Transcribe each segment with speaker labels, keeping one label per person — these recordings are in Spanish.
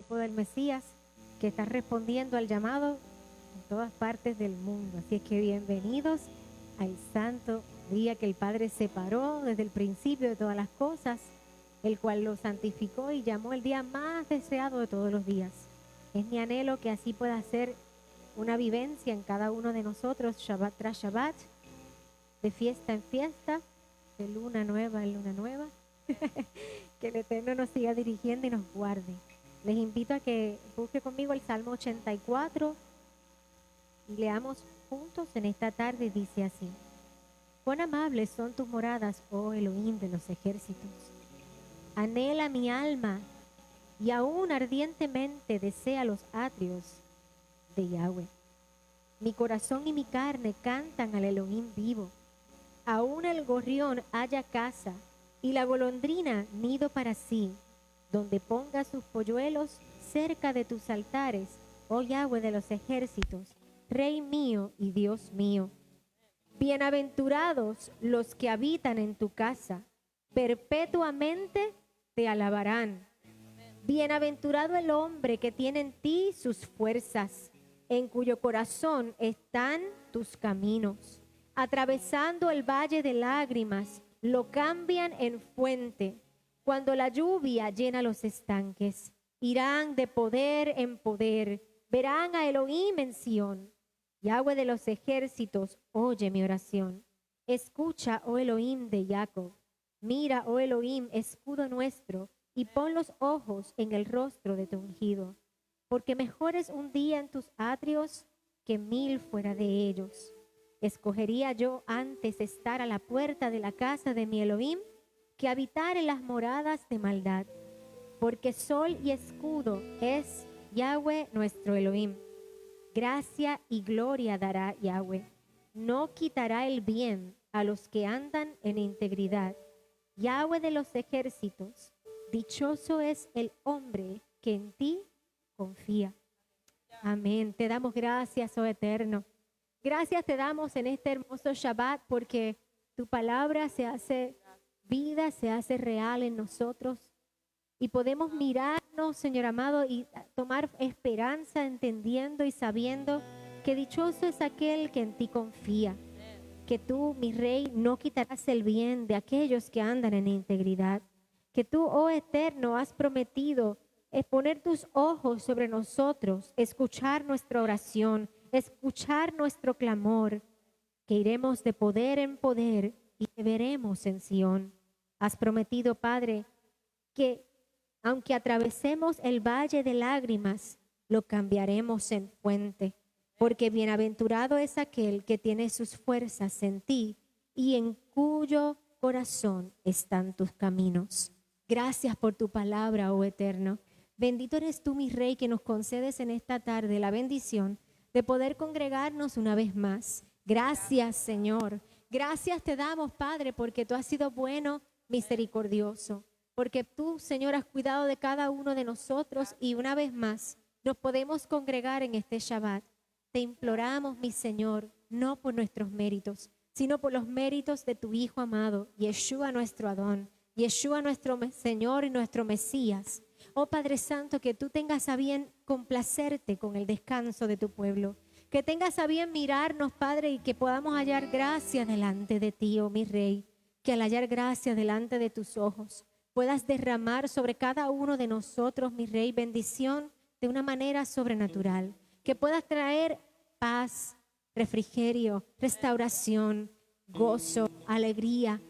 Speaker 1: equipo del Mesías que está respondiendo al llamado en todas partes del mundo. Así es que bienvenidos al santo día que el Padre separó desde el principio de todas las cosas, el cual lo santificó y llamó el día más deseado de todos los días. Es mi anhelo que así pueda ser una vivencia en cada uno de nosotros, Shabbat tras Shabbat, de fiesta en fiesta, de luna nueva en luna nueva. Que el Eterno nos siga dirigiendo y nos guarde. Les invito a que busque conmigo el Salmo 84 y leamos juntos en esta tarde. Dice así: cuán amables son tus moradas, oh Elohim de los ejércitos. Anhela mi alma y aún ardientemente desea los atrios de Yahweh. Mi corazón y mi carne cantan al Elohim vivo. Aún el gorrión halla casa y la golondrina nido para sí, donde ponga sus polluelos cerca de tus altares, oh Yahweh de los ejércitos, Rey mío y Dios mío. Bienaventurados los que habitan en tu casa, perpetuamente te alabarán. Bienaventurado el hombre que tiene en ti sus fuerzas, en cuyo corazón están tus caminos. Atravesando el valle de lágrimas, lo cambian en fuente. Cuando la lluvia llena los estanques, irán de poder en poder, verán a Elohim en Sión. Yahweh de los ejércitos, oye mi oración. Escucha, oh Elohim de Jacob. Mira, oh Elohim, escudo nuestro, y pon los ojos en el rostro de tu ungido. Porque mejor es un día en tus atrios que 1000 fuera de ellos. Escogería yo antes estar a la puerta de la casa de mi Elohim que habitar en las moradas de maldad. Porque sol y escudo es Yahweh nuestro Elohim. Gracia y gloria dará Yahweh. No quitará el bien a los que andan en integridad. Yahweh de los ejércitos, dichoso es el hombre que en ti confía. Amén. Te damos gracias, oh Eterno. Gracias te damos en este hermoso Shabbat porque tu palabra se hace vida, se hace real en nosotros y podemos mirarnos, Señor amado, y tomar esperanza entendiendo y sabiendo que dichoso es aquel que en ti confía, que tú, mi Rey, no quitarás el bien de aquellos que andan en integridad, que tú, oh Eterno, has prometido poner tus ojos sobre nosotros, escuchar nuestra oración, escuchar nuestro clamor, que iremos de poder en poder y te veremos en Sión. Has prometido, Padre, que aunque atravesemos el valle de lágrimas, lo cambiaremos en fuente, porque bienaventurado es aquel que tiene sus fuerzas en ti y en cuyo corazón están tus caminos. Gracias por tu palabra, oh Eterno. Bendito eres tú, mi Rey, que nos concedes en esta tarde la bendición de poder congregarnos una vez más. Gracias, Señor. Gracias te damos, Padre, porque tú has sido bueno, misericordioso. Porque tú, Señor, has cuidado de cada uno de nosotros y una vez más nos podemos congregar en este Shabbat. Te imploramos, mi Señor, no por nuestros méritos, sino por los méritos de tu Hijo amado, Yeshua nuestro Adón, Yeshua nuestro Señor y nuestro Mesías. Oh Padre Santo, que tú tengas a bien complacerte con el descanso de tu pueblo. Que tengas a bien mirarnos, Padre, y que podamos hallar gracia delante de ti, oh mi Rey. Que al hallar gracia delante de tus ojos, puedas derramar sobre cada uno de nosotros, mi Rey, bendición de una manera sobrenatural. Que puedas traer paz, refrigerio, restauración, gozo, alegría,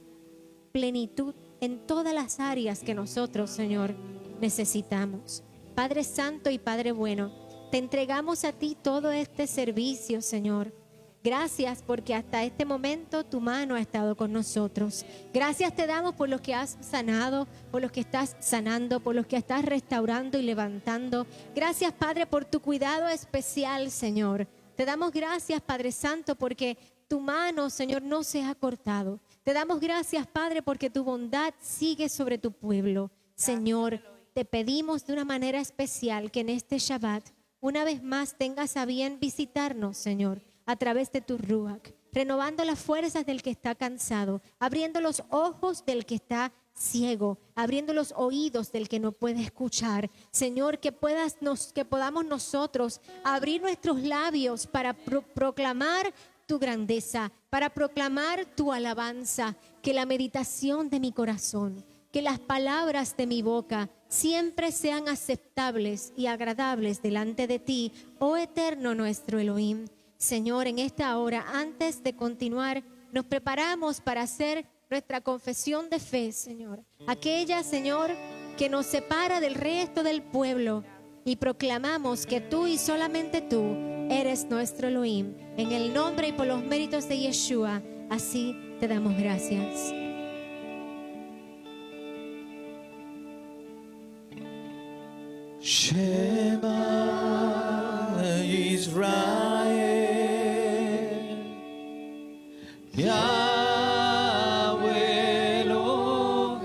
Speaker 1: plenitud en todas las áreas que nosotros, Señor, necesitamos. Padre Santo y Padre bueno, te entregamos a ti todo este servicio, Señor. Gracias porque hasta este momento tu mano ha estado con nosotros. Gracias te damos por los que has sanado, por los que estás sanando, por los que estás restaurando y levantando. Gracias, Padre, por tu cuidado especial, Señor. Te damos gracias, Padre Santo, porque tu mano, Señor, no se ha cortado. Te damos gracias, Padre, porque tu bondad sigue sobre tu pueblo. Señor, te pedimos de una manera especial que en este Shabbat, una vez más, tengas a bien visitarnos, Señor, a través de tu Ruach, renovando las fuerzas del que está cansado, abriendo los ojos del que está ciego, abriendo los oídos del que no puede escuchar. Señor, que podamos nosotros abrir nuestros labios para proclamar tu grandeza, para proclamar tu alabanza. Que la meditación de mi corazón, que las palabras de mi boca siempre sean aceptables y agradables delante de ti, oh eterno nuestro Elohim. Señor, en esta hora, antes de continuar, nos preparamos para hacer nuestra confesión de fe, Señor. Aquella, Señor, que nos separa del resto del pueblo, y proclamamos que tú y solamente tú eres nuestro Elohim. En el nombre y por los méritos de Yeshua, así te damos gracias.
Speaker 2: Shema Israel, Yahweh Eloheinu,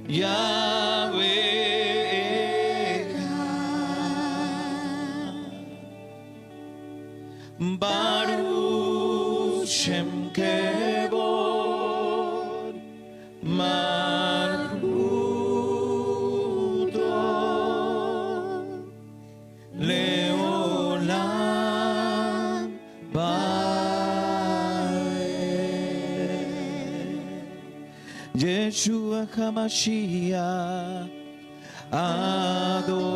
Speaker 2: Yahweh Echad, Baruch Shem Kevod, Leolam Baed, Yeshua HaMashiach Adon.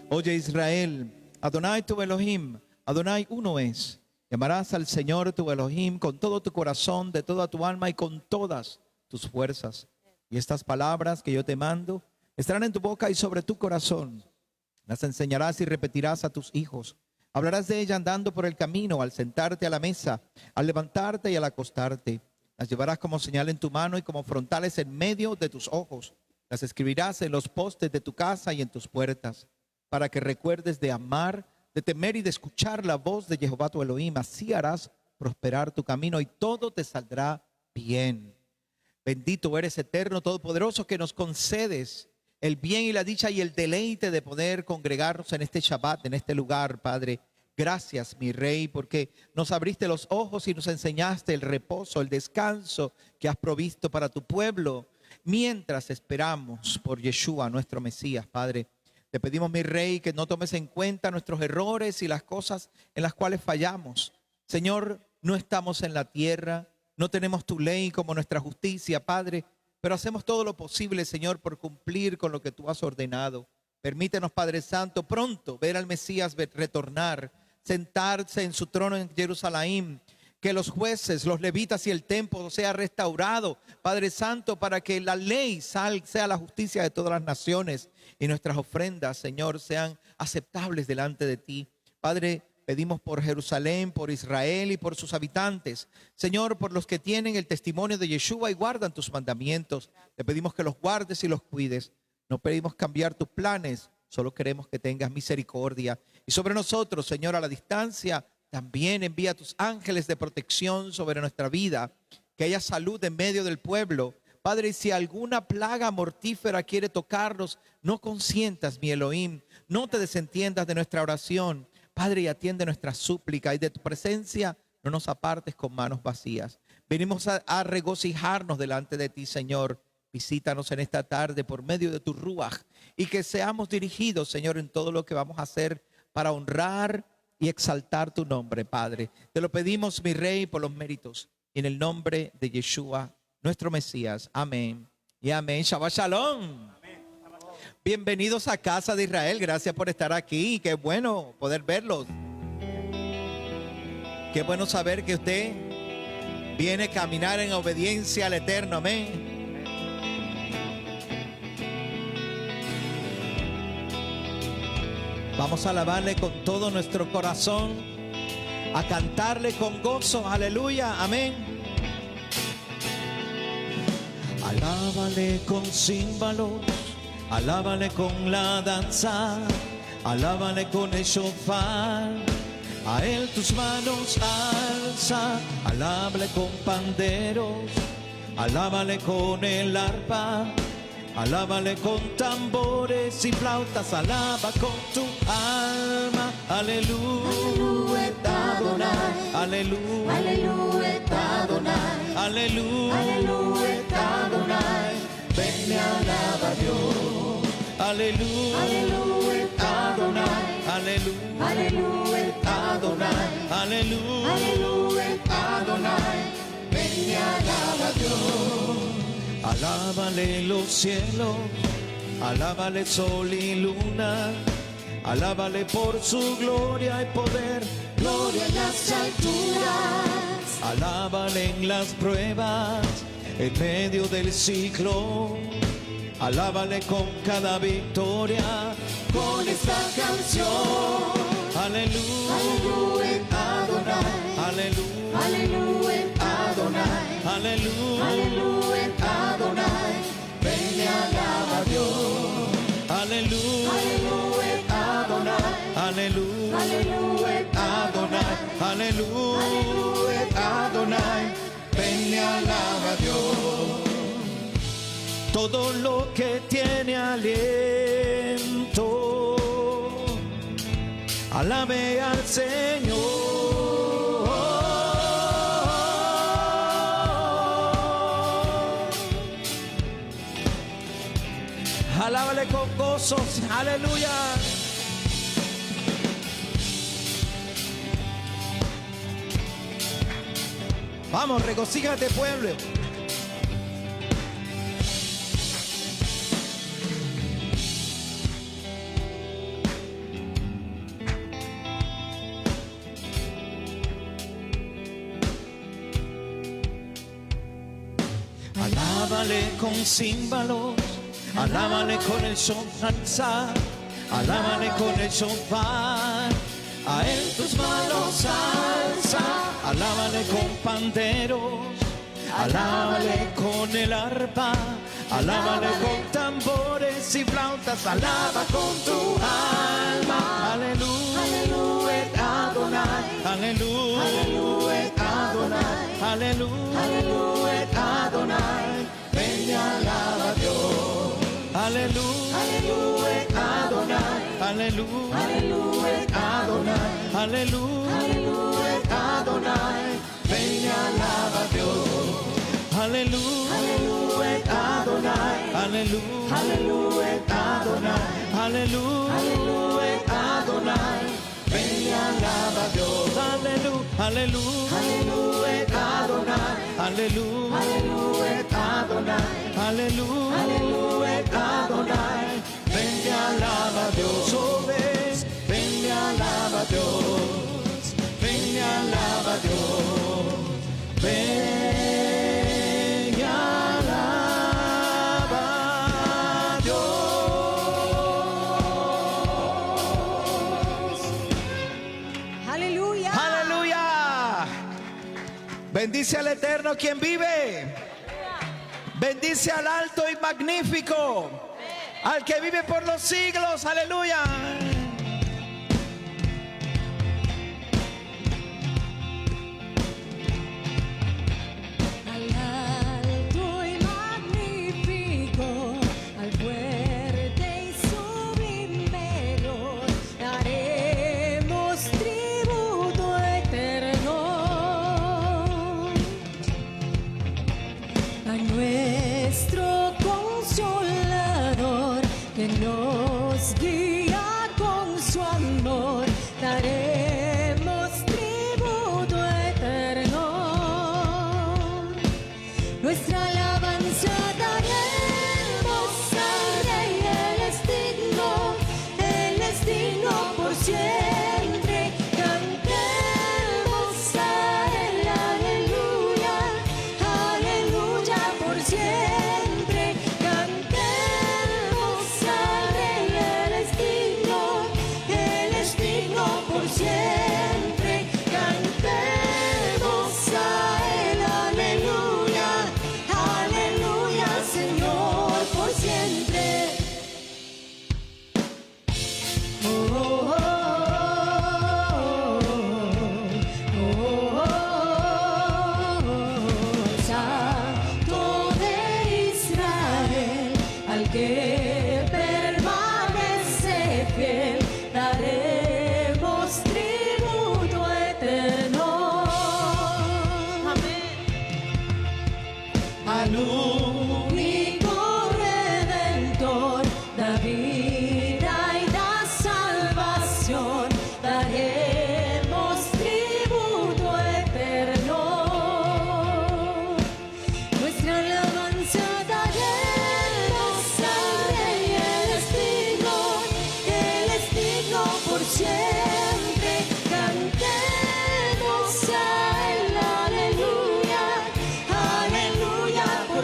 Speaker 2: Oye Israel, Adonai tu Elohim, Adonai uno es. Llamarás al Señor tu Elohim con todo tu corazón, de toda tu alma y con todas tus fuerzas. Y estas palabras que yo te mando estarán en tu boca y sobre tu corazón. Las enseñarás y repetirás a tus hijos. Hablarás de ella andando por el camino, al sentarte a la mesa, al levantarte y al acostarte. Las llevarás como señal en tu mano y como frontales en medio de tus ojos. Las escribirás en los postes de tu casa y en tus puertas, para que recuerdes de amar, de temer y de escuchar la voz de Jehová tu Elohim. Así harás prosperar tu camino y todo te saldrá bien. Bendito eres, eterno, todopoderoso, que nos concedes el bien y la dicha y el deleite de poder congregarnos en este Shabbat, en este lugar, Padre. Gracias, mi Rey, porque nos abriste los ojos y nos enseñaste el reposo, el descanso que has provisto para tu pueblo, mientras esperamos por Yeshua, nuestro Mesías, Padre. Te pedimos, mi Rey, que no tomes en cuenta nuestros errores y las cosas en las cuales fallamos. Señor, no estamos en la tierra, no tenemos tu ley como nuestra justicia, Padre, pero hacemos todo lo posible, Señor, por cumplir con lo que tú has ordenado. Permítenos, Padre Santo, pronto ver al Mesías retornar, sentarse en su trono en Jerusalén, que los jueces, los levitas y el templo sea restaurado, Padre Santo, para que la ley sea la justicia de todas las naciones y nuestras ofrendas, Señor, sean aceptables delante de ti. Padre, pedimos por Jerusalén, por Israel y por sus habitantes. Señor, por los que tienen el testimonio de Yeshua y guardan tus mandamientos. Te pedimos que los guardes y los cuides. No pedimos cambiar tus planes, solo queremos que tengas misericordia. Y sobre nosotros, Señor, a la distancia, también envía tus ángeles de protección sobre nuestra vida, que haya salud en medio del pueblo. Padre, si alguna plaga mortífera quiere tocarnos, no consientas, mi Elohim, no te desentiendas de nuestra oración. Padre, y atiende nuestra súplica, y de tu presencia no nos apartes con manos vacías. Venimos a regocijarnos delante de ti, Señor. Visítanos en esta tarde por medio de tu Ruaj, y que seamos dirigidos, Señor, en todo lo que vamos a hacer para honrar y exaltar tu nombre, Padre. Te lo pedimos, mi Rey, por los méritos, en el nombre de Yeshua, nuestro Mesías. Amén y amén. Shabbat Shalom. Bienvenidos a Casa de Israel. Gracias por estar aquí. Qué bueno poder verlos. Qué bueno saber que usted viene a caminar en obediencia al Eterno. Amén. Vamos a alabarle con todo nuestro corazón, a cantarle con gozo. Aleluya. Amén. Alábale con címbalos, alábale con la danza, alábale con el shofar. A él tus manos alza, alábale con panderos, alábale con el arpa, alábale con tambores y flautas, alaba con tu alma. Aleluya.
Speaker 1: Adonai.
Speaker 2: Aleluya.
Speaker 1: Aleluya et Adonai.
Speaker 2: Aleluya.
Speaker 1: Aleluya et Adonai.
Speaker 2: Ven y alaba a Dios. Aleluya.
Speaker 1: Aleluya et Adonai.
Speaker 2: Aleluya.
Speaker 1: Aleluya et Adonai.
Speaker 2: Aleluya.
Speaker 1: Aleluya et Adonai. Ven y alaba a Dios.
Speaker 2: Alábale los cielos, alábale sol y luna, alábale por su gloria y poder.
Speaker 1: Gloria en las alturas.
Speaker 2: Alábale en las pruebas, en medio del ciclo. Alábale con cada victoria,
Speaker 1: Con esta canción.
Speaker 2: aleluya,
Speaker 1: Aleluya et Adonai.
Speaker 2: aleluya,
Speaker 1: Aleluya et Adonai.
Speaker 2: aleluya,
Speaker 1: Aleluya et Adonai. Ven y alaba a Dios.
Speaker 2: aleluya,
Speaker 1: Aleluya et Adonai.
Speaker 2: aleluya,
Speaker 1: Aleluya et Adonai.
Speaker 2: aleluya,
Speaker 1: Aleluya et Adonai.
Speaker 2: ven y alaba a Dios. Todo lo que tiene aliento, alabe al Señor. Alábale con gozos, aleluya. Vamos, regocíjate, pueblo. Alábale con címbalos, alábale con el shofar, alábale con el shofar. A él tus manos alza, alábale con panderos, alábale con el arpa, alábale con tambores y flautas, alaba con tu alma. Aleluya,
Speaker 1: Aleluya et Adonai.
Speaker 2: aleluya,
Speaker 1: Aleluya et Adonai.
Speaker 2: aleluya,
Speaker 1: Aleluya et Adonai. Ven y alaba a Dios.
Speaker 2: aleluya,
Speaker 1: Aleluya et Adonai.
Speaker 2: aleluya,
Speaker 1: Aleluya et Adonai.
Speaker 2: aleluya,
Speaker 1: Aleluya et Adonai. Ven y alaba a Dios.
Speaker 2: aleluya,
Speaker 1: Aleluya et Adonai.
Speaker 2: aleluya,
Speaker 1: Aleluya et Adonai.
Speaker 2: aleluya,
Speaker 1: Aleluya et Adonai. Ven y alaba a Dios.
Speaker 2: aleluya, aleluya,
Speaker 1: Aleluya et Adonai.
Speaker 2: aleluya,
Speaker 1: Aleluya et Adonai.
Speaker 2: aleluya,
Speaker 1: Aleluya et Adonai. Ven y alaba a Dios.
Speaker 2: Oh,
Speaker 1: Ven y alaba a Dios. Ven y alaba a Dios. Ven y alaba a Dios.
Speaker 3: Aleluya.
Speaker 2: aleluya. Bendice al Eterno quien vive. Bendice al alto y magnífico, al que vive por los siglos. Aleluya.
Speaker 3: Al alto y magnífico, al fuerte y sublime, daremos tributo eterno a nuestro Consolador, que nos guía con su amor. Daremos tributo eterno. Nuestra alabanza daremos al Rey. Él es digno por siempre. Cantemos a Él, aleluya, aleluya por siempre. Cantemos a Él, Él es digno por siempre. Cantemos a Él, aleluya, aleluya, Señor, por siempre. Oh, oh, oh, oh, oh, Santo de Israel, al que permanece fiel, daremos tributo eterno.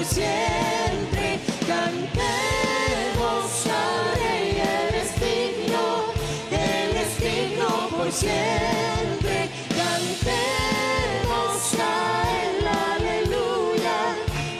Speaker 3: por siempre. Cantemos al Rey, Él es digno por siempre. Cantemos a Él, aleluya,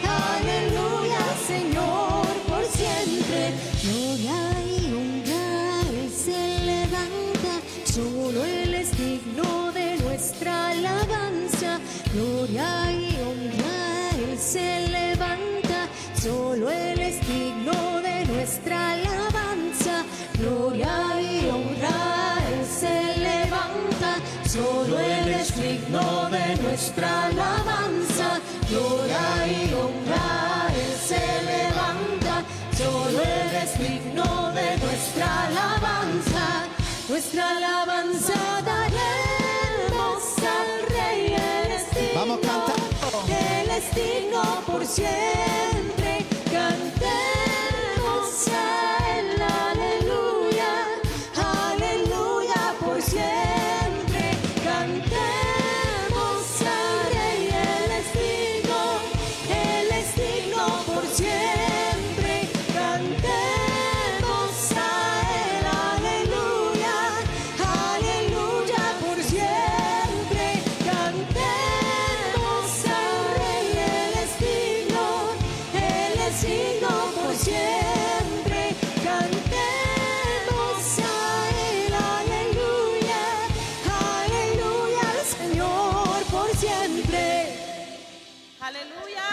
Speaker 3: aleluya, Señor, por siempre. Gloria y honra, Él se levanta, solo Él es digno de nuestra alabanza. Gloria y honra, Él se levanta, solo Él es digno de nuestra alabanza. Gloria y honra, Él se levanta, solo Él es digno de nuestra alabanza. Gloria y honra, Él se levanta, solo Él es digno de nuestra alabanza. Nuestra alabanza daremos al Rey, Él es digno.
Speaker 2: Vamos cantando.
Speaker 3: Él es digno por siempre. Cantemos a Él, aleluya, aleluya, por siempre. Cantemos al Rey, Él es digno por siempre. Cantemos a Él, aleluya, aleluya, por siempre. Cantemos al Rey, Él es digno por siempre. Cantemos a Él, aleluya, aleluya, al Señor por siempre.
Speaker 4: Aleluya.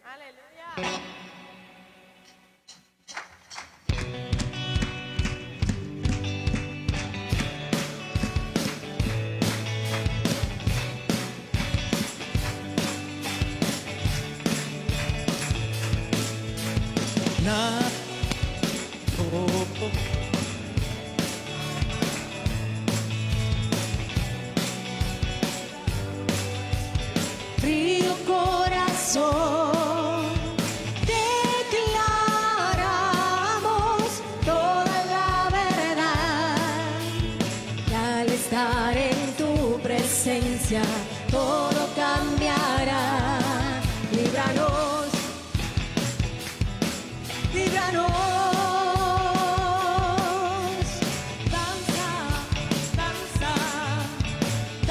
Speaker 4: Aleluya.
Speaker 2: Nada. Oh, oh.
Speaker 3: Frío corazón, declaramos toda la verdad. Y al estar en tu presencia, todo cambiará. Líbranos, líbranos. Danza, danza,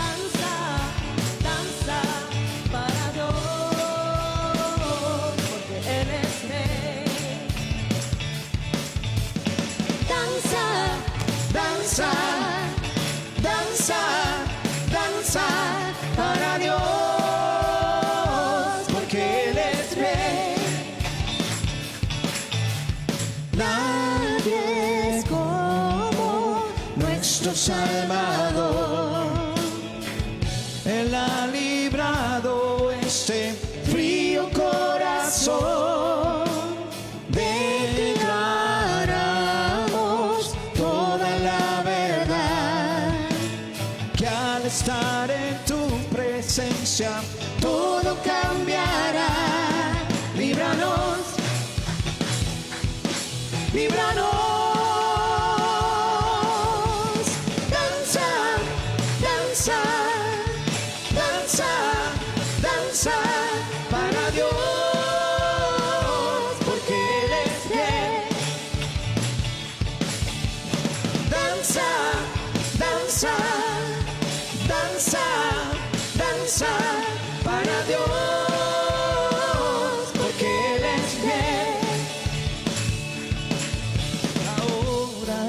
Speaker 3: danza, danza para Dios, porque Él es Rey. Danza, danza, danza, danza para Dios, porque Él es Rey. Nadie es como nuestro Salvador.
Speaker 2: Él ha librado este
Speaker 3: Frío corazón, declaramos toda la verdad.
Speaker 2: que al estar en tu presencia
Speaker 3: Todo cambiará. Líbranos, líbranos. Danza, danza, danza, danza para Dios, porque Él es Rey. Danza, danza, danza, danza para Dios, porque Él es Rey.
Speaker 2: ahora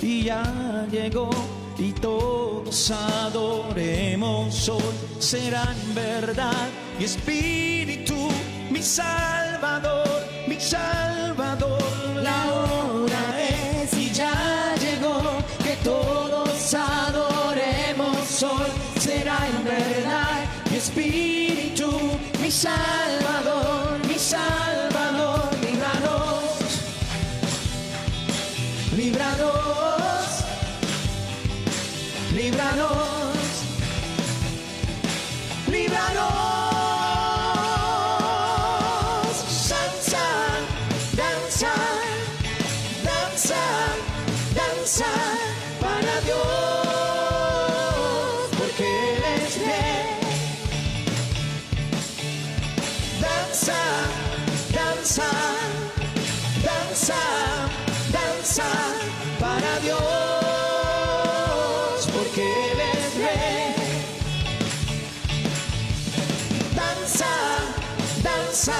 Speaker 2: y ya llegó y todos adoremos hoy. Será en verdad mi espíritu, mi Salvador, mi Salvador.
Speaker 3: La hora es y ya llegó, que todos adoremos hoy. Será en verdad mi espíritu, mi Salvador, mi Salvador. Líbranos, líbranos, líbranos, líbranos. Danza, danza,
Speaker 2: danza, danza para Dios, porque Él es rey. Danza, danza, danza, danza para Dios, porque Él es rey. Danza, danza,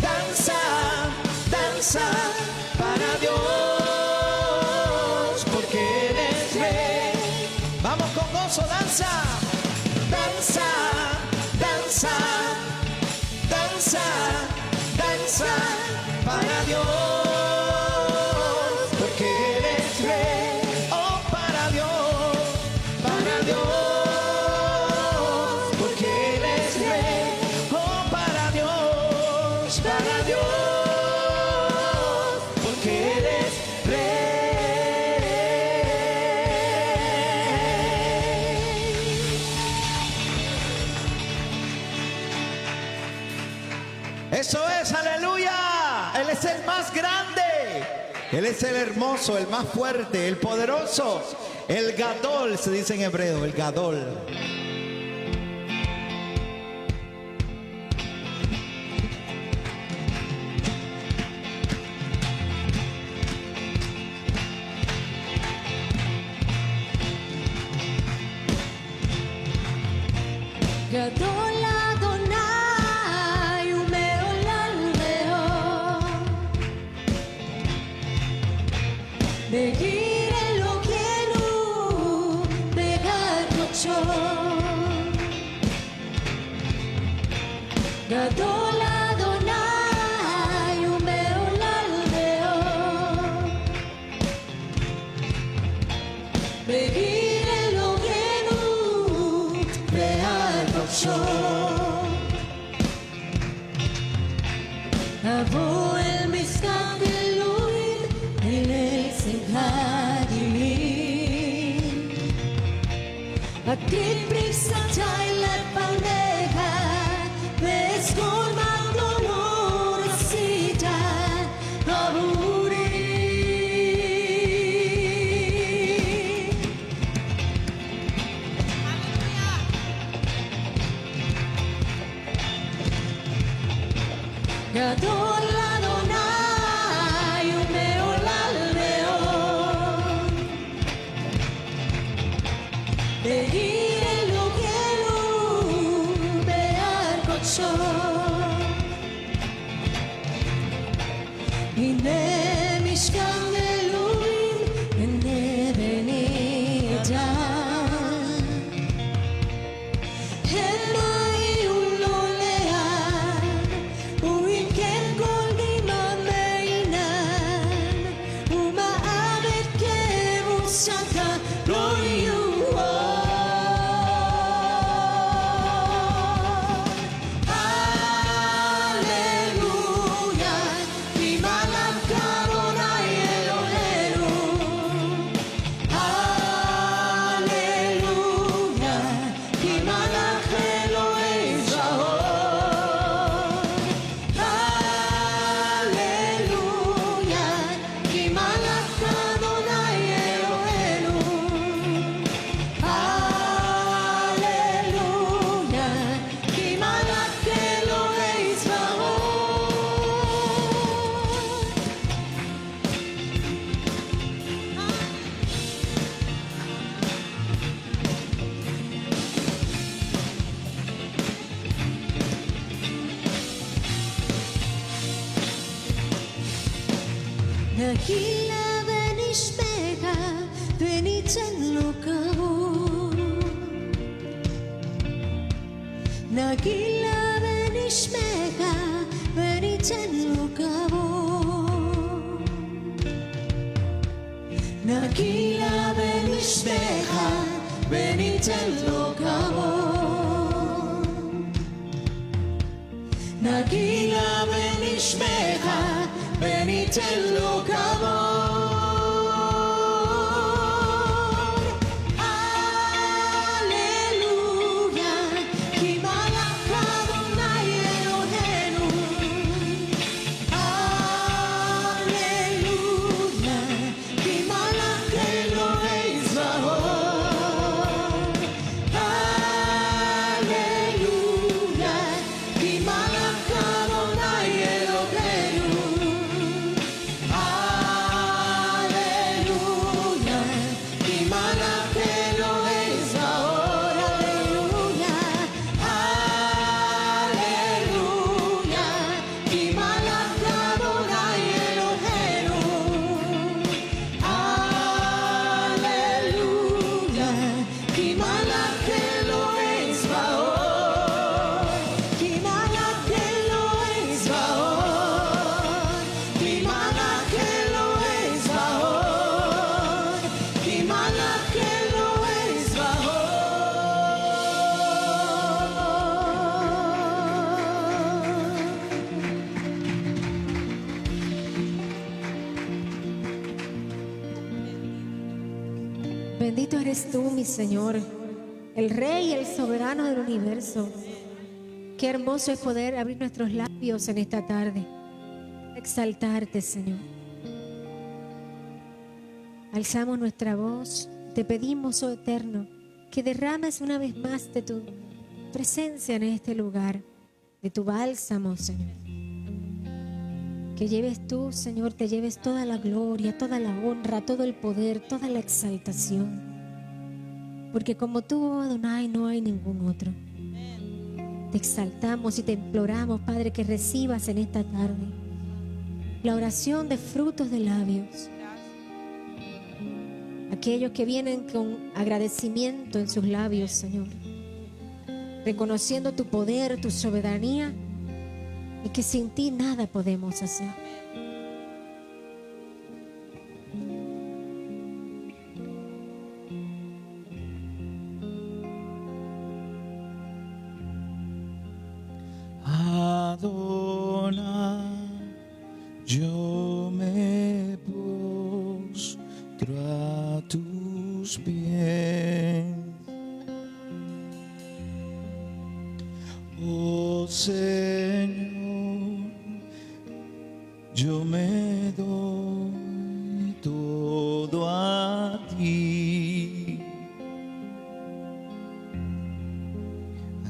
Speaker 2: danza, danza para Dios, porque Él es rey. Vamos con gozo, danza, danza, danza, danza, danza para Dios, porque Él es rey. Oh, para Dios, para Dios, porque Él es rey. Oh, para Dios, porque Él es rey. Eso es, aleluya. Él es el más grande. Él es el hermoso, el más fuerte, el poderoso. El Gadol, se dice en hebreo, el Gadol.
Speaker 3: גדול אדוני ומעולם מאוד, בגיר אלוקינו בהר קודשו. גדול אדוני ומעולם מאוד, בגיר אלוקינו בהר קודשו. אבוא אל משכן אלוהים, אל עצם הדינים, אגיד פריסתי לפניך, ואזכור מה גדולות עשית עבורי. גדול אדוני ומעולם מאוד, בהיר אלוקינו בהר קודשו. הנה משכן אלוהים, הנה בני אדם, המה יהיו לו לעד, ואם כן כל דמעה מעינם, ומאבד כאב ושקע לא יהיו עוד. הללויה, כי מלך אדוני אלוהינו. הללויה, כי מלך אלוהי צבאות. הללויה, כי מלך אדוני אלוהינו. הללויה, כי מלך אלוהי צבאות. נגילה ונשמע וניתן לו כבוד. נגילה ונשמע וניתן לו כבוד. נגילה ונשמע וניתן לו כבוד. נגילה ונשמע וניתן לו כבוד. הללויה, כי מלך אדוני אלוהינו. הללויה,
Speaker 1: Bendito eres tú, mi Señor, el Rey y el soberano del universo. Qué hermoso es poder abrir nuestros labios en esta tarde, exaltarte, Señor. Alzamos nuestra voz, te pedimos, oh Eterno, que derrames una vez más de tu presencia en este lugar, de tu bálsamo, Señor. Que lleves tú, Señor, te lleves toda la gloria, toda la honra, todo el poder, toda la exaltación. Porque como tú, oh Adonai, no hay ningún otro. Te exaltamos y te imploramos, Padre, que recibas en esta tarde la oración de frutos de labios. Aquellos que vienen con agradecimiento en sus labios, Señor, reconociendo tu poder, tu soberanía, y que sin ti nada podemos hacer.
Speaker 2: Adonai, yo me postro a tus pies. Oh Señor, yo me doy todo a ti.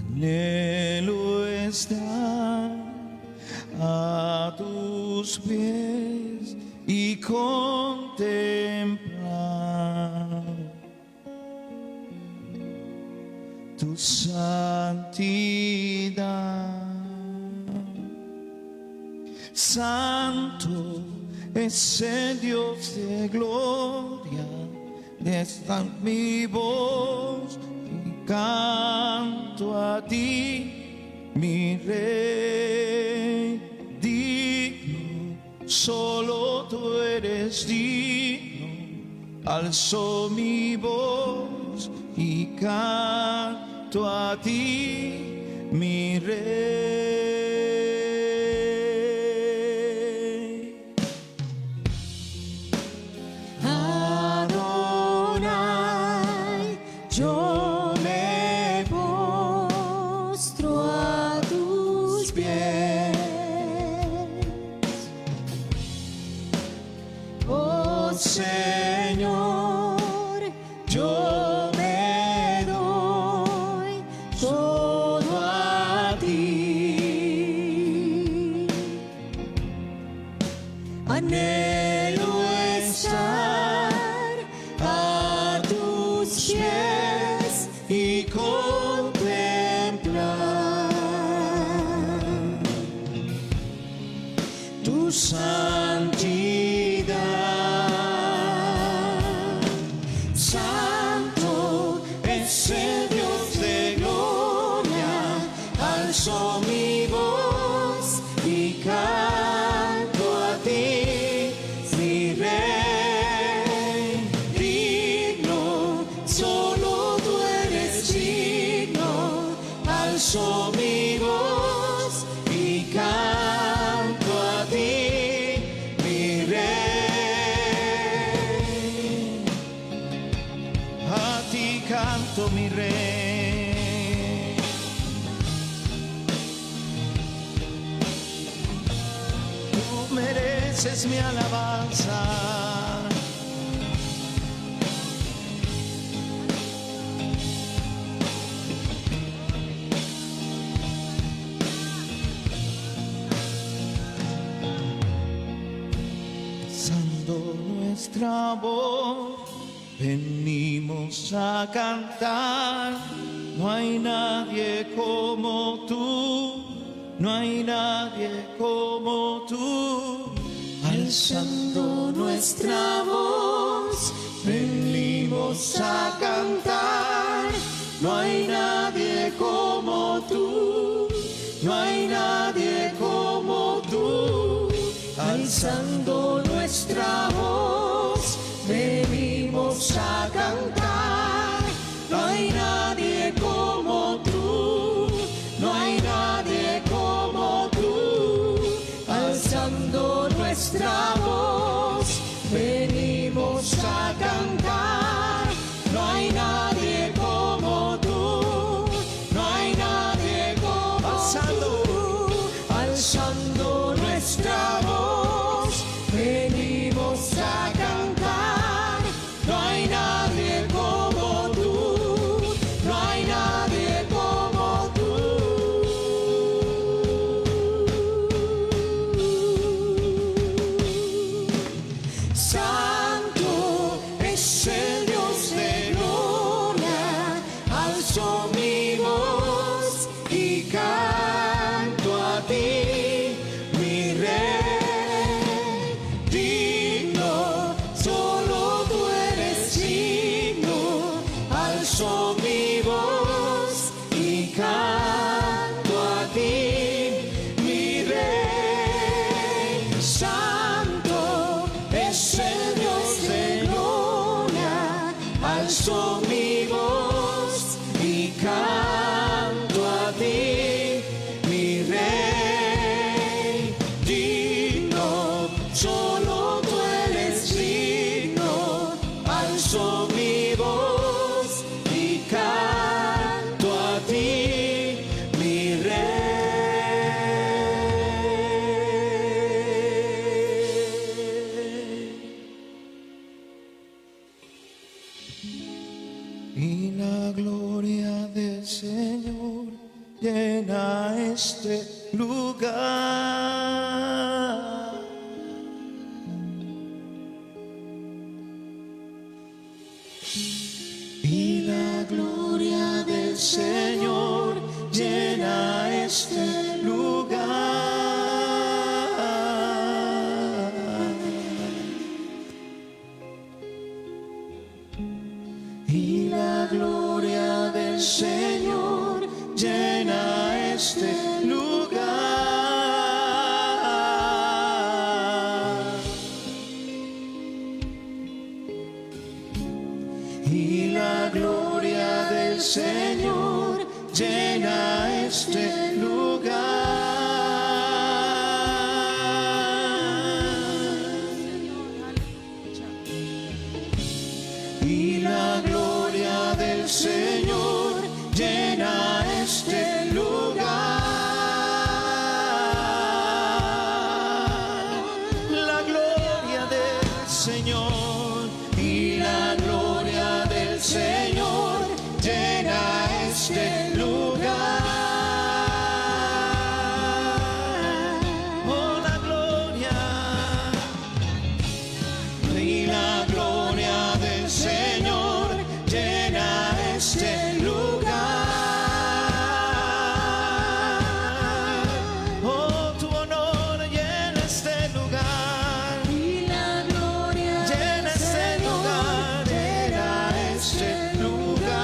Speaker 2: Anhelo estar a tus pies y contemplar tu santidad. Santo es el Dios de gloria, desde mi voz y canto a ti, mi Rey digno, solo tú eres digno. Alzo mi voz y canto a ti, mi Rey.
Speaker 3: Adonai, yo me postro a tus pies. Oh Señor, yo me doy todo a ti. Anhelo estar a tus pies y contemplar tu santidad. Santo es el Dios de gloria, alzo mi voz y canto a ti, mi Rey digno, solo tú eres digno. Alzo mi voz y canto a ti, mi Rey.
Speaker 2: A ti canto, mi Rey. Tú mereces mi alabanza. Alzando nuestra voz, venimos a cantar. No hay nadie como tú, no hay nadie como tú. Alzando nuestra voz, venimos a cantar. No hay nadie como tú, no hay nadie como tú. Alzando nuestra voz, venimos a cantar. No hay nadie como tú, no hay nadie como tú. Alzando nuestra voz, venimos a cantar. alzo mi voz y canto a ti, mi Rey, digno, solo tú eres digno. Alzo mi voz y canto a ti, mi Rey. Y la gloria del Señor llena este lugar. Y la gloria del Señor llena este lugar. Y la gloria del Señor llena este lugar. Y la gloria del Señor llena este lugar. Y la gloria del Señor llena este lugar. La gloria del Señor y la gloria del Señor llena este lugar. Oh, la gloria y la gloria del Señor llena este lugar. Oh, tu honor llena este lugar.
Speaker 3: Y la gloria
Speaker 2: Llena
Speaker 3: del
Speaker 2: este
Speaker 3: Señor
Speaker 2: lugar, llena este lugar.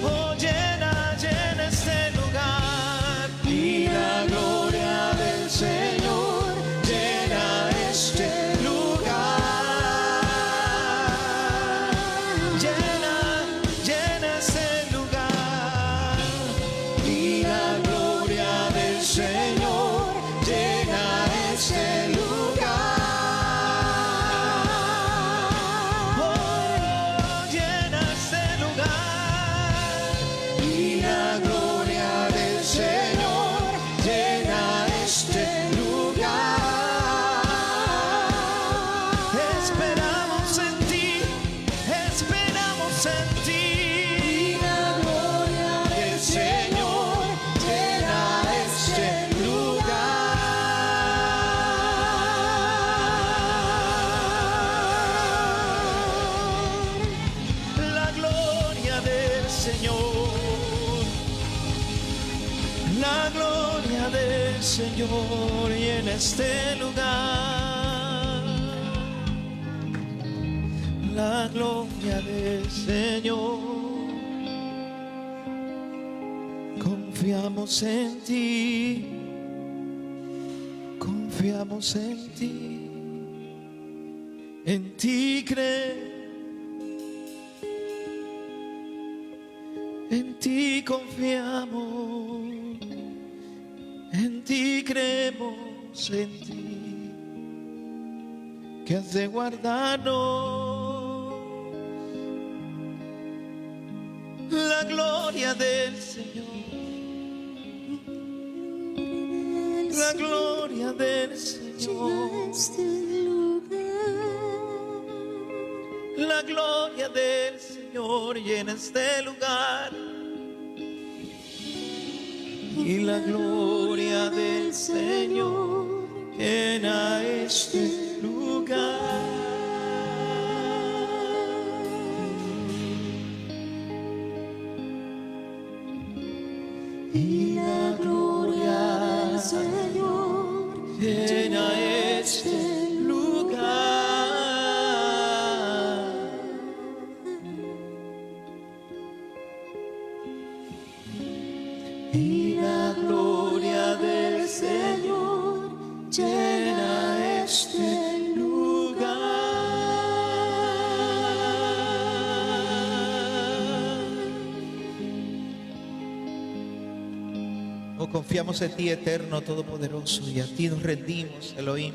Speaker 2: Oh, llena este lugar. Y la gloria del Señor llena este lugar. Llena este lugar. Y la gloria del Señor llena este lugar. Oh, llena este lugar. Y la gloria del Señor llena este lugar. Esperamos en ti, esperamos en ti.
Speaker 3: y la gloria
Speaker 2: El Señor llena este lugar. La gloria del Señor, la gloria del Señor llena este lugar. La gloria del Señor. Confiamos en ti, confiamos en ti creemos, en ti confiamos, en ti creemos, en ti, que has de guardarnos. La gloria del Señor. La gloria del Señor, la gloria del Señor llena este lugar. Y la gloria del Señor llena este lugar. Y la gloria del Señor llena este lugar. Y la gloria del Señor llena este lugar. Confiamos en ti, eterno, todopoderoso, y a ti nos rendimos, Elohim.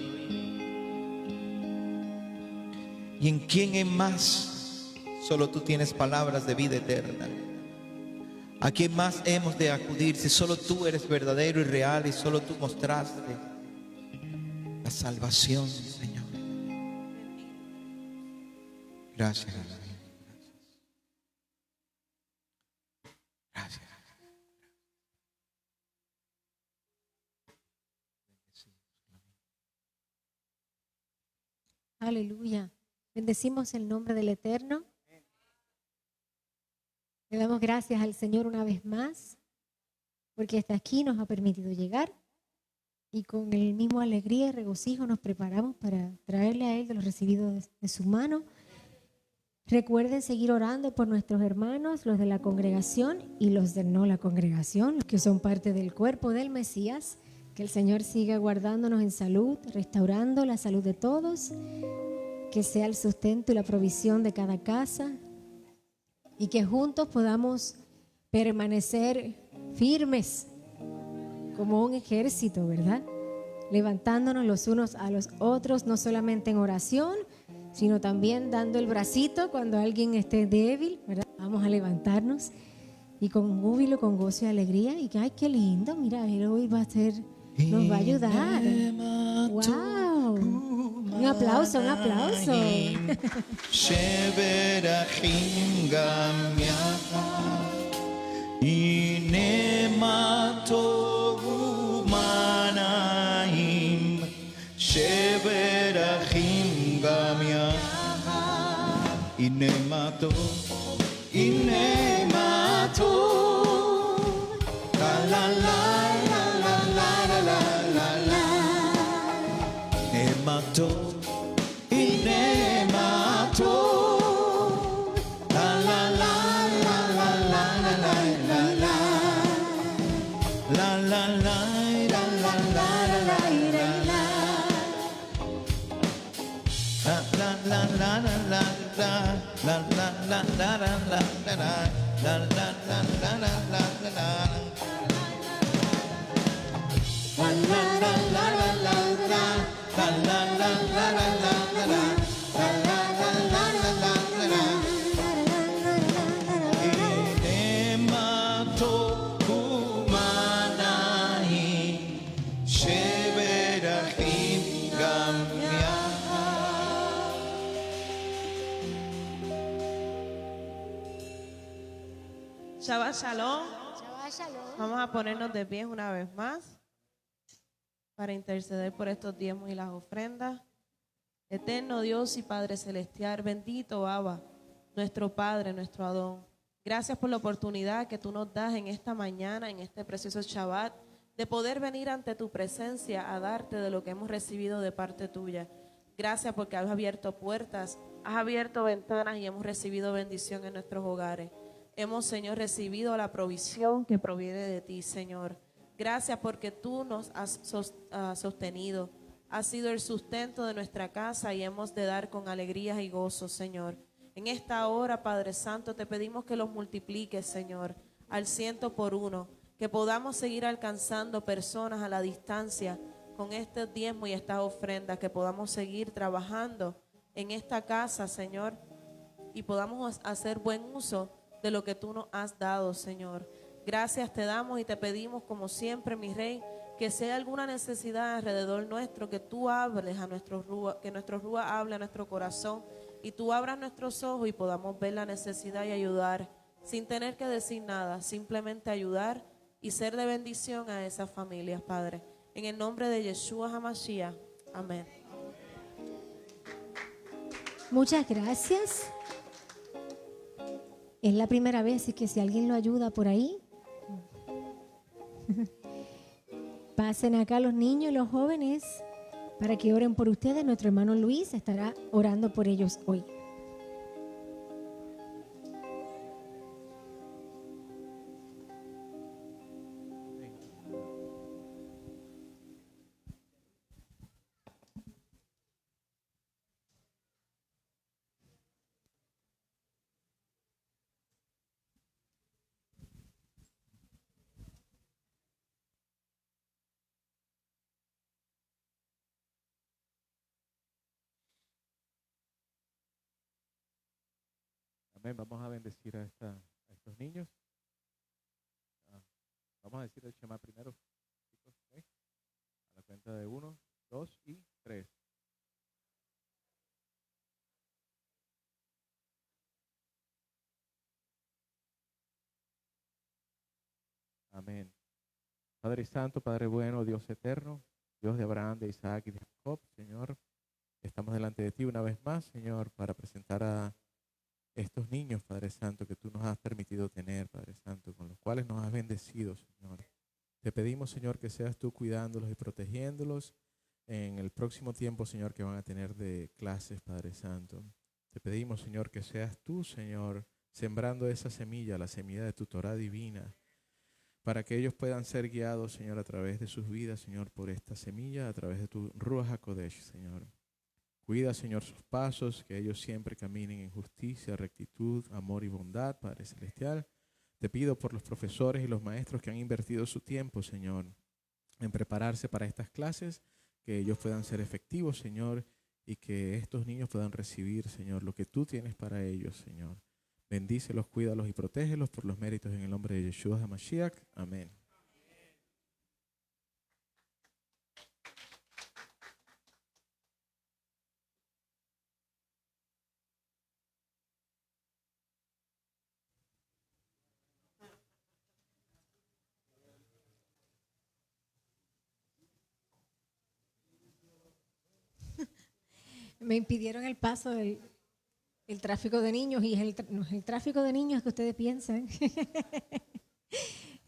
Speaker 2: ¿Y en quién es más? Solo tú tienes palabras de vida eterna. ¿A quién más hemos de acudir si solo tú eres verdadero y real y solo tú mostraste la salvación, Señor? Gracias, Elohim. Gracias.
Speaker 1: Aleluya. Bendecimos el nombre del Eterno. Le damos gracias al Señor una vez más, porque hasta aquí nos ha permitido llegar y con el mismo alegría y regocijo nos preparamos para traerle a Él de lo recibido de su mano. Recuerden seguir orando por nuestros hermanos, los de la congregación y los de no la congregación, los que son parte del cuerpo del Mesías. Que el Señor siga guardándonos en salud, restaurando la salud de todos, que sea el sustento y la provisión de cada casa y que juntos podamos permanecer firmes como un ejército, ¿verdad? Levantándonos los unos a los otros, no solamente en oración, sino también dando el bracito cuando alguien esté débil, ¿verdad? Vamos a levantarnos y con júbilo, con gozo y alegría. Y que, ay, qué lindo, mira, él hoy va a ser, nos va a ayudar. ¡Wow! Un aplauso, un aplauso.
Speaker 2: Sheberachim gam yachad, Inema tohu manaim, Sheberachim gam yachad, Inema tohu, Inema tohu, la la la la la la la la la, Inema tohu.
Speaker 4: Shabbat Shalom. Vamos a ponernos de pie una vez más para interceder por estos diezmos y las ofrendas. Eterno Dios y Padre Celestial, bendito Abba, nuestro Padre, nuestro Adón. Gracias por la oportunidad que tú nos das en esta mañana, en este precioso Shabbat, de poder venir ante tu presencia a darte de lo que hemos recibido de parte tuya. Gracias porque has abierto puertas, has abierto ventanas y hemos recibido bendición en nuestros hogares. Hemos, Señor, recibido la provisión que proviene de ti, Señor. Gracias porque tú nos has sostenido. Has sido el sustento de nuestra casa y hemos de dar con alegrías y gozo, Señor. En esta hora, Padre Santo, te pedimos que los multipliques, Señor, al 100 por 1. Que podamos seguir alcanzando personas a la distancia con este diezmo y estas ofrendas. Que podamos seguir trabajando en esta casa, Señor, y podamos hacer buen uso de lo que tú nos has dado, Señor. Gracias te damos y te pedimos, como siempre, mi Rey, que sea alguna necesidad alrededor nuestro, que tú hables a nuestro Rúa, que nuestro Rúa hable a nuestro corazón y tú abras nuestros ojos y podamos ver la necesidad y ayudar, sin tener que decir nada, simplemente ayudar y ser de bendición a esas familias, Padre. En el nombre de Yeshua HaMashiach. Amén.
Speaker 1: Muchas gracias. Es la primera vez, así que si alguien lo ayuda por ahí, pasen acá los niños y los jóvenes para que oren por ustedes. Nuestro hermano Luis estará orando por ellos hoy.
Speaker 5: Amén. Vamos a bendecir a estos niños. Vamos a decir el Shema primero, chicos, ¿ok? A la cuenta de 1, 2 y 3. Amén. Padre Santo, Padre bueno, Dios eterno, Dios de Abraham, de Isaac y de Jacob, Señor, estamos delante de ti una vez más, Señor, para presentar a estos niños, Padre Santo, que tú nos has permitido tener, Padre Santo, con los cuales nos has bendecido, Señor. Te pedimos, Señor, que seas tú cuidándolos y protegiéndolos en el próximo tiempo, Señor, que van a tener de clases, Padre Santo. Te pedimos, Señor, que seas tú, Señor, sembrando esa semilla, la semilla de tu Torah divina, para que ellos puedan ser guiados, Señor, a través de sus vidas, Señor, por esta semilla, a través de tu Ruach HaKodesh, Señor. Cuida, Señor, sus pasos, que ellos siempre caminen en justicia, rectitud, amor y bondad, Padre Celestial. Te pido por los profesores y los maestros que han invertido su tiempo, Señor, en prepararse para estas clases, que ellos puedan ser efectivos, Señor, y que estos niños puedan recibir, Señor, lo que tú tienes para ellos, Señor. Bendícelos, cuídalos y protégelos por los méritos en el nombre de Yeshua HaMashiach. Amén.
Speaker 1: Me impidieron el paso del el tráfico de niños y no es el tráfico de niños que ustedes piensan.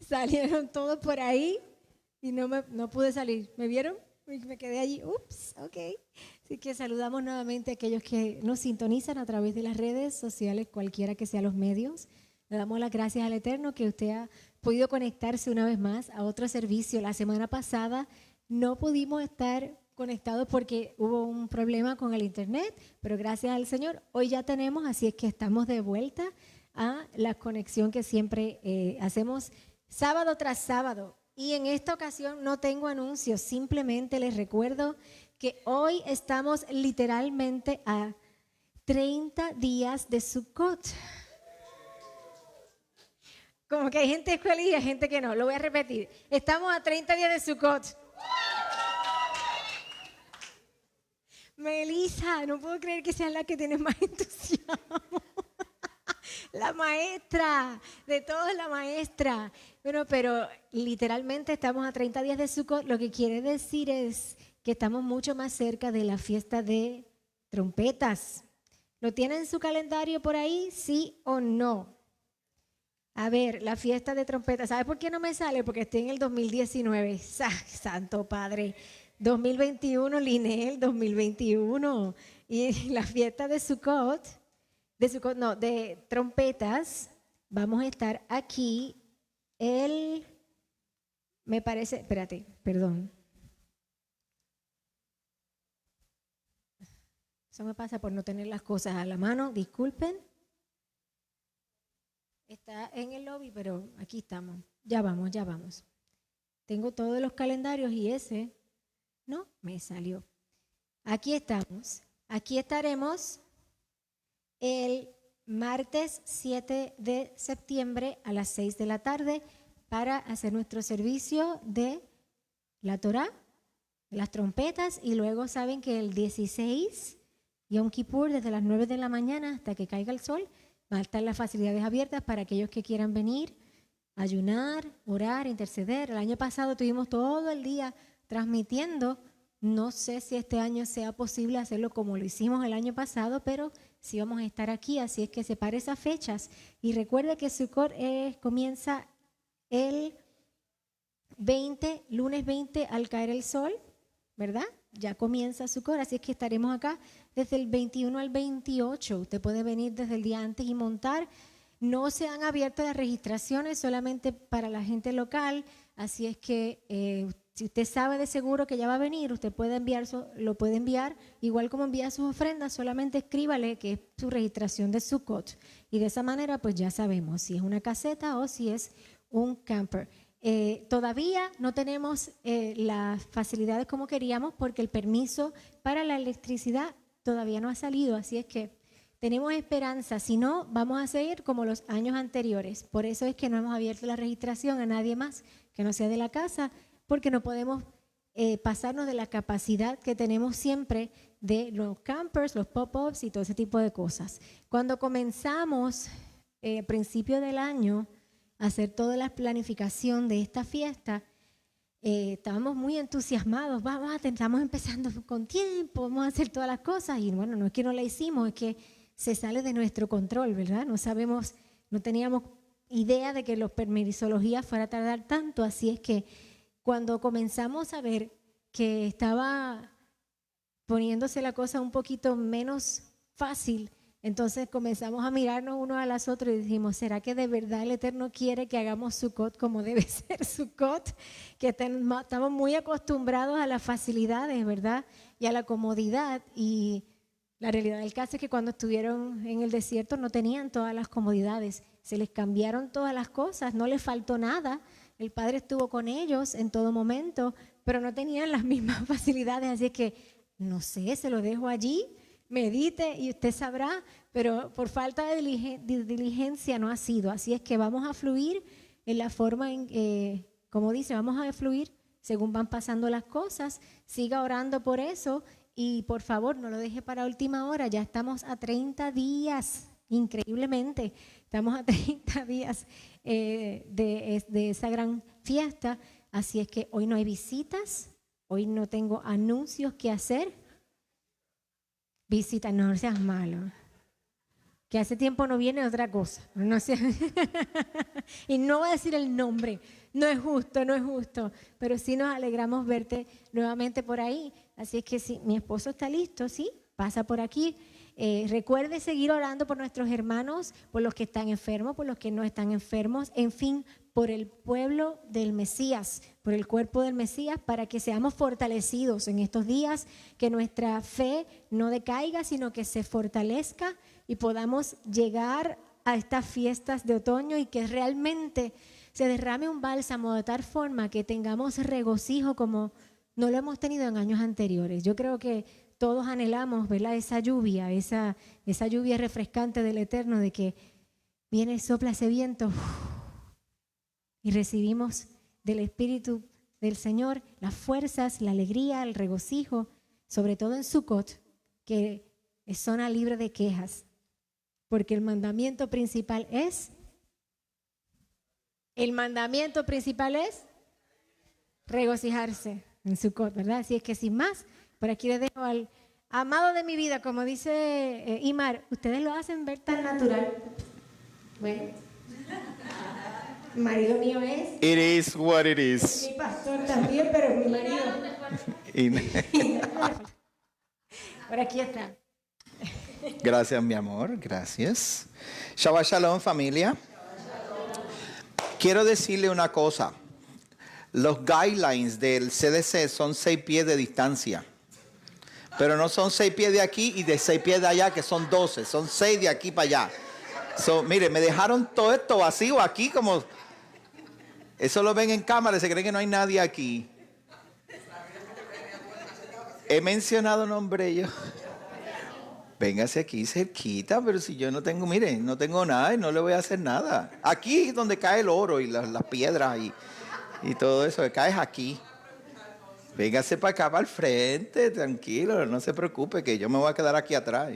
Speaker 1: Salieron todos por ahí y no pude salir. ¿Me vieron? Me quedé allí. Ups, ok. Así que saludamos nuevamente a aquellos que nos sintonizan a través de las redes sociales, cualquiera que sean los medios. Le damos las gracias al Eterno que usted ha podido conectarse una vez más a otro servicio. La semana pasada no pudimos estar conectados porque hubo un problema con el internet, pero gracias al Señor hoy ya tenemos, así es que estamos de vuelta a la conexión que siempre hacemos sábado tras sábado. Y en esta ocasión no tengo anuncios, simplemente les recuerdo que hoy estamos literalmente a 30 días de Sukkot. Como que hay gente feliz y hay gente que no. Lo voy a repetir. Estamos a 30 días de Sukkot. Melissa, no puedo creer que sea la que tiene más entusiasmo. La maestra, de todos la maestra. Bueno, pero literalmente estamos a 30 días de Sukkot. Lo que quiere decir es que estamos mucho más cerca de la fiesta de trompetas. ¿Lo tienen en su calendario por ahí? ¿Sí o no? A ver, la fiesta de trompetas. ¿Sabe por qué no me sale? Porque estoy en el 2019. Santo Padre. 2021, Linel, 2021. Y la fiesta de Sukkot, de trompetas, vamos a estar aquí me parece, espérate, perdón. Eso me pasa por no tener las cosas a la mano, disculpen. Está en el lobby, pero aquí estamos. Ya vamos. Tengo todos los calendarios y ese no me salió. Aquí estamos. Aquí estaremos el martes 7 de septiembre a las 6 de la tarde para hacer nuestro servicio de la Torá, de las trompetas, y luego saben que el 16, Yom Kippur, desde las 9 de la mañana hasta que caiga el sol, van a estar las facilidades abiertas para aquellos que quieran venir, ayunar, orar, interceder. El año pasado tuvimos todo el día transmitiendo. No sé si este año sea posible hacerlo como lo hicimos el año pasado, pero sí vamos a estar aquí, así es que separe esas fechas. Y recuerde que Sukkot comienza el 20, lunes 20 al caer el sol, ¿verdad? Ya comienza Sukkot, así es que estaremos acá desde el 21 al 28. Usted puede venir desde el día antes y montar. No se han abierto las registraciones solamente para la gente local, así es que si usted sabe de seguro que ya va a venir, usted puede lo puede enviar, igual como envía sus ofrendas, solamente escríbale que es su registración de Sukkot. Y de esa manera pues ya sabemos si es una caseta o si es un camper. Todavía no tenemos las facilidades como queríamos porque el permiso para la electricidad todavía no ha salido, así es que tenemos esperanza, si no, vamos a seguir como los años anteriores. Por eso es que no hemos abierto la registración a nadie más que no sea de la casa, porque no podemos pasarnos de la capacidad que tenemos siempre de los campers, los pop-ups y todo ese tipo de cosas. Cuando comenzamos a principio del año a hacer toda la planificación de esta fiesta, estábamos muy entusiasmados, estamos empezando con tiempo, vamos a hacer todas las cosas y bueno, no es que no la hicimos, es que se sale de nuestro control, ¿verdad? No sabemos, no teníamos idea de que la permisología fuera a tardar tanto, así es que cuando comenzamos a ver que estaba poniéndose la cosa un poquito menos fácil, entonces comenzamos a mirarnos unos a las otras y dijimos, ¿será que de verdad el Eterno quiere que hagamos Sukkot como debe ser Sukkot? Que estamos muy acostumbrados a las facilidades, ¿verdad? Y a la comodidad. Y la realidad del caso es que cuando estuvieron en el desierto no tenían todas las comodidades. Se les cambiaron todas las cosas, no les faltó nada. El Padre estuvo con ellos en todo momento, pero no tenían las mismas facilidades. Así que, no sé, se lo dejo allí. Medite y usted sabrá, pero por falta de diligencia no ha sido. Así es que vamos a fluir en la forma, como dice, vamos a fluir según van pasando las cosas. Siga orando por eso y por favor no lo deje para última hora. Ya estamos a 30 días, increíblemente. Estamos a 30 días de esa gran fiesta. Así es que hoy no hay visitas, hoy no tengo anuncios que hacer. Visita, no seas malo. Que hace tiempo no viene otra cosa. No seas y no voy a decir el nombre. No es justo, no es justo. Pero sí nos alegramos verte nuevamente por ahí. Así es que si mi esposo está listo, sí, pasa por aquí. Recuerde seguir orando por nuestros hermanos, por los que están enfermos, por los que no están enfermos, en fin, por el pueblo del Mesías, por el cuerpo del Mesías, para que seamos fortalecidos en estos días, que nuestra fe no decaiga, sino que se fortalezca y podamos llegar a estas fiestas de otoño y que realmente se derrame un bálsamo de tal forma que tengamos regocijo como no lo hemos tenido en años anteriores. Yo creo que todos anhelamos, ¿verdad? Esa lluvia refrescante del Eterno, de que viene, sopla ese viento y recibimos del Espíritu del Señor las fuerzas, la alegría, el regocijo, sobre todo en Sukkot, que es zona libre de quejas, porque el mandamiento principal es regocijarse en Sukkot, ¿verdad? Así es que sin más, por aquí les dejo al amado de mi vida, como dice Imar, ustedes lo hacen ver tan natural. Bueno, el marido mío es...
Speaker 6: It is what it is.
Speaker 1: Mi pastor también, pero es mi marido. Por aquí está.
Speaker 6: Gracias, mi amor. Gracias. Shabbat Shalom, familia. Quiero decirle una cosa. Los guidelines del CDC son 6 pies de distancia. Pero no son 6 pies de aquí y de 6 pies de allá, que son 12. Son 6 de aquí para allá. Mire, me dejaron todo esto vacío aquí como... Eso lo ven en cámara y se cree que no hay nadie aquí. He mencionado nombre yo. Véngase aquí cerquita, pero si yo no tengo, mire, no tengo nada y no le voy a hacer nada. Aquí es donde cae el oro y las piedras y todo eso, que caes aquí. Véngase para acá, para el frente, tranquilo, no se preocupe, que yo me voy a quedar aquí atrás.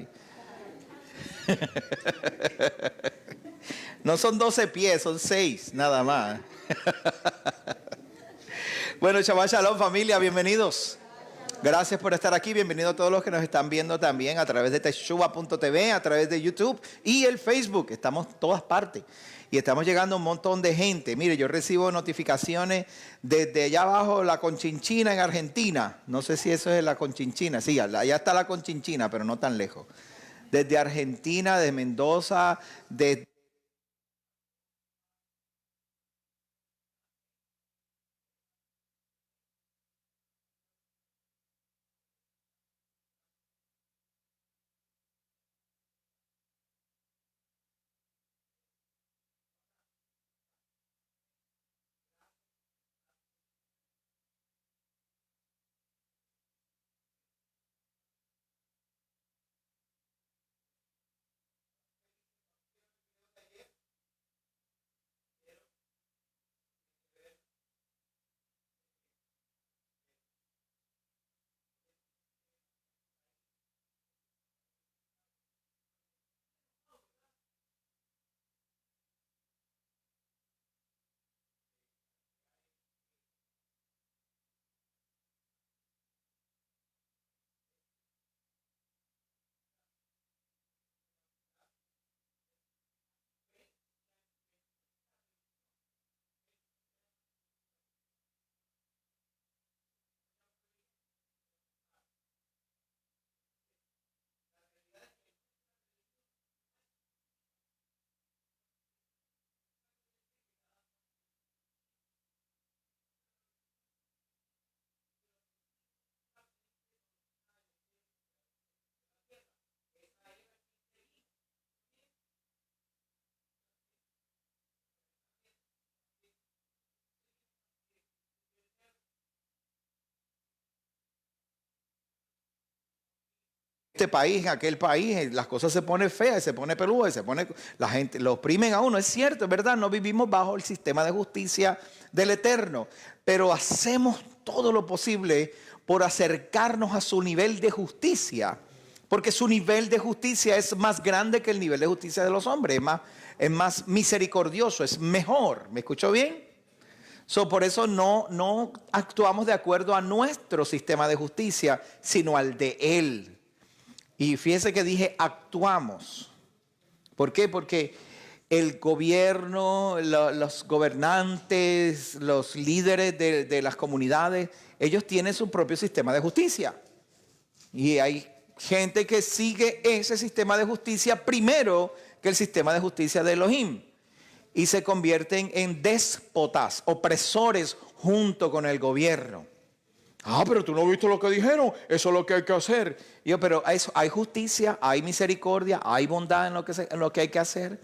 Speaker 6: No son 12 pies, son 6, nada más. Bueno, Shabbat Shalom, familia, bienvenidos. Gracias por estar aquí. Bienvenidos a todos los que nos están viendo también a través de Teshuva.tv, a través de YouTube y el Facebook. Estamos en todas partes y estamos llegando a un montón de gente. Mire, yo recibo notificaciones desde allá abajo, la Conchinchina en Argentina. No sé si eso es la Conchinchina. Sí, allá está la Conchinchina, pero no tan lejos. Desde Argentina, de Mendoza, de este país, en aquel país, las cosas se ponen feas, se pone peluda, la gente lo oprimen a uno. Es cierto, es verdad, no vivimos bajo el sistema de justicia del Eterno, pero hacemos todo lo posible por acercarnos a su nivel de justicia, porque su nivel de justicia es más grande que el nivel de justicia de los hombres, es más misericordioso, es mejor. ¿Me escuchó bien? Por eso no actuamos de acuerdo a nuestro sistema de justicia, sino al de Él. Y fíjese que dije actuamos. ¿Por qué? Porque el gobierno, los gobernantes, los líderes de las comunidades, ellos tienen su propio sistema de justicia. Y hay gente que sigue ese sistema de justicia primero que el sistema de justicia de Elohim. Y se convierten en déspotas, opresores junto con el gobierno. Ah, pero tú no viste lo que dijeron, eso es lo que hay que hacer. Y yo, pero hay justicia, hay misericordia, hay bondad en lo que hay que hacer.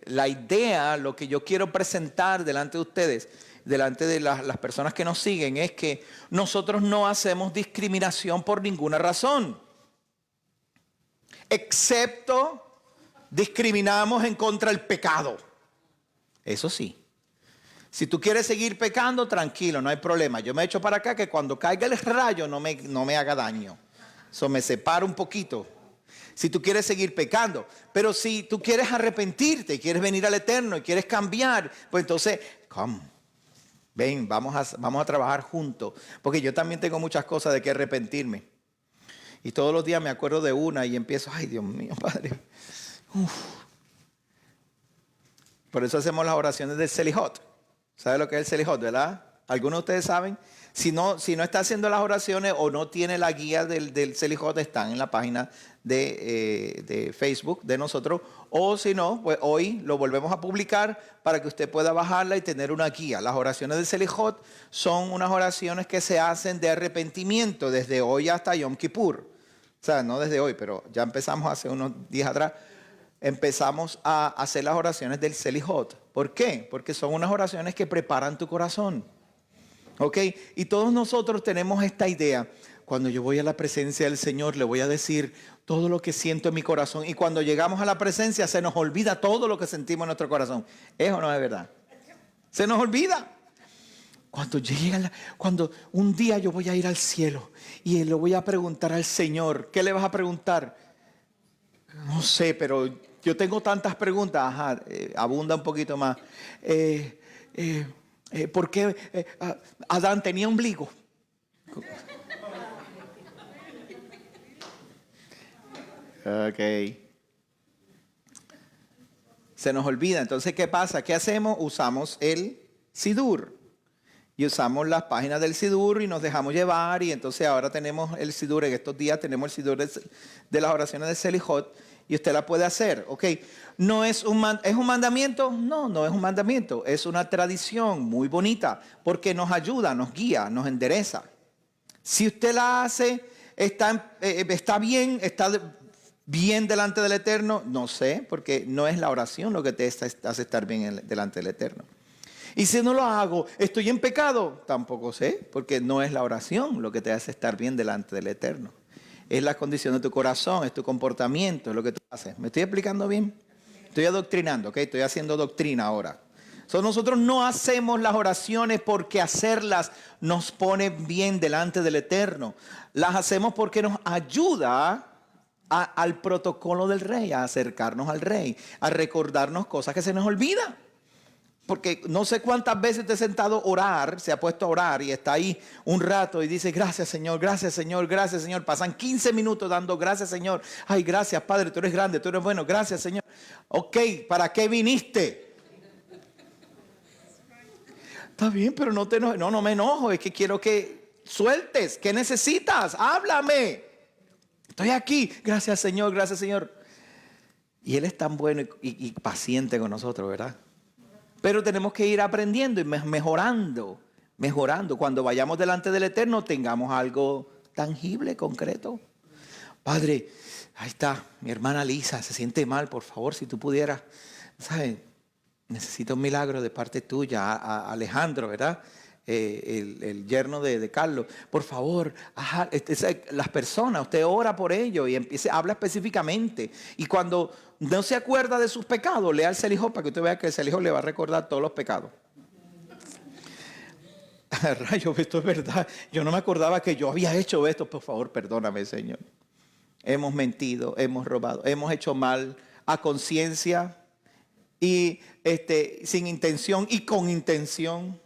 Speaker 6: La idea, lo que yo quiero presentar delante de ustedes, delante de las personas que nos siguen, es que nosotros no hacemos discriminación por ninguna razón, excepto discriminamos en contra del pecado. Eso sí. Si tú quieres seguir pecando, tranquilo, no hay problema. Yo me echo para acá que cuando caiga el rayo no me haga daño. Eso me separa un poquito. Si tú quieres seguir pecando. Pero si tú quieres arrepentirte, quieres venir al Eterno y quieres cambiar, pues entonces, come. Ven, vamos a trabajar juntos. Porque yo también tengo muchas cosas de que arrepentirme. Y todos los días me acuerdo de una y empiezo, ay Dios mío, Padre. Uf. Por eso hacemos las oraciones del Selihot. ¿Sabe lo que es el Selihot, verdad? ¿Algunos de ustedes saben? Si no está haciendo las oraciones o no tiene la guía del Selihot, están en la página de Facebook de nosotros. O si no, pues hoy lo volvemos a publicar para que usted pueda bajarla y tener una guía. Las oraciones del Selihot son unas oraciones que se hacen de arrepentimiento desde hoy hasta Yom Kippur. O sea, no desde hoy, pero ya empezamos hace unos días atrás. Empezamos a hacer las oraciones del Selihot. ¿Por qué? Porque son unas oraciones que preparan tu corazón. ¿Ok? Y todos nosotros tenemos esta idea. Cuando yo voy a la presencia del Señor, le voy a decir todo lo que siento en mi corazón. Y cuando llegamos a la presencia, se nos olvida todo lo que sentimos en nuestro corazón. ¿Es o no es verdad? Se nos olvida. Cuando un día yo voy a ir al cielo y le voy a preguntar al Señor, ¿qué le vas a preguntar? No sé, pero yo tengo tantas preguntas. Ajá, abunda un poquito más. ¿Por qué Adán tenía ombligo? Ok. Se nos olvida. Entonces, ¿qué pasa? ¿Qué hacemos? Usamos el Sidur. Y usamos las páginas del Sidur y nos dejamos llevar. Y entonces ahora tenemos el Sidur. En estos días tenemos el Sidur de las oraciones de Selihot. Y usted la puede hacer, ¿ok? ¿No es un mandamiento? No, no es un mandamiento. Es una tradición muy bonita porque nos ayuda, nos guía, nos endereza. Si usted la hace, está bien delante del Eterno. No sé, porque no es la oración lo que te hace estar bien delante del Eterno. Y si no lo hago, ¿estoy en pecado? Tampoco sé, porque no es la oración lo que te hace estar bien delante del Eterno. Es la condición de tu corazón, es tu comportamiento, es lo que tú haces. ¿Me estoy explicando bien? Estoy adoctrinando, ¿ok? Estoy haciendo doctrina ahora. Nosotros no hacemos las oraciones porque hacerlas nos pone bien delante del Eterno. Las hacemos porque nos ayuda al protocolo del Rey, a acercarnos al Rey, a recordarnos cosas que se nos olvidan. Porque no sé cuántas veces te he sentado a orar, se ha puesto a orar y está ahí un rato y dice gracias Señor, gracias Señor, gracias Señor. Pasan 15 minutos dando gracias Señor. Ay, gracias Padre, tú eres grande, tú eres bueno, gracias Señor. Ok, ¿para qué viniste? Está bien, pero no me enojo, es que quiero que sueltes. ¿Qué necesitas? Háblame. Estoy aquí, gracias Señor, gracias Señor. Y Él es tan bueno y paciente con nosotros, ¿verdad? Pero tenemos que ir aprendiendo y mejorando. Cuando vayamos delante del Eterno, tengamos algo tangible, concreto. Padre, ahí está, mi hermana Lisa, se siente mal, por favor, si tú pudieras, ¿sabes? Necesita un milagro de parte tuya, a Alejandro, ¿verdad? el yerno de Carlos, por favor, las personas, usted ora por ellos y habla específicamente. Y cuando no se acuerda de sus pecados, lea el Selijó para que usted vea que el Selijó le va a recordar todos los pecados. Rayo, esto es verdad. Yo no me acordaba que yo había hecho esto. Por favor, perdóname, Señor. Hemos mentido, hemos robado, hemos hecho mal a conciencia y sin intención y con intención.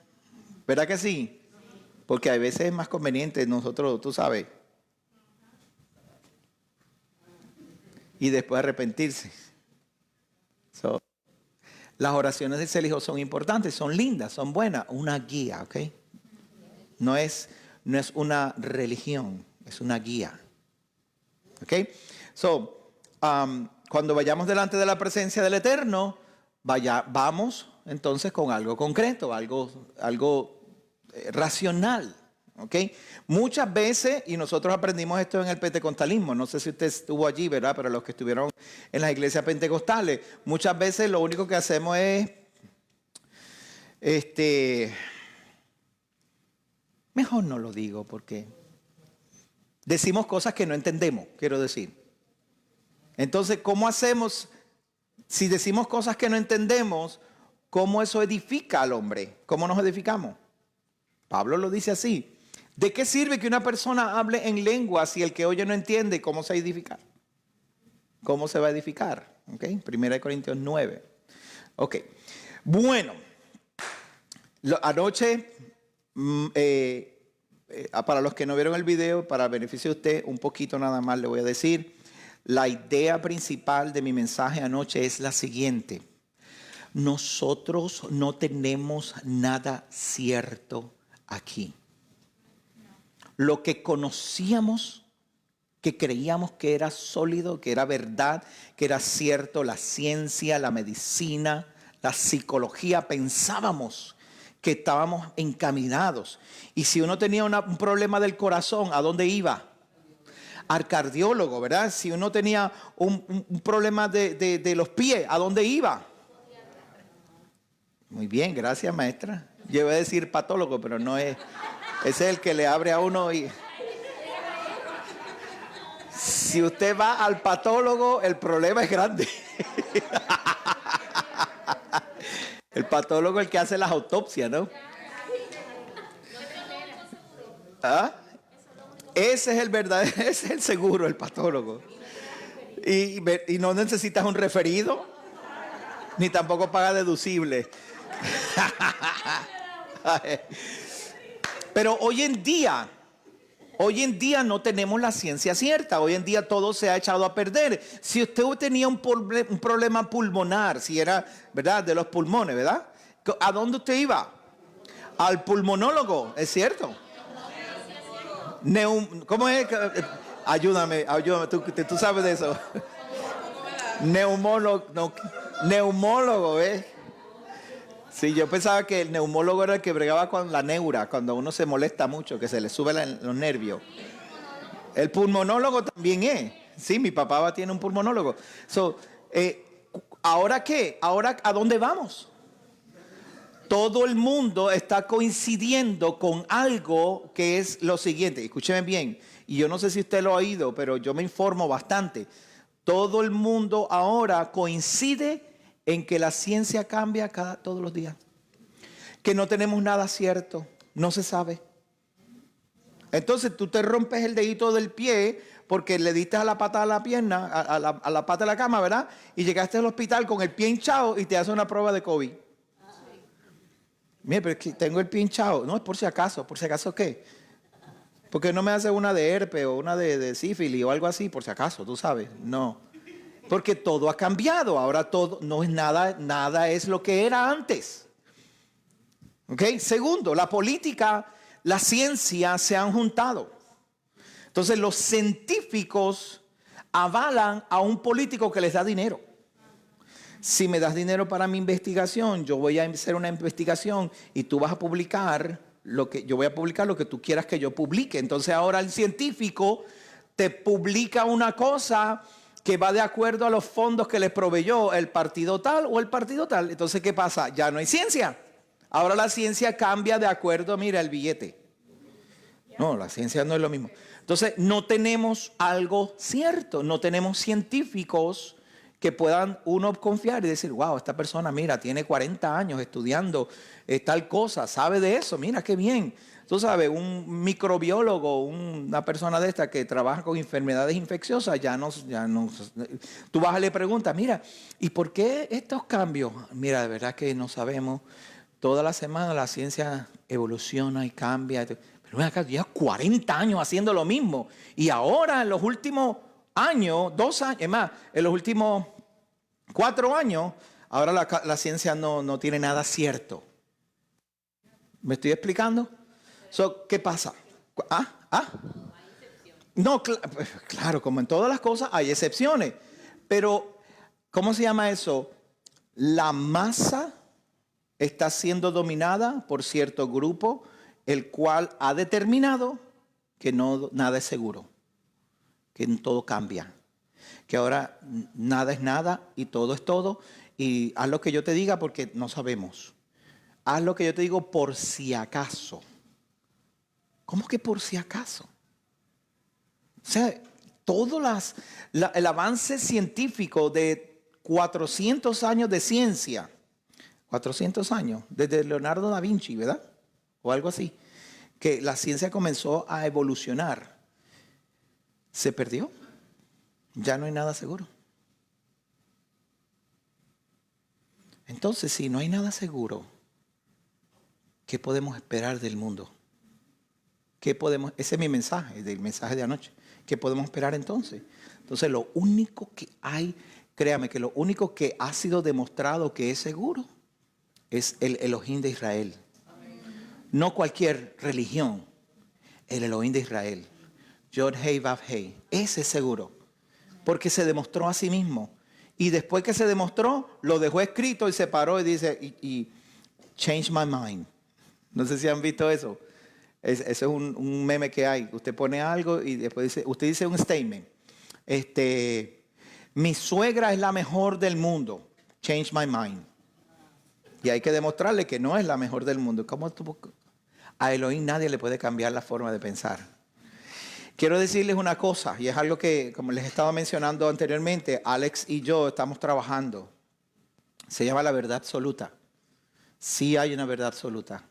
Speaker 6: ¿Verdad que sí? Porque a veces es más conveniente nosotros, tú sabes, y después arrepentirse. Las oraciones del Selijó son importantes, son lindas, son buenas, una guía, ¿ok? No es una religión, es una guía. ¿Ok? Cuando vayamos delante de la presencia del Eterno, vamos entonces con algo concreto, algo racional. ¿Ok? Muchas veces, y nosotros aprendimos esto en el pentecostalismo, no sé si usted estuvo allí, ¿verdad? Pero los que estuvieron en las iglesias pentecostales, muchas veces lo único que hacemos es, mejor no lo digo porque decimos cosas que no entendemos, quiero decir. Entonces, ¿cómo hacemos si decimos cosas que no entendemos? ¿Cómo eso edifica al hombre? ¿Cómo nos edificamos? Pablo lo dice así. ¿De qué sirve que una persona hable en lengua si el que oye no entiende? ¿Cómo se edifica? ¿Cómo se va a edificar? ¿Ok? 1 Corintios 9. Ok. Bueno. Anoche, para los que no vieron el video, para beneficio de usted, un poquito nada más le voy a decir. La idea principal de mi mensaje anoche es la siguiente. Nosotros no tenemos nada cierto aquí. Lo que conocíamos, que creíamos que era sólido, que era verdad, que era cierto, la ciencia, la medicina, la psicología, pensábamos que estábamos encaminados. Y si uno tenía un problema del corazón, ¿a dónde iba? Al cardiólogo, ¿verdad? Si uno tenía un problema de los pies, ¿a dónde iba? Muy bien, gracias, maestra. Yo iba a decir patólogo, pero no es. Ese es el que le abre a uno y... Si usted va al patólogo, el problema es grande. El patólogo es el que hace las autopsias, ¿no? ¿Ah? Ese es el verdadero, ese es el seguro, el patólogo. Y no necesitas un referido, ni tampoco paga deducible. Pero hoy en día no tenemos la ciencia cierta. Hoy en día todo se ha echado a perder. Si usted tenía un problema pulmonar, si era, ¿verdad?, de los pulmones, ¿verdad? ¿A dónde usted iba? Al pulmonólogo, ¿es cierto? ¿Cómo es? Ayúdame, tú sabes de eso. Neumólogo, ¿eh? Sí, yo pensaba que el neumólogo era el que bregaba con la neura, cuando uno se molesta mucho, que se le suben los nervios. El pulmonólogo también es. Sí, mi papá tiene un pulmonólogo. ¿Ahora qué? ¿Ahora a dónde vamos? Todo el mundo está coincidiendo con algo que es lo siguiente. Escúcheme bien, y yo no sé si usted lo ha oído, pero yo me informo bastante. Todo el mundo ahora coincide en que la ciencia cambia todos los días. Que no tenemos nada cierto, no se sabe. Entonces tú te rompes el dedito del pie porque le diste a la pata de la pierna, a la pata de la cama, ¿verdad? Y llegaste al hospital con el pie hinchado y te hace una prueba de COVID. Mira, pero es que tengo el pie hinchado. No, es por si acaso. ¿Por si acaso qué? Porque no me hace una de herpes o una de sífilis o algo así, por si acaso, tú sabes. No. Porque todo ha cambiado. Ahora todo no es nada es lo que era antes. ¿Ok? Segundo, la política, la ciencia se han juntado. Entonces los científicos avalan a un político que les da dinero. Si me das dinero para mi investigación, yo voy a hacer una investigación y tú vas a publicar yo voy a publicar lo que tú quieras que yo publique. Entonces ahora el científico te publica una cosa que va de acuerdo a los fondos que le proveyó el partido tal o el partido tal. Entonces, ¿qué pasa? Ya no hay ciencia. Ahora la ciencia cambia de acuerdo, mira, el billete. No, la ciencia no es lo mismo. Entonces, no tenemos algo cierto, no tenemos científicos que puedan uno confiar y decir, wow, esta persona, mira, tiene 40 años estudiando tal cosa, sabe de eso, mira qué bien. Tú sabes, un microbiólogo, una persona de esta que trabaja con enfermedades infecciosas, tú vas y le preguntas, mira, ¿y por qué estos cambios? Mira, de verdad que no sabemos. Toda la semana la ciencia evoluciona y cambia. Pero ven acá, llevas 40 años haciendo lo mismo. Y ahora, en los últimos años, 2 años, es más, en los últimos 4 años, ahora la ciencia no tiene nada cierto. ¿Me estoy explicando? ¿Qué pasa? No, claro, como en todas las cosas hay excepciones. Pero, ¿cómo se llama eso? La masa está siendo dominada por cierto grupo, el cual ha determinado que nada es seguro, que todo cambia, que ahora nada es nada y todo es todo. Y haz lo que yo te diga porque no sabemos. Haz lo que yo te digo por si acaso. ¿Cómo que por si acaso? O sea, todo el avance científico de 400 años de ciencia, 400 años, desde Leonardo da Vinci, ¿verdad? O algo así, que la ciencia comenzó a evolucionar. Se perdió. Ya no hay nada seguro. Entonces, si no hay nada seguro, ¿qué podemos esperar del mundo? Ese es mi mensaje, del mensaje de anoche. ¿Qué podemos esperar entonces? Entonces, lo único que hay, créame que lo único que ha sido demostrado que es seguro es el Elohim de Israel. No cualquier religión, el Elohim de Israel. Yod Hei Vav Hei. Ese es seguro, porque se demostró a sí mismo. Y después que se demostró, lo dejó escrito y se paró y dice, y change my mind. No sé si han visto eso. Eso es un meme que hay. Usted pone algo y después usted dice un statement. Mi suegra es la mejor del mundo. Change my mind. Y hay que demostrarle que no es la mejor del mundo. A Elohim nadie le puede cambiar la forma de pensar. Quiero decirles una cosa, y es algo que, como les estaba mencionando anteriormente, Alex y yo estamos trabajando. Se llama la verdad absoluta. Sí hay una verdad absoluta.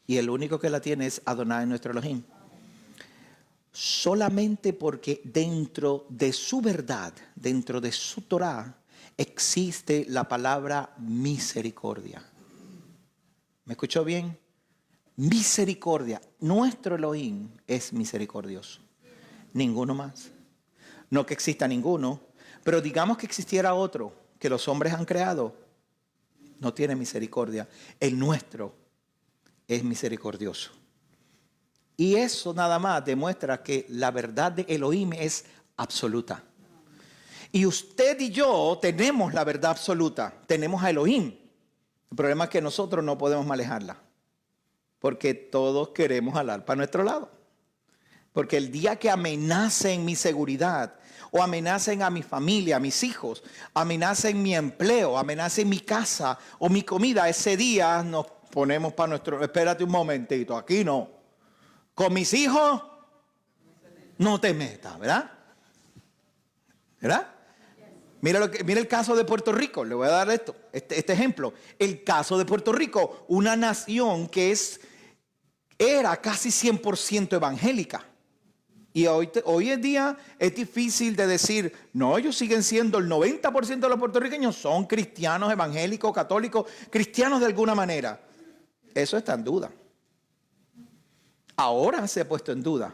Speaker 6: Y el único que la tiene es Adonai, nuestro Elohim. Solamente porque dentro de su verdad, dentro de su Torah, existe la palabra misericordia. ¿Me escuchó bien? Misericordia. Nuestro Elohim es misericordioso. Ninguno más. No que exista ninguno, pero digamos que existiera otro que los hombres han creado. No tiene misericordia. El nuestro es misericordioso. Y eso nada más demuestra que la verdad de Elohim es absoluta. Y usted y yo tenemos la verdad absoluta. Tenemos a Elohim. El problema es que nosotros no podemos manejarla. Porque todos queremos jalar para nuestro lado. Porque el día que amenacen mi seguridad, o amenacen a mi familia, a mis hijos, amenacen mi empleo, amenacen mi casa o mi comida, ese día nos ponemos para nuestro... Espérate un momentito, aquí no. Con mis hijos, no te metas, ¿verdad? ¿Verdad? Mira el caso de Puerto Rico. Le voy a dar este ejemplo. El caso de Puerto Rico, una nación que era casi 100% evangélica. Y hoy en día es difícil de decir, no, ellos siguen siendo el 90% de los puertorriqueños son cristianos, evangélicos, católicos, cristianos de alguna manera. Eso está en duda. Ahora se ha puesto en duda.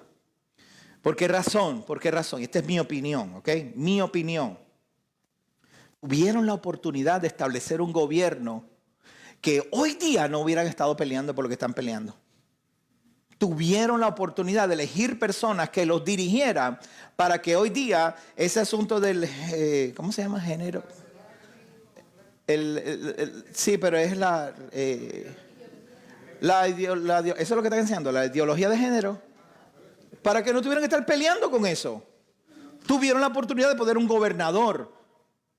Speaker 6: ¿Por qué razón? ¿Por qué razón? Esta es mi opinión, ¿ok? Mi opinión. Tuvieron la oportunidad de establecer un gobierno que hoy día no hubieran estado peleando por lo que están peleando. Tuvieron la oportunidad de elegir personas que los dirigieran para que hoy día ese asunto del, ¿cómo se llama? Género. Sí, pero es eso es lo que están enseñando, la ideología de género. Para que no tuvieran que estar peleando con eso. Tuvieron la oportunidad de poner un gobernador,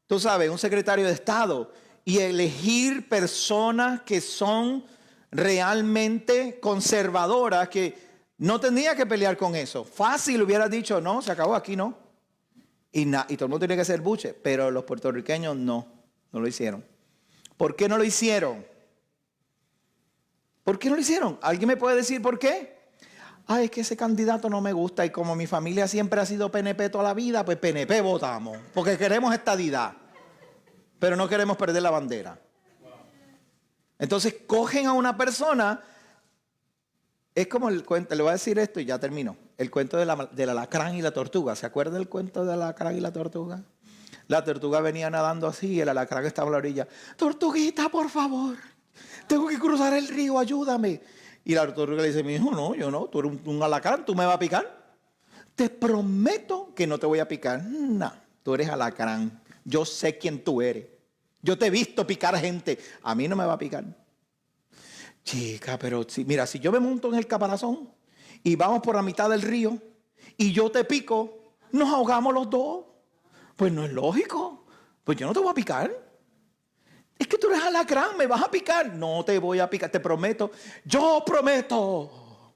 Speaker 6: tú sabes, un secretario de Estado y elegir personas que son realmente conservadoras que no tendría que pelear con eso. Fácil hubiera dicho, no, se acabó aquí, no. Y todo el mundo tiene que ser buche, pero los puertorriqueños no lo hicieron. ¿Por qué no lo hicieron? ¿Por qué no lo hicieron? ¿Alguien me puede decir por qué? Ay, es que ese candidato no me gusta y como mi familia siempre ha sido PNP toda la vida, pues PNP votamos, porque queremos estadidad, pero no queremos perder la bandera. Entonces cogen a una persona, es como el cuento, le voy a decir esto y ya termino, el cuento del alacrán y la tortuga. ¿Se acuerdan del cuento del alacrán y la tortuga? La tortuga venía nadando así y el alacrán estaba a la orilla. Tortuguita, por favor, tengo que cruzar el río, ayúdame. Y la tortuga le dice, mi hijo, no, yo no, tú eres un alacrán, ¿tú me vas a picar? Te prometo que no te voy a picar. No, tú eres alacrán, yo sé quién tú eres. Yo te he visto picar gente, a mí no me va a picar. Chica, pero mira, si yo me monto en el caparazón y vamos por la mitad del río y yo te pico, nos ahogamos los dos. Pues no es lógico, pues yo no te voy a picar. Es que tú eres alacrán, me vas a picar. No te voy a picar, te prometo. Yo prometo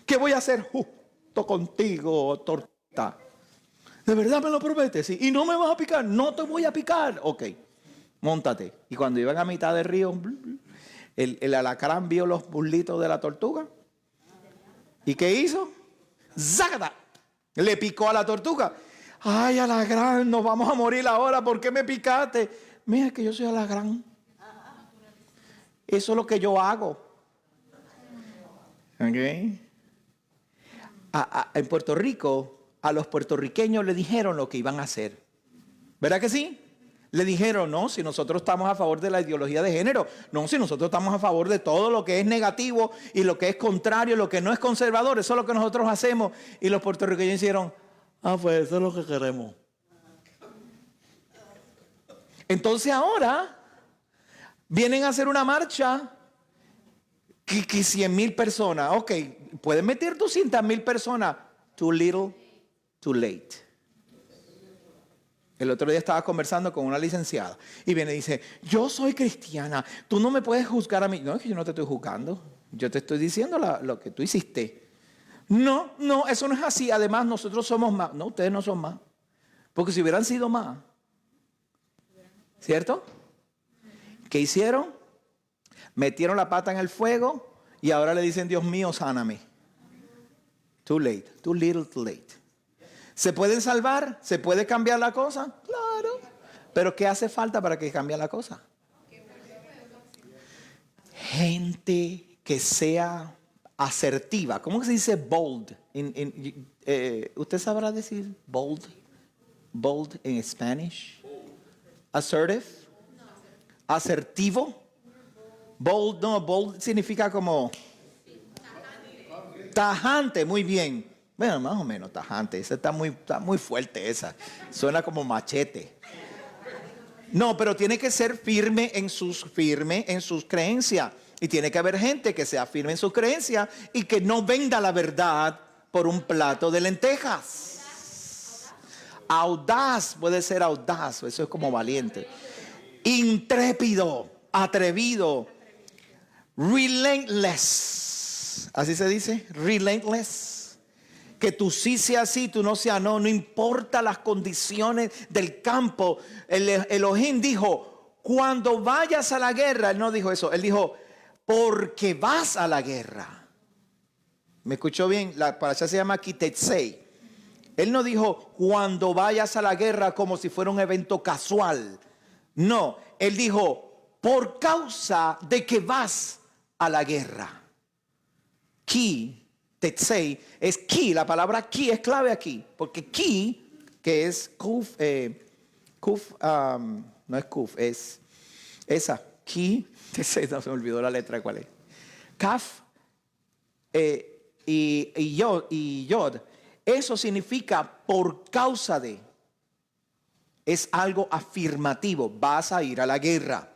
Speaker 6: que voy a ser justo contigo, torta. ¿De verdad me lo prometes? ¿Sí? ¿Y no me vas a picar? No te voy a picar. Ok, móntate. Y cuando iban a mitad del río, el alacrán vio los burlitos de la tortuga. ¿Y qué hizo? ¡Zágata! Le picó a la tortuga. Ay, alacrán, nos vamos a morir ahora. ¿Por qué me picaste? Mira que yo soy alacrán. Eso es lo que yo hago. ¿Ok? En Puerto Rico, a los puertorriqueños le dijeron lo que iban a hacer. ¿Verdad que sí? Le dijeron, no, si nosotros estamos a favor de la ideología de género, no, si nosotros estamos a favor de todo lo que es negativo y lo que es contrario, lo que no es conservador, eso es lo que nosotros hacemos. Y los puertorriqueños hicieron, pues eso es lo que queremos. Entonces ahora vienen a hacer una marcha que 100,000 personas. Ok, pueden meter 200,000 personas. Too little, too late. El otro día estaba conversando con una licenciada y viene y dice, yo soy cristiana, tú no me puedes juzgar a mí. No, es que yo no te estoy juzgando, yo te estoy diciendo lo que tú hiciste. No, eso no es así. Además nosotros somos más. No, ustedes no son más. Porque si hubieran sido más, ¿cierto? ¿Qué hicieron? Metieron la pata en el fuego y ahora le dicen, Dios mío, sáname. Too late, too little, too late. ¿Se pueden salvar? ¿Se puede cambiar la cosa? Claro. Pero ¿qué hace falta para que cambie la cosa? Gente que sea asertiva. ¿Cómo se dice bold? ¿Usted sabrá decir bold? Bold en Spanish. Assertive. Asertivo. Bold, no, bold significa como tajante, muy bien. Bueno, más o menos tajante. Esa está muy fuerte esa. Suena como machete. No, pero tiene que ser firme en sus creencias. Y tiene que haber gente que sea firme en sus creencias y que no venda la verdad por un plato de lentejas. Audaz, puede ser audaz, eso es como valiente. Intrépido, atrevido. Relentless. ¿Así se dice? Relentless. Que tú sí sea sí, tú no sea no. No importa las condiciones del campo. Elohim dijo, cuando vayas a la guerra. Él no dijo eso. Él dijo, porque vas a la guerra. ¿Me escuchó bien? La parasha se llama Kitetsei. Él no dijo, cuando vayas a la guerra como si fuera un evento casual. No, él dijo, por causa de que vas a la guerra. Ki, tetsei, es ki. La palabra ki es clave aquí. Porque ki, que es kuf, no es kuf, es esa. Ki, tetsei, no se me olvidó la letra cuál es. Kaf y yod. Eso significa por causa de. Es algo afirmativo. Vas a ir a la guerra.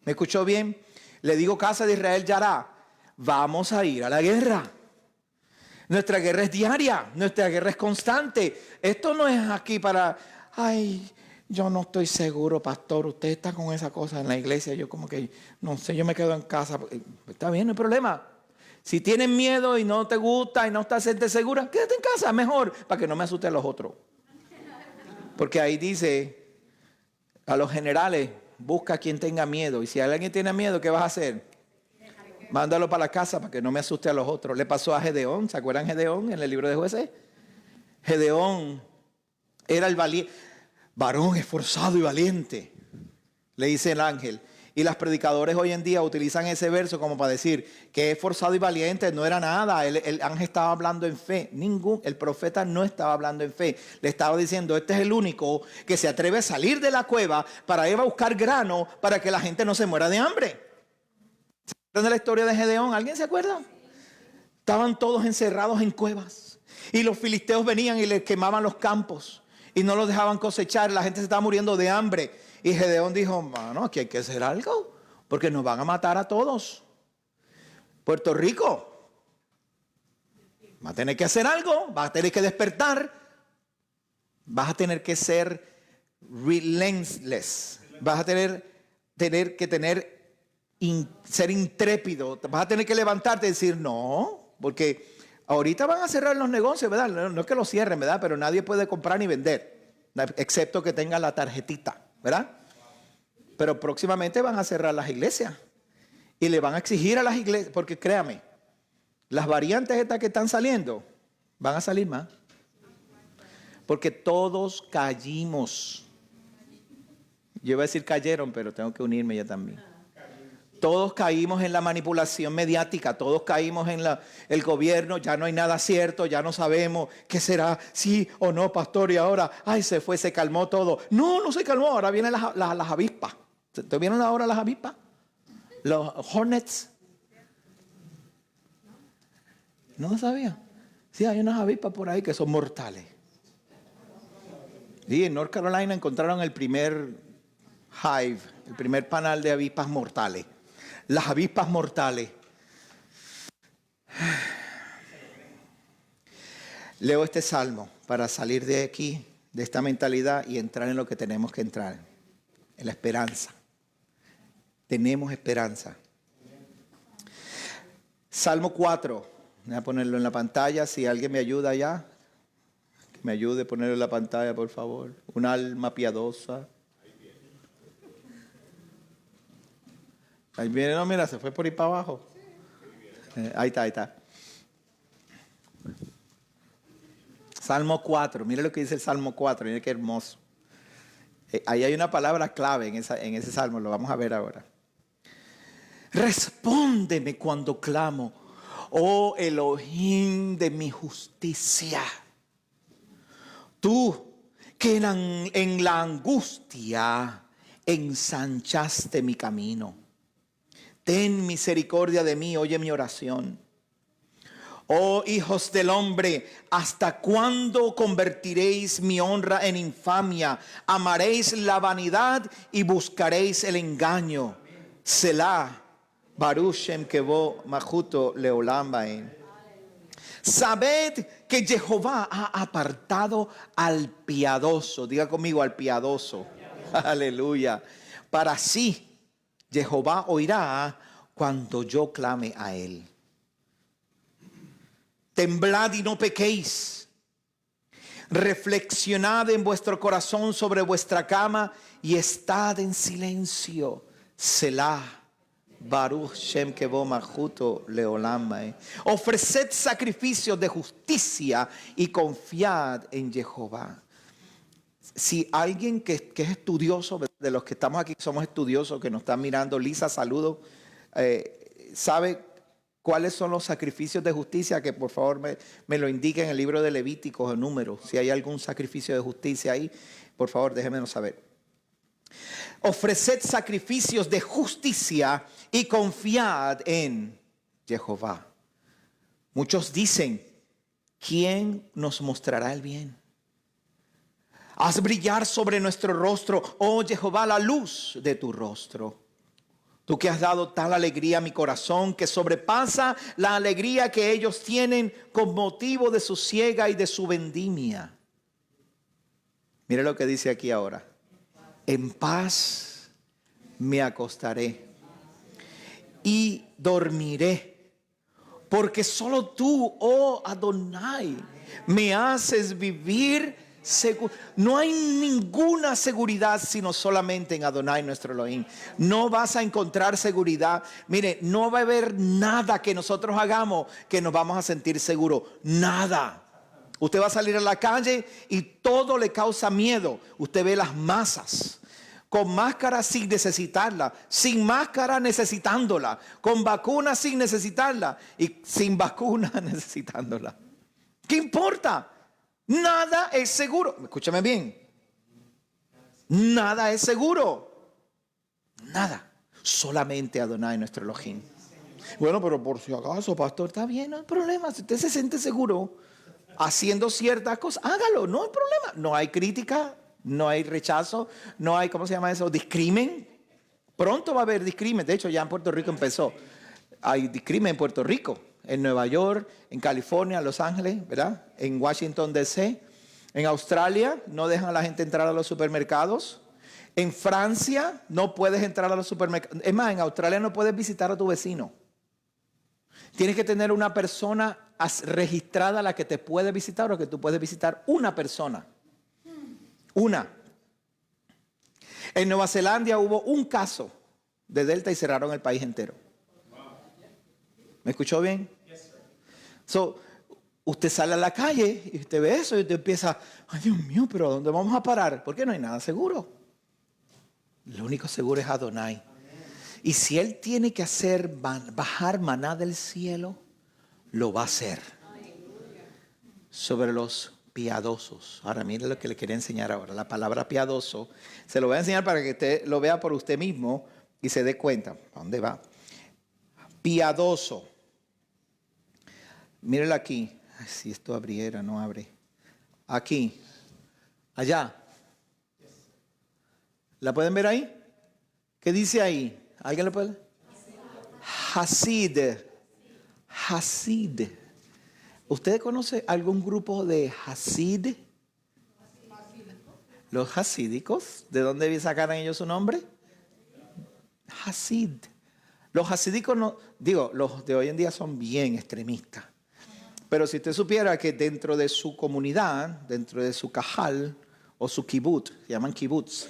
Speaker 6: ¿Me escuchó bien? Le digo, casa de Israel Yará, vamos a ir a la guerra. Nuestra guerra es diaria. Nuestra guerra es constante. Esto no es aquí para, ay, yo no estoy seguro, pastor, usted está con esa cosa en la iglesia, yo como que, no sé, yo me quedo en casa. Está bien, no hay problema. Si tienes miedo y no te gusta y no estás segura, quédate en casa, mejor, para que no me asuste a los otros. Porque ahí dice, a los generales, busca a quien tenga miedo. Y si alguien tiene miedo, ¿qué vas a hacer? Mándalo para la casa para que no me asuste a los otros. Le pasó a Gedeón, ¿se acuerdan Gedeón en el libro de Jueces? Gedeón era el valiente, varón esforzado y valiente, le dice el ángel. Y las predicadores hoy en día utilizan ese verso como para decir que esforzado y valiente no era nada. El ángel estaba hablando en fe. El profeta no estaba hablando en fe. Le estaba diciendo, este es el único que se atreve a salir de la cueva para ir a buscar grano para que la gente no se muera de hambre. ¿Se acuerdan de la historia de Gedeón? ¿Alguien se acuerda? Estaban todos encerrados en cuevas. Y los filisteos venían y les quemaban los campos. Y no los dejaban cosechar. La gente se estaba muriendo de hambre. Y Gedeón dijo, mano, aquí hay que hacer algo, porque nos van a matar a todos. Puerto Rico va a tener que hacer algo, va a tener que despertar, vas a tener que ser relentless, vas a ser intrépido, vas a tener que levantarte y decir, no, porque ahorita van a cerrar los negocios, ¿verdad? No es que los cierren, ¿verdad? Pero nadie puede comprar ni vender, excepto que tenga la tarjetita, ¿verdad? Pero próximamente van a cerrar las iglesias y le van a exigir a las iglesias, porque créame, las variantes estas que están saliendo van a salir más, porque todos caímos. Yo iba a decir cayeron, pero tengo que unirme ya también. Todos caímos en la manipulación mediática, todos caímos en el gobierno, ya no hay nada cierto, ya no sabemos qué será, sí o no, pastor, y ahora, ay, se fue, se calmó todo. No, no se calmó, ahora vienen las avispas. ¿Te vieron ahora las avispas? Los hornets. No lo sabía. Sí, hay unas avispas por ahí que son mortales. Y en North Carolina encontraron el primer hive, el primer panal de avispas mortales. Las avispas mortales. Leo este salmo para salir de aquí, de esta mentalidad y entrar en lo que tenemos que entrar, en la esperanza. Tenemos esperanza. Salmo 4. Voy a ponerlo en la pantalla. Si alguien me ayuda ya, que me ayude a ponerlo en la pantalla, por favor. Un alma piadosa. Ahí viene, no, mira, se fue por ahí para abajo. Ahí está, ahí está. Salmo 4, mire lo que dice el Salmo 4, mire qué hermoso. Ahí hay una palabra clave en ese salmo, lo vamos a ver ahora. Respóndeme cuando clamo, oh Elohim de mi justicia. Tú que en la angustia ensanchaste mi camino. Ten misericordia de mí, oye mi oración. Oh hijos del hombre, ¿hasta cuándo convertiréis mi honra en infamia? Amaréis la vanidad y buscaréis el engaño. Selah, Baruch Shem Kevo Majuto Leolam Baen. Sabed que Jehová ha apartado al piadoso. Diga conmigo, al piadoso. Aleluya. Para sí, Jehová oirá cuando yo clame a él. Temblad y no pequéis. Reflexionad en vuestro corazón sobre vuestra cama y estad en silencio. Selah. Baruch Shem Kevo Majuto Leolam. Ofreced sacrificios de justicia y confiad en Jehová. Si alguien que es estudioso, de los que estamos aquí somos estudiosos, que nos están mirando, Lisa, saludo, sabe cuáles son los sacrificios de justicia, que por favor me lo indique en el libro de Levíticos o Números. Si hay algún sacrificio de justicia ahí, por favor déjenmelo saber. Ofreced sacrificios de justicia y confiad en Jehová. Muchos dicen, ¿quién nos mostrará el bien? Haz brillar sobre nuestro rostro, oh Jehová, la luz de tu rostro. Tú que has dado tal alegría a mi corazón, que sobrepasa la alegría que ellos tienen con motivo de su siega y de su vendimia. Mire lo que dice aquí ahora. En paz me acostaré y dormiré, porque solo tú, oh Adonai, me haces vivir seguro. No hay ninguna seguridad sino solamente en Adonai, nuestro Elohim. No vas a encontrar seguridad. Mire, no va a haber nada que nosotros hagamos que nos vamos a sentir seguros. Nada. Usted va a salir a la calle y todo le causa miedo. Usted ve las masas con máscara sin necesitarla, sin máscara necesitándola, con vacuna sin necesitarla y sin vacuna necesitándola. ¿Qué importa? Nada es seguro. Escúchame bien. Nada es seguro. Nada. Solamente Adonai, nuestro Elohim. Bueno, pero por si acaso, pastor, está bien, no hay problema. Si usted se siente seguro haciendo ciertas cosas, hágalo, no hay problema. No hay crítica, no hay rechazo, no hay, ¿cómo se llama eso? Discrimen. Pronto va a haber discrimen. De hecho, ya en Puerto Rico empezó. Hay discrimen en Puerto Rico, en Nueva York, en California, en Los Ángeles, ¿verdad? En Washington, D.C. En Australia no dejan a la gente entrar a los supermercados. En Francia no puedes entrar a los supermercados. Es más, en Australia no puedes visitar a tu vecino. Tienes que tener una persona registrada a la que te puede visitar o que tú puedes visitar una persona. Una. En Nueva Zelanda hubo un caso de Delta y cerraron el país entero. ¿Me escuchó bien? So, usted sale a la calle y usted ve eso y usted empieza, ay Dios mío, pero ¿a dónde vamos a parar? Porque no hay nada seguro. Lo único seguro es Adonai. Y si Él tiene que hacer bajar maná del cielo, lo va a hacer. Sobre los piadosos. Ahora mire lo que le quería enseñar ahora. La palabra piadoso, se lo voy a enseñar para que usted lo vea por usted mismo y se dé cuenta. ¿A dónde va? Piadoso. Mírelo aquí. Ay, si esto abriera, no abre. Aquí. Allá. ¿La pueden ver ahí? ¿Qué dice ahí? ¿Alguien lo puede? Hasid. Hasid. ¿Usted conoce algún grupo de Hasid? Los hasídicos. ¿De dónde sacaron ellos su nombre? Hasid. Los hasídicos, no, digo, los de hoy en día son bien extremistas. Pero si usted supiera que dentro de su comunidad, dentro de su cajal o su kibutz, se llaman kibutz,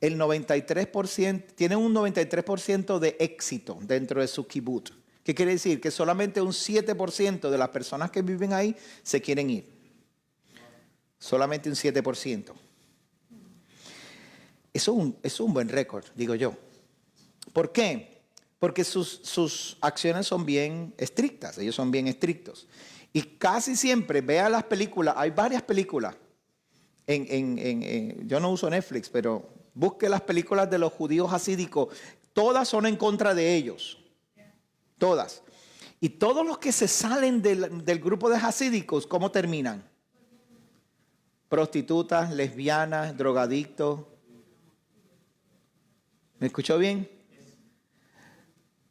Speaker 6: el 93%, tienen un 93% de éxito dentro de su kibutz. ¿Qué quiere decir? Que solamente un 7% de las personas que viven ahí se quieren ir. Solamente un 7%. Eso es un buen récord, digo yo. ¿Por qué? Porque sus acciones son bien estrictas, ellos son bien estrictos. Y casi siempre, vea las películas, hay varias películas. Yo no uso Netflix, pero busque las películas de los judíos hasídicos. Todas son en contra de ellos. Todas. Y todos los que se salen del grupo de hasídicos, ¿cómo terminan? Prostitutas, lesbianas, drogadictos. ¿Me escuchó bien?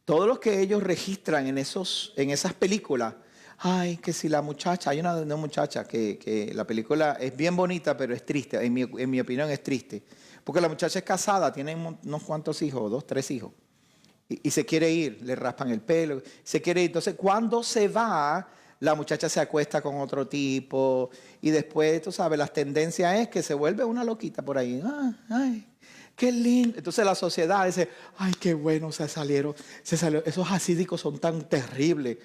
Speaker 6: Todos los que ellos registran en esas películas. Ay, que si la muchacha, hay una muchacha que la película es bien bonita, pero es triste. En mi opinión es triste. Porque la muchacha es casada, tiene unos cuantos hijos, 2, 3 hijos. Y se quiere ir, le raspan el pelo, se quiere ir. Entonces, cuando se va, la muchacha se acuesta con otro tipo. Y después, tú sabes, las tendencias es que se vuelve una loquita por ahí. Ay, qué lindo. Entonces la sociedad dice, ay, qué bueno se salió. Esos hasídicos son tan terribles.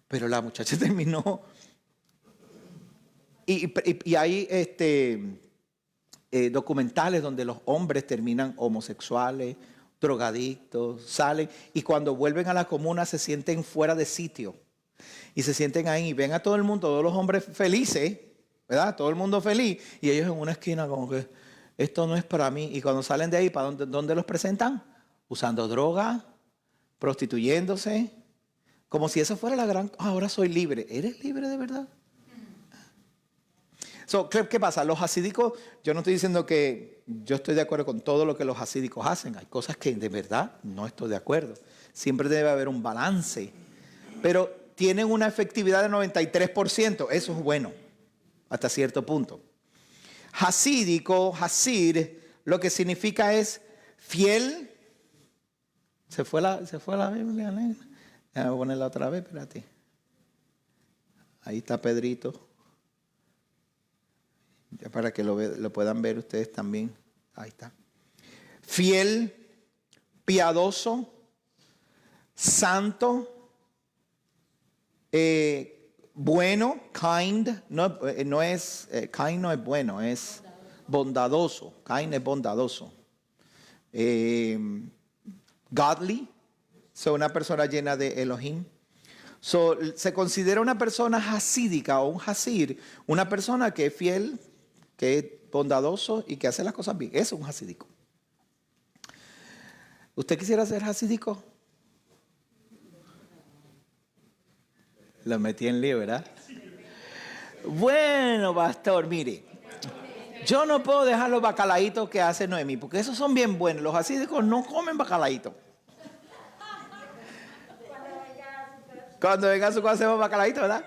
Speaker 6: Pero la muchacha terminó. Y hay documentales donde los hombres terminan homosexuales, drogadictos, salen. Y cuando vuelven a la comuna se sienten fuera de sitio. Y se sienten ahí y ven a todo el mundo, todos los hombres felices, ¿verdad? Todo el mundo feliz. Y ellos en una esquina como que esto no es para mí. Y cuando salen de ahí, ¿para dónde los presentan? Usando droga, prostituyéndose. Como si eso fuera la gran... ahora soy libre. ¿Eres libre de verdad? ¿Qué pasa? Los hasídicos, yo no estoy diciendo que yo estoy de acuerdo con todo lo que los hasídicos hacen. Hay cosas que de verdad no estoy de acuerdo. Siempre debe haber un balance. Pero tienen una efectividad de 93%. Eso es bueno, hasta cierto punto. Hasídico, Hasid, lo que significa es fiel. Se fue la Biblia, ¿no? Déjame ponerla otra vez, espérate. Ahí está Pedrito. Ya para que lo puedan ver ustedes también. Ahí está. Fiel, piadoso, santo, bueno, kind, no es bueno, es bondadoso. Kind es bondadoso. Godly, una persona llena de Elohim. Se considera una persona hasídica o un hasir, una persona que es fiel, que es bondadoso y que hace las cosas bien. Eso es un hasídico. ¿Usted quisiera ser hasídico? Lo metí en lío, ¿verdad? Bueno, pastor, mire. Yo no puedo dejar los bacalaitos que hace Noemí, porque esos son bien buenos. Los hasídicos no comen bacalaitos. Cuando venga a su casa hacemos bacalaitos, ¿verdad?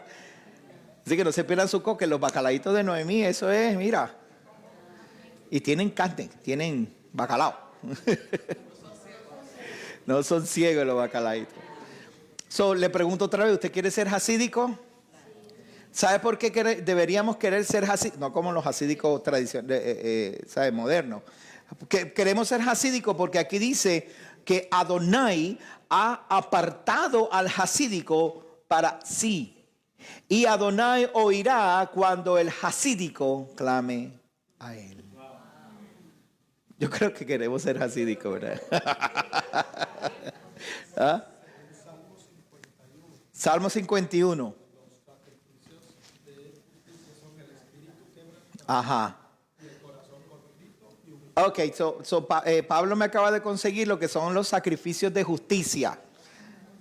Speaker 6: Así que no se pierdan su coque. Los bacalaitos de Noemí, eso es, mira. Y tienen carne, tienen bacalao. No son ciegos los bacalaitos. Le pregunto otra vez, ¿usted quiere ser hasídico? ¿Sabe por qué deberíamos querer ser hasídicos? No como los hasídicos tradicionales, modernos. Queremos ser hasídicos porque aquí dice que Adonai ha apartado al hasídico para sí. Y Adonai oirá cuando el hasídico clame a él. Yo creo que queremos ser hasídicos, ¿verdad? ¿Ah? Salmo 51. Ajá. Ok, Pablo me acaba de conseguir lo que son los sacrificios de justicia.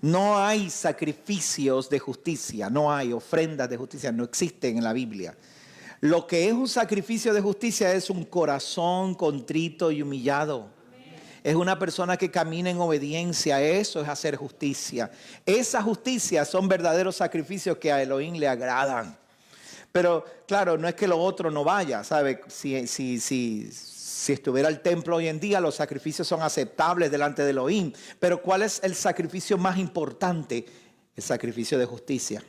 Speaker 6: No hay sacrificios de justicia, no hay ofrendas de justicia, no existen en la Biblia. Lo que es un sacrificio de justicia es un corazón contrito y humillado. Es una persona que camina en obediencia, eso es hacer justicia. Esa justicia son verdaderos sacrificios que a Elohim le agradan. Pero claro, no es que lo otro no vaya, ¿sabe? Si estuviera el templo hoy en día, los sacrificios son aceptables delante de Elohim. Pero ¿cuál es el sacrificio más importante? El sacrificio de justicia.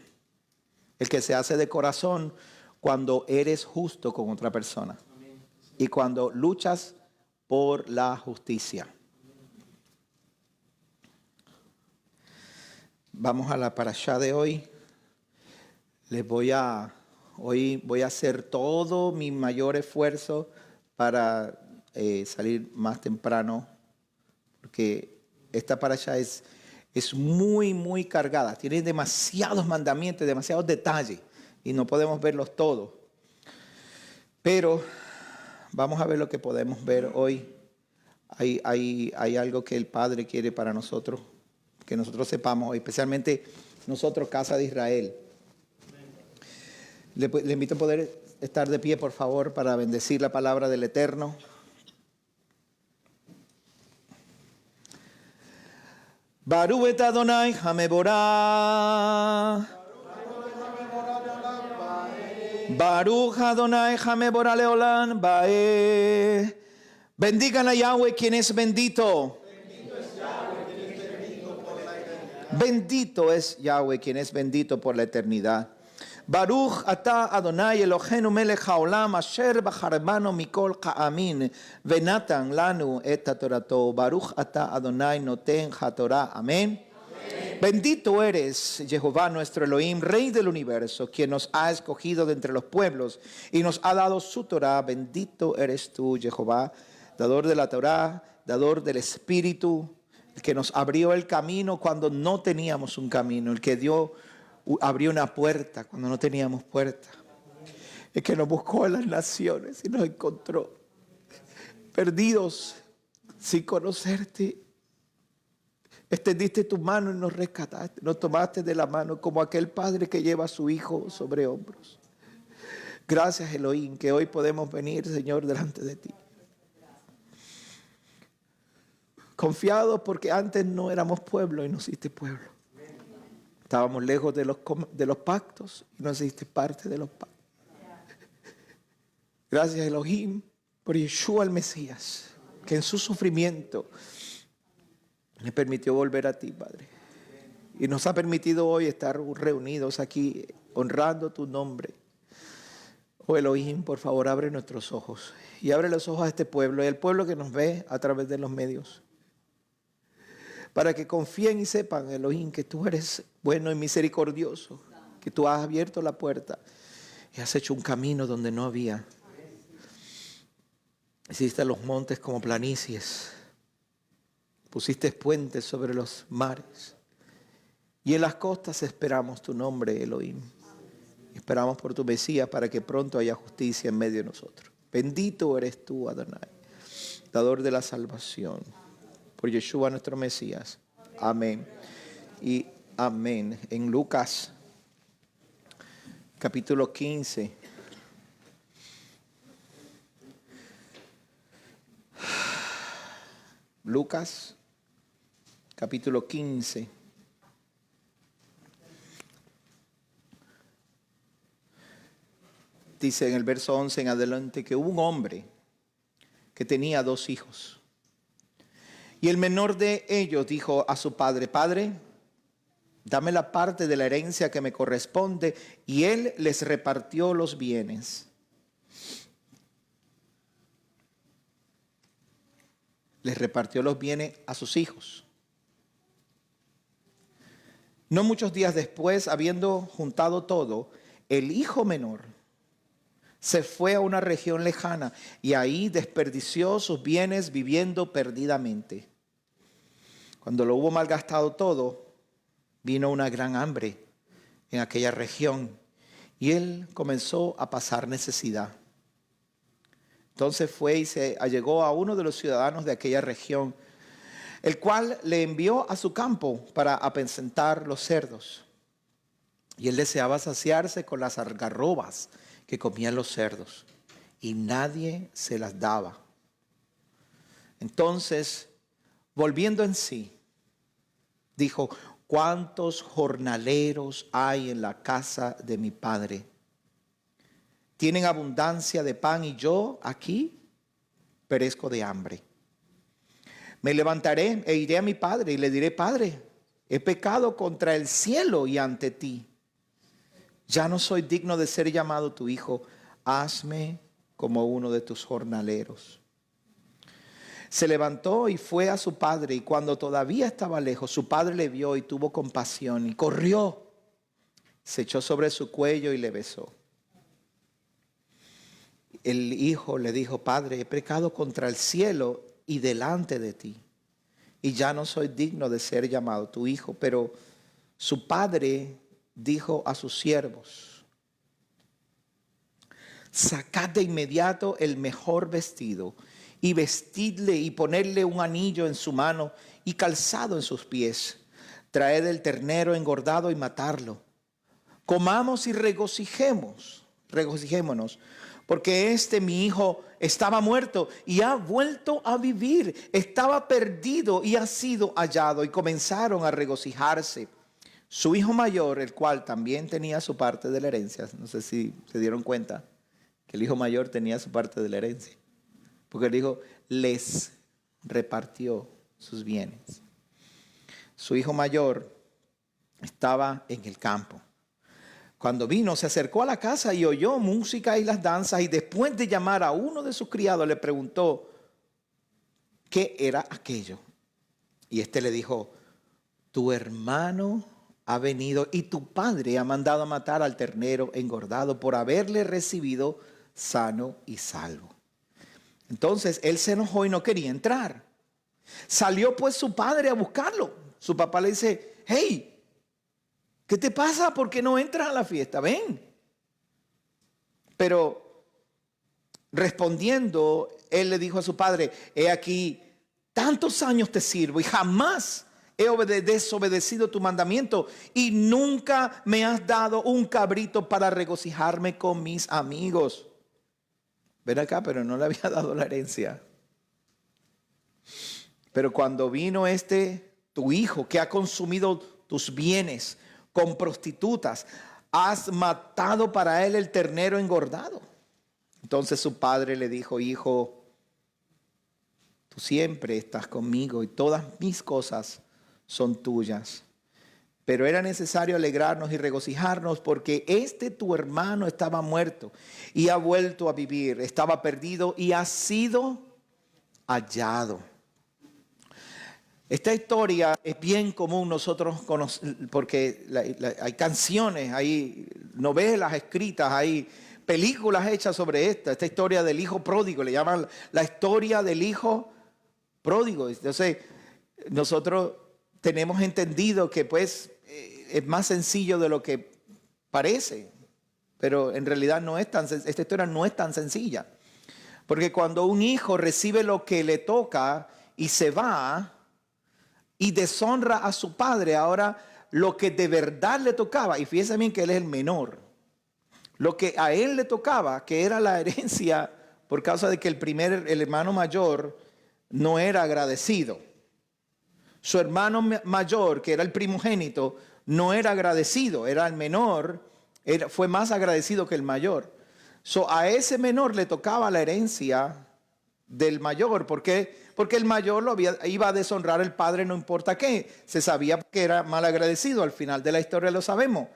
Speaker 6: El que se hace de corazón cuando eres justo con otra persona. Y cuando luchas por la justicia. Vamos a la parashá de hoy. Hoy voy a hacer todo mi mayor esfuerzo para salir más temprano, porque esta parashá es muy, muy cargada. Tiene demasiados mandamientos, demasiados detalles, y no podemos verlos todos. Pero vamos a ver lo que podemos ver hoy. Hay algo que el Padre quiere para nosotros, que nosotros sepamos hoy, especialmente nosotros, Casa de Israel. Le invito a poder estar de pie, por favor, para bendecir la palabra del Eterno. Baruch et Adonai Hameborah. Baruch Adonai Hameborah Leolam Bae. Bendigan a Yahweh, quien es bendito. Bendito es Yahweh, quien es bendito por la eternidad. Baruch ata Adonai Eloheinu melech haolam asher bacharmano mikol ha'amin venatan lanu et hatorato. Baruch ata Adonai noten hatorah. Amén. Bendito eres, Jehová nuestro Elohim, Rey del universo, quien nos ha escogido de entre los pueblos y nos ha dado su Torah. Bendito eres tú, Jehová, dador de la Torah, dador del Espíritu, el que nos abrió el camino cuando no teníamos un camino, el que abrió una puerta cuando no teníamos puerta, el que nos buscó en las naciones y nos encontró perdidos sin conocerte. Extendiste tu mano y nos rescataste, nos tomaste de la mano como aquel padre que lleva a su hijo sobre hombros. Gracias, Elohim, que hoy podemos venir, Señor, delante de ti. Confiados porque antes no éramos pueblo y nos hiciste pueblo. Estábamos lejos de los pactos y nos hiciste parte de los pactos. Gracias, Elohim, por Yeshua el Mesías, que en su sufrimiento me permitió volver a ti, Padre. Y nos ha permitido hoy estar reunidos aquí honrando tu nombre. Oh Elohim, por favor, abre nuestros ojos y abre los ojos a este pueblo y al pueblo que nos ve a través de los medios, para que confíen y sepan, Elohim, que tú eres bueno y misericordioso, que tú has abierto la puerta y has hecho un camino donde no había. Hiciste los montes como planicies, pusiste puentes sobre los mares, y en las costas esperamos tu nombre, Elohim. Esperamos por tu Mesías para que pronto haya justicia en medio de nosotros. Bendito eres tú, Adonai, dador de la salvación. Por Yeshua nuestro Mesías. Amén y amén. En Lucas, capítulo 15. Lucas, capítulo 15. Dice en el verso 11 en adelante que hubo un hombre que tenía 2 hijos. Y el menor de ellos dijo a su padre: Padre, dame la parte de la herencia que me corresponde. Y él les repartió los bienes. Les repartió los bienes a sus hijos. No muchos días después, habiendo juntado todo, el hijo menor se fue a una región lejana y ahí desperdició sus bienes viviendo perdidamente. Cuando lo hubo malgastado todo, vino una gran hambre en aquella región y él comenzó a pasar necesidad. Entonces fue y se allegó a uno de los ciudadanos de aquella región, el cual le envió a su campo para apacentar los cerdos. Y él deseaba saciarse con las algarrobas que comían los cerdos, y nadie se las daba. Entonces, volviendo en sí, dijo: ¿cuántos jornaleros hay en la casa de mi padre? Tienen abundancia de pan y yo aquí perezco de hambre. Me levantaré e iré a mi padre y le diré: Padre, he pecado contra el cielo y ante ti. Ya no soy digno de ser llamado tu hijo. Hazme como uno de tus jornaleros. Se levantó y fue a su padre, y cuando todavía estaba lejos, su padre le vio y tuvo compasión y corrió, se echó sobre su cuello y le besó. El hijo le dijo: Padre, he pecado contra el cielo y delante de ti, y ya no soy digno de ser llamado tu hijo. Pero su padre dijo a sus siervos: sacad de inmediato el mejor vestido y vestidle y ponedle un anillo en su mano y calzado en sus pies. Traed el ternero engordado y matadlo. Comamos y regocijémonos, porque mi hijo estaba muerto y ha vuelto a vivir. Estaba perdido y ha sido hallado. Y comenzaron a regocijarse. Su hijo mayor, el cual también tenía su parte de la herencia, no sé si se dieron cuenta que el hijo mayor tenía su parte de la herencia, porque el hijo les repartió sus bienes. Su hijo mayor estaba en el campo. Cuando vino, se acercó a la casa y oyó música y las danzas, y después de llamar a uno de sus criados le preguntó qué era aquello. Y este le dijo: tu hermano ha venido y tu padre ha mandado a matar al ternero engordado por haberle recibido sano y salvo. Entonces él se enojó y no quería entrar. Salió pues su padre a buscarlo. Su papá le dice: hey, ¿qué te pasa? ¿Por qué no entras a la fiesta? Ven. Pero respondiendo, él le dijo a su padre: he aquí, tantos años te sirvo y jamás he desobedecido tu mandamiento, y nunca me has dado un cabrito para regocijarme con mis amigos. Ven acá, pero no le había dado la herencia. Pero cuando vino tu hijo, que ha consumido tus bienes con prostitutas, has matado para él el ternero engordado. Entonces su padre le dijo, hijo, tú siempre estás conmigo y todas mis cosas son tuyas. Pero era necesario alegrarnos y regocijarnos porque tu hermano estaba muerto y ha vuelto a vivir, estaba perdido y ha sido hallado. Esta historia es bien común nosotros porque hay canciones, hay novelas escritas, hay películas hechas sobre esta historia del hijo pródigo, le llaman la historia del hijo pródigo. Entonces, nosotros tenemos entendido que pues es más sencillo de lo que parece, pero en realidad esta historia no es tan sencilla. Porque cuando un hijo recibe lo que le toca y se va y deshonra a su padre, ahora lo que de verdad le tocaba, y fíjense bien que él es el menor, lo que a él le tocaba, que era la herencia por causa de que el hermano mayor no era agradecido. Su hermano mayor, que era el primogénito, no era agradecido, era el menor, fue más agradecido que el mayor. A ese menor le tocaba la herencia del mayor. ¿Por qué? Porque el mayor iba a deshonrar al padre no importa qué. Se sabía que era mal agradecido. Al final de la historia lo sabemos.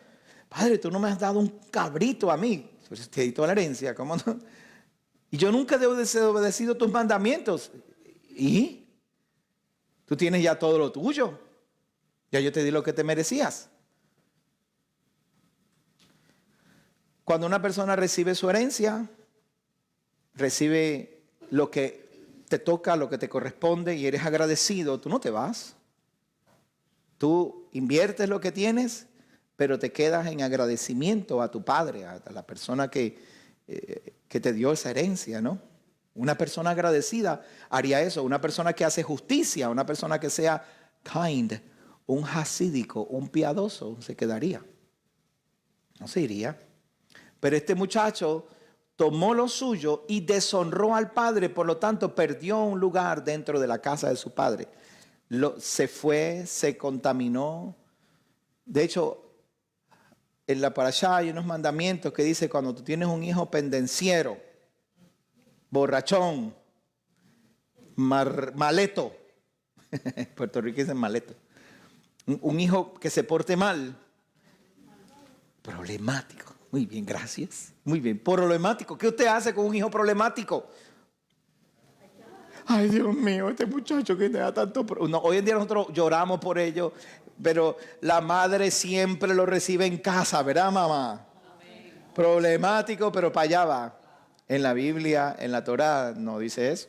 Speaker 6: Padre, tú no me has dado un cabrito a mí. Te di toda la herencia. ¿Cómo no? Y yo nunca he desobedecido tus mandamientos. ¿Y? Tú tienes ya todo lo tuyo. Ya yo te di lo que te merecías. Cuando una persona recibe su herencia, recibe lo que te toca, lo que te corresponde y eres agradecido, tú no te vas. Tú inviertes lo que tienes, pero te quedas en agradecimiento a tu padre, a la persona que te dio esa herencia, ¿no? Una persona agradecida haría eso. Una persona que hace justicia, una persona que sea kind, un hasídico, un piadoso, se quedaría. No se iría. Pero este muchacho tomó lo suyo y deshonró al padre, por lo tanto perdió un lugar dentro de la casa de su padre. Se fue, se contaminó. De hecho, en la parashá hay unos mandamientos que dice cuando tú tienes un hijo pendenciero, borrachón, maleto, Puerto Rico dicen maleto, un hijo que se porte mal, problemático. Muy bien, gracias. Muy bien, problemático. ¿Qué usted hace con un hijo problemático? Ay, Dios mío, este muchacho que te da tanto... No, hoy en día nosotros lloramos por ello, pero la madre siempre lo recibe en casa, ¿verdad, mamá? Amén. Problemático, pero para allá va. En la Biblia, en la Torá, no dice eso.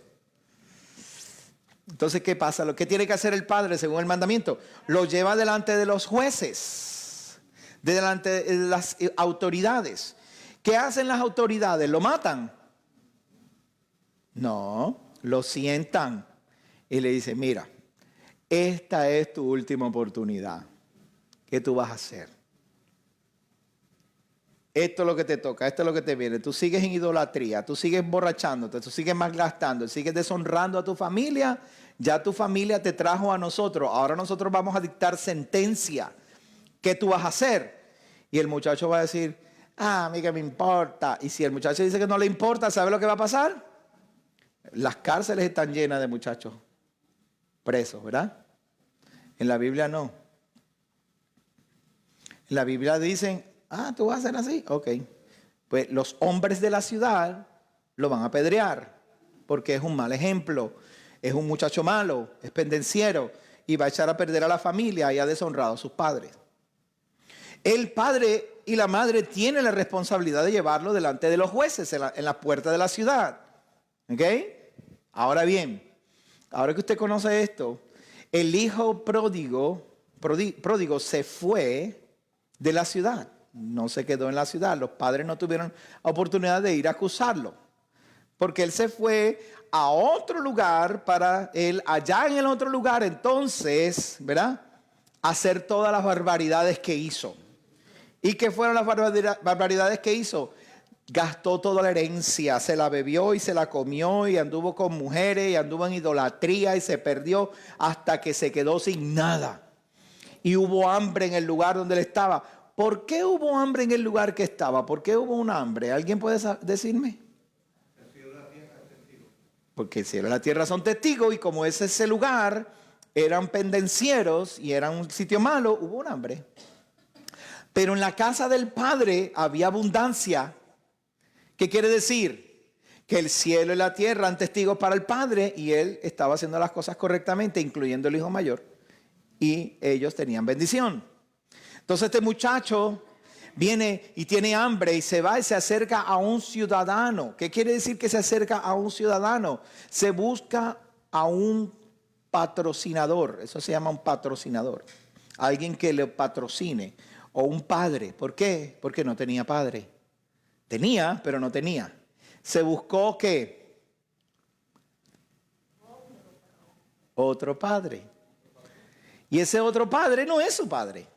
Speaker 6: Entonces, ¿qué pasa? ¿Qué tiene que hacer el padre según el mandamiento? Lo lleva delante de los jueces, delante de las autoridades. ¿Qué hacen las autoridades? ¿Lo matan? No, lo sientan y le dicen, mira, esta es tu última oportunidad. ¿Qué tú vas a hacer? Esto es lo que te toca, esto es lo que te viene. Tú sigues en idolatría, tú sigues emborrachándote, tú sigues malgastando, sigues deshonrando a tu familia. Ya tu familia te trajo a nosotros. Ahora nosotros vamos a dictar sentencia. ¿Qué tú vas a hacer? Y el muchacho va a decir, a mí que me importa. Y si el muchacho dice que no le importa, ¿sabe lo que va a pasar? Las cárceles están llenas de muchachos presos, ¿verdad? En la Biblia no. En la Biblia dicen, ¿tú vas a hacer así? Ok. Pues los hombres de la ciudad lo van a apedrear porque es un mal ejemplo. Es un muchacho malo, es pendenciero y va a echar a perder a la familia y ha deshonrado a sus padres. El padre y la madre tienen la responsabilidad de llevarlo delante de los jueces en la puerta de la ciudad. ¿Ok? Ahora bien, ahora que usted conoce esto, el hijo pródigo se fue de la ciudad. No se quedó en la ciudad. Los padres no tuvieron oportunidad de ir a acusarlo. Porque él se fue a otro lugar para él, allá en el otro lugar, entonces, ¿verdad? Hacer todas las barbaridades que hizo. ¿Y qué fueron las barbaridades que hizo? Gastó toda la herencia, se la bebió y se la comió y anduvo con mujeres y anduvo en idolatría y se perdió hasta que se quedó sin nada. Y hubo hambre en el lugar donde él estaba. ¿Por qué hubo hambre en el lugar que estaba? ¿Por qué hubo un hambre? ¿Alguien puede decirme? porque el cielo y la tierra son testigos, y como es ese lugar, eran pendencieros y era un sitio malo, hubo un hambre. Pero en la casa del Padre había abundancia. ¿Qué quiere decir? Que el cielo y la tierra eran testigos para el Padre y Él estaba haciendo las cosas correctamente, incluyendo el hijo mayor, y ellos tenían bendición. Entonces este muchacho viene y tiene hambre y se va y se acerca a un ciudadano. ¿Qué quiere decir que se acerca a un ciudadano? Se busca a un patrocinador. Eso se llama un patrocinador. Alguien que le patrocine. O un padre. ¿Por qué? Porque no tenía padre. Tenía, pero no tenía. Se buscó ¿qué? Otro padre. Y ese otro padre no es su padre.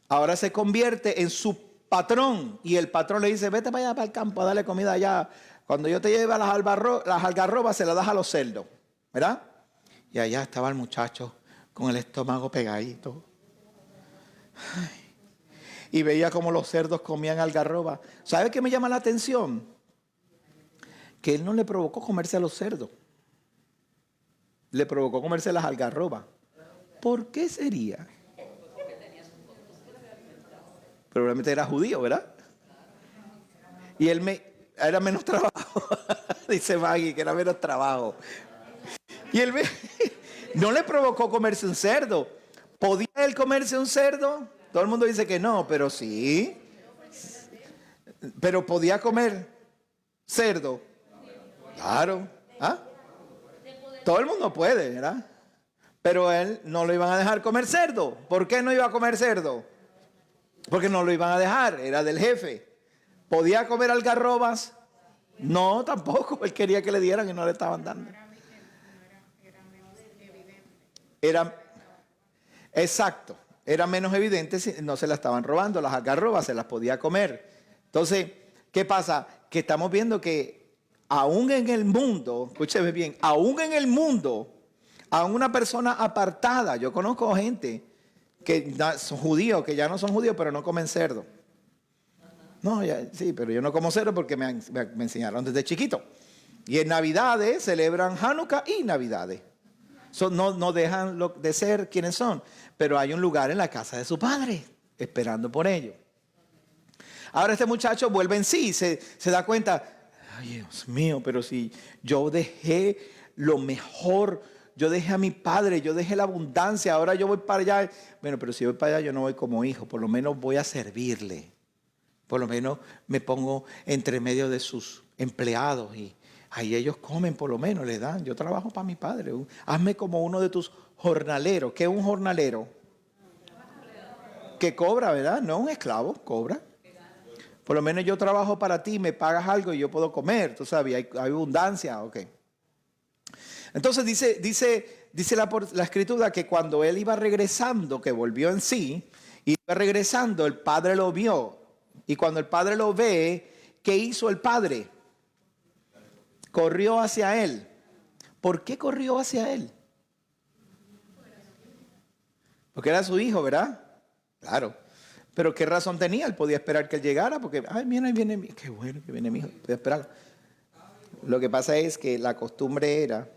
Speaker 6: Ahora se convierte en su patrón. Y el patrón le dice, vete para allá, para el campo, a darle comida allá. Cuando yo te lleve a las algarrobas, se las das a los cerdos. ¿Verdad? Y allá estaba el muchacho con el estómago pegadito. Ay. Y veía como los cerdos comían algarroba. ¿Sabe qué me llama la atención? Que él no le provocó comerse a los cerdos. Le provocó comerse las algarrobas. ¿Por qué sería? Probablemente era judío, ¿verdad? Y él era menos trabajo. Dice Maggie que era menos trabajo. Y él no le provocó comerse un cerdo. ¿Podía él comerse un cerdo? Todo el mundo dice que no, pero sí. Pero podía comer cerdo. Claro. ¿Ah? Todo el mundo puede, ¿verdad? Pero él no lo iban a dejar comer cerdo. ¿Por qué no iba a comer cerdo? Porque no lo iban a dejar, era del jefe. ¿Podía comer algarrobas? No, tampoco. Él quería que le dieran y no le estaban dando. Exacto. Era menos evidente si no se la estaban robando. Las algarrobas se las podía comer. Entonces, ¿qué pasa? Que estamos viendo que aún en el mundo, escúcheme bien, aún en el mundo, aún una persona apartada, yo conozco gente que son judíos, que ya no son judíos, pero no comen cerdo. No, sí, pero yo no como cerdo porque me enseñaron desde chiquito. Y en Navidades celebran Hanukkah y Navidades. No dejan de ser quienes son, pero hay un lugar en la casa de su padre esperando por ellos. Ahora este muchacho vuelve en sí, se da cuenta, ay Dios mío, pero si yo dejé lo mejor, yo dejé a mi padre, yo dejé la abundancia, ahora yo voy para allá. Bueno, pero si voy para allá yo no voy como hijo, por lo menos voy a servirle. Por lo menos me pongo entre medio de sus empleados y ahí ellos comen, por lo menos le dan. Yo trabajo para mi padre. Hazme como uno de tus jornaleros. ¿Qué es un jornalero? Que cobra, ¿verdad? No un esclavo, cobra. Por lo menos yo trabajo para ti, me pagas algo y yo puedo comer. Tú sabes, hay abundancia, ok. Entonces dice la escritura que cuando él iba regresando, que volvió en sí, iba regresando, el padre lo vio. Y cuando el padre lo ve, ¿qué hizo el padre? Corrió hacia él. ¿Por qué corrió hacia él? Porque era su hijo, ¿verdad? Claro. Pero ¿qué razón tenía? Él podía esperar que él llegara porque, ay, mira, ahí viene mi hijo. Qué bueno que viene mi hijo. Podía esperarlo. Lo que pasa es que la costumbre era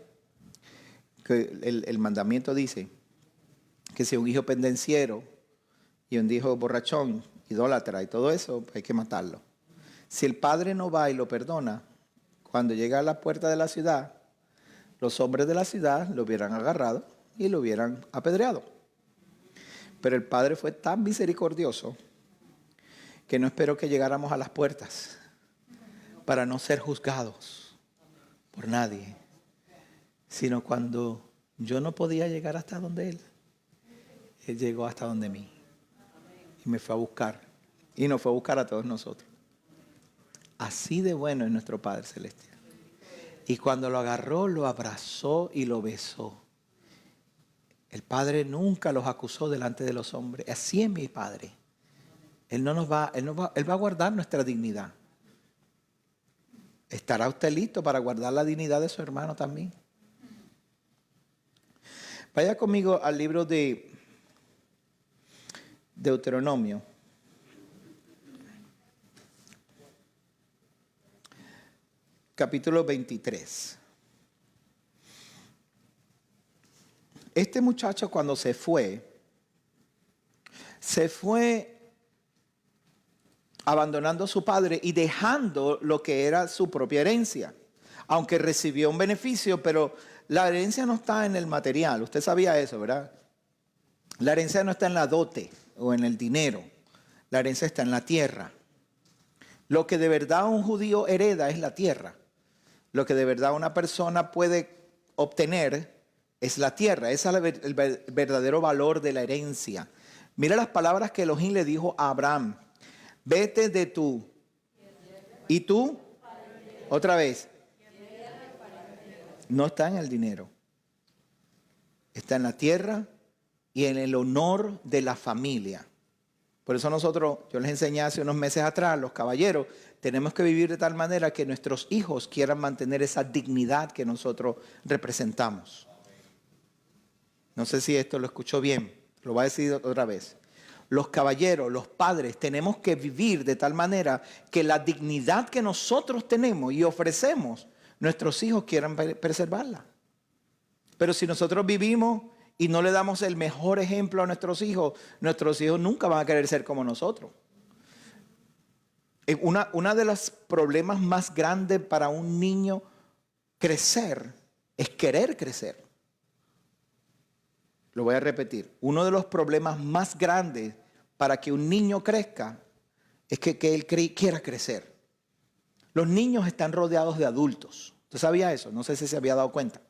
Speaker 6: que el mandamiento dice que si un hijo pendenciero y un hijo borrachón, idólatra y todo eso, hay que matarlo. Si el padre no va y lo perdona, cuando llega a la puerta de la ciudad, los hombres de la ciudad lo hubieran agarrado y lo hubieran apedreado. Pero el padre fue tan misericordioso que no esperó que llegáramos a las puertas para no ser juzgados por nadie, sino cuando yo no podía llegar hasta donde él llegó hasta donde mí y me fue a buscar y nos fue a buscar a todos nosotros. Así de bueno es nuestro Padre Celestial. Y cuando lo agarró, lo abrazó y lo besó. El Padre nunca los acusó delante de los hombres. Así es mi Padre. Él va a guardar nuestra dignidad. ¿Estará usted listo para guardar la dignidad de su hermano también? Vaya conmigo al libro de Deuteronomio. capítulo 23. Este muchacho cuando se fue abandonando a su padre y dejando lo que era su propia herencia. Aunque recibió un beneficio, pero la herencia no está en el material. Usted sabía eso, ¿verdad? La herencia no está en la dote o en el dinero. La herencia está en la tierra. Lo que de verdad un judío hereda es la tierra. Lo que de verdad una persona puede obtener es la tierra. Ese es el verdadero valor de la herencia. Mira las palabras que Elohim le dijo a Abraham. Vete de tú. ¿Y tú? Otra vez. No está en el dinero. Está en la tierra y en el honor de la familia. Por eso nosotros, yo les enseñé hace unos meses atrás, los caballeros, tenemos que vivir de tal manera que nuestros hijos quieran mantener esa dignidad que nosotros representamos. No sé si esto lo escuchó bien, lo voy a decir otra vez. Los caballeros, los padres, tenemos que vivir de tal manera que la dignidad que nosotros tenemos y ofrecemos, nuestros hijos quieran preservarla. Pero si nosotros vivimos y no le damos el mejor ejemplo a nuestros hijos nunca van a querer ser como nosotros. Una de los problemas más grandes para un niño crecer es querer crecer. Lo voy a repetir. Uno de los problemas más grandes para que un niño crezca es que él quiera crecer. Los niños están rodeados de adultos. ¿Usted sabía eso? No sé si se había dado cuenta.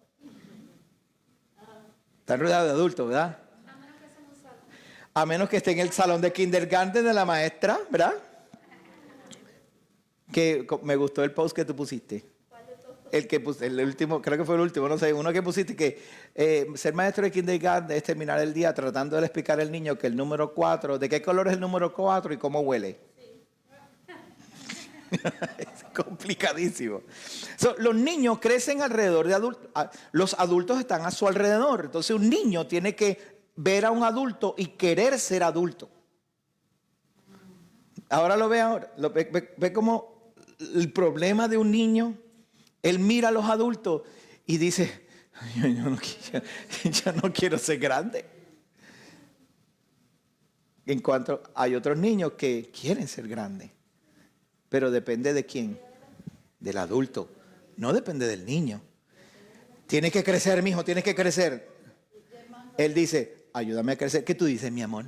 Speaker 6: Están rodeados de adultos, ¿verdad? A menos que esté en el salón de kindergarten de la maestra, ¿verdad? Que me gustó el post que tú pusiste. El último, creo que fue el último, no sé, uno que pusiste que ser maestro de kindergarten es terminar el día tratando de explicar al niño que el número 4, de qué color es el número 4 y cómo huele. Sí. Es complicadísimo. Los niños crecen alrededor de adultos, los adultos están a su alrededor, entonces un niño tiene que ver a un adulto y querer ser adulto. Ahora lo ve ahora, ve como el problema de un niño. Él mira a los adultos y dice, yo no quiero ser grande. En cuanto hay otros niños que quieren ser grandes, pero depende de quién, del adulto, no depende del niño. Tienes que crecer, mijo, tienes que crecer. Él dice, ayúdame a crecer. ¿Qué tú dices, mi amor?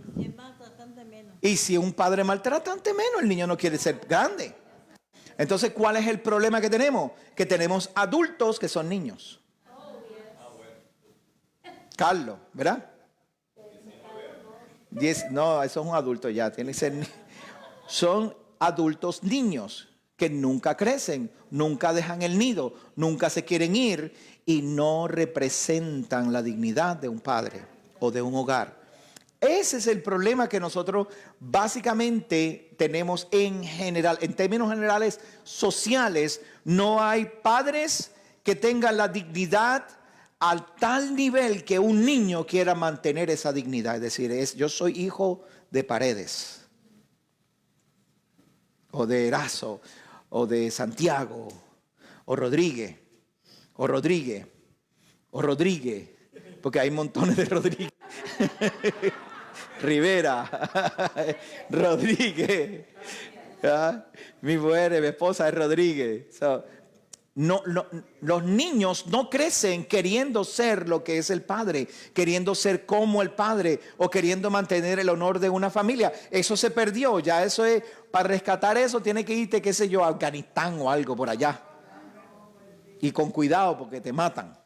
Speaker 6: Y si un padre maltratante menos, el niño no quiere ser grande. Entonces, ¿cuál es el problema que tenemos? Que tenemos adultos que son niños. Carlos, ¿verdad? No, eso es un adulto ya, tiene que ser. Son adultos niños que nunca crecen, nunca dejan el nido, nunca se quieren ir y no representan la dignidad de un padre o de un hogar. Ese es el problema que nosotros básicamente tenemos en general, en términos generales sociales. No hay padres que tengan la dignidad al tal nivel que un niño quiera mantener esa dignidad. Es decir, yo soy hijo de Paredes, o de Erazo, o de Santiago, o Rodríguez, porque hay montones de Rodríguez. Rivera, Rodríguez, ¿ah? Mi mujer, mi esposa es Rodríguez. Los niños no crecen queriendo ser lo que es el padre, queriendo ser como el padre o queriendo mantener el honor de una familia. Eso se perdió, ya eso es, para rescatar eso tiene que irte, qué sé yo, a Afganistán o algo por allá. Y con cuidado porque te matan.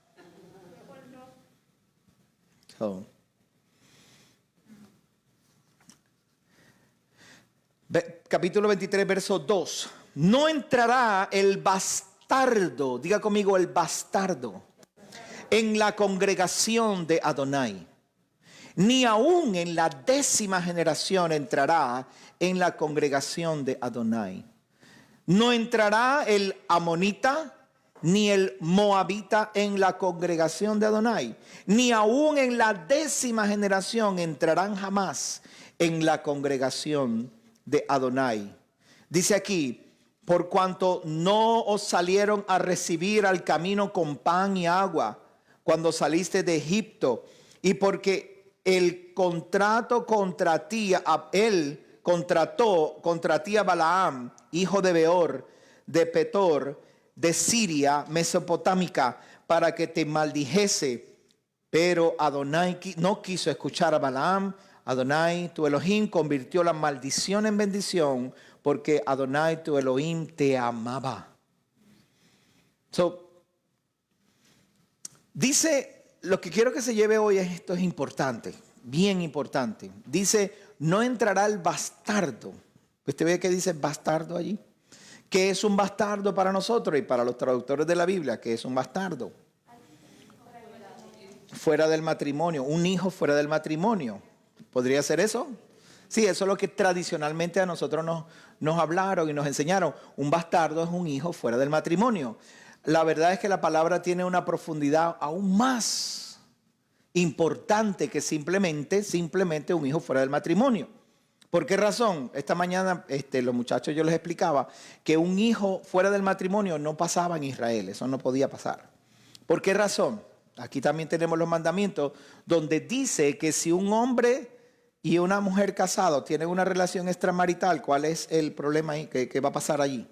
Speaker 6: Capítulo 23, verso 2. No entrará el bastardo, diga conmigo el bastardo, en la congregación de Adonai, ni aún en la 10ª generación entrará en la congregación de Adonai. No entrará el amonita ni el moabita en la congregación de Adonai, ni aún en la 10ª generación entrarán jamás en la congregación de Adonai. Dice aquí, por cuanto no os salieron a recibir al camino con pan y agua cuando saliste de Egipto, y porque el contrato contra ti, él contrató contra ti a Balaam, hijo de Beor, de Petor, de Siria, mesopotámica, para que te maldijese. Pero Adonai no quiso escuchar a Balaam. Adonai, tu Elohim, convirtió la maldición en bendición, porque Adonai, tu Elohim, te amaba. Dice, lo que quiero que se lleve hoy es esto, es importante, bien importante. Dice, no entrará el bastardo. ¿Usted ve que dice bastardo allí? ¿Qué es un bastardo para nosotros y para los traductores de la Biblia? ¿Qué es un bastardo? Fuera del matrimonio, un hijo fuera del matrimonio. ¿Podría ser eso? Sí, eso es lo que tradicionalmente a nosotros nos hablaron y nos enseñaron. Un bastardo es un hijo fuera del matrimonio. La verdad es que la palabra tiene una profundidad aún más importante que simplemente un hijo fuera del matrimonio. ¿Por qué razón? Esta mañana los muchachos yo les explicaba que un hijo fuera del matrimonio no pasaba en Israel, eso no podía pasar. ¿Por qué razón? Aquí también tenemos los mandamientos donde dice que si un hombre y una mujer casados tienen una relación extramarital, ¿cuál es el problema ahí? ¿Qué va a pasar allí?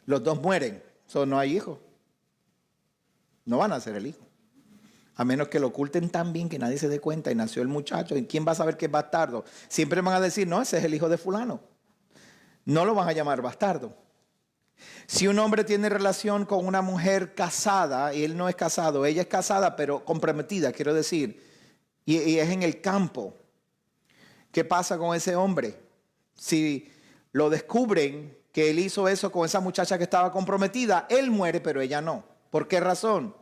Speaker 6: Los dos mueren, no hay hijos. No van a ser el hijo. A menos que lo oculten tan bien que nadie se dé cuenta y nació el muchacho. ¿Y quién va a saber que es bastardo? Siempre van a decir, no, ese es el hijo de fulano. No lo van a llamar bastardo. Si un hombre tiene relación con una mujer casada y él no es casado, ella es casada pero comprometida, quiero decir, y es en el campo, ¿qué pasa con ese hombre? Si lo descubren que él hizo eso con esa muchacha que estaba comprometida, él muere pero ella no. ¿Por qué razón?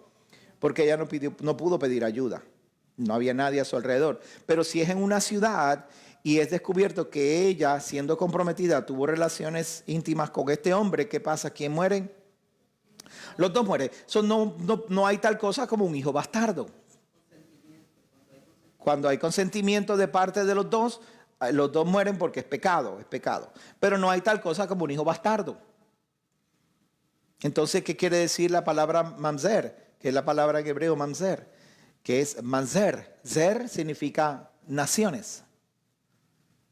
Speaker 6: Porque ella no pudo pedir ayuda. No había nadie a su alrededor. Pero si es en una ciudad y es descubierto que ella, siendo comprometida, tuvo relaciones íntimas con este hombre, ¿qué pasa? ¿Quién mueren? Los dos mueren. No hay tal cosa como un hijo bastardo. Cuando hay consentimiento de parte de los dos mueren porque es pecado. Pero no hay tal cosa como un hijo bastardo. Entonces, ¿qué quiere decir la palabra mamzer? Que es la palabra en hebreo mamzer, que es manzer. Zer significa naciones.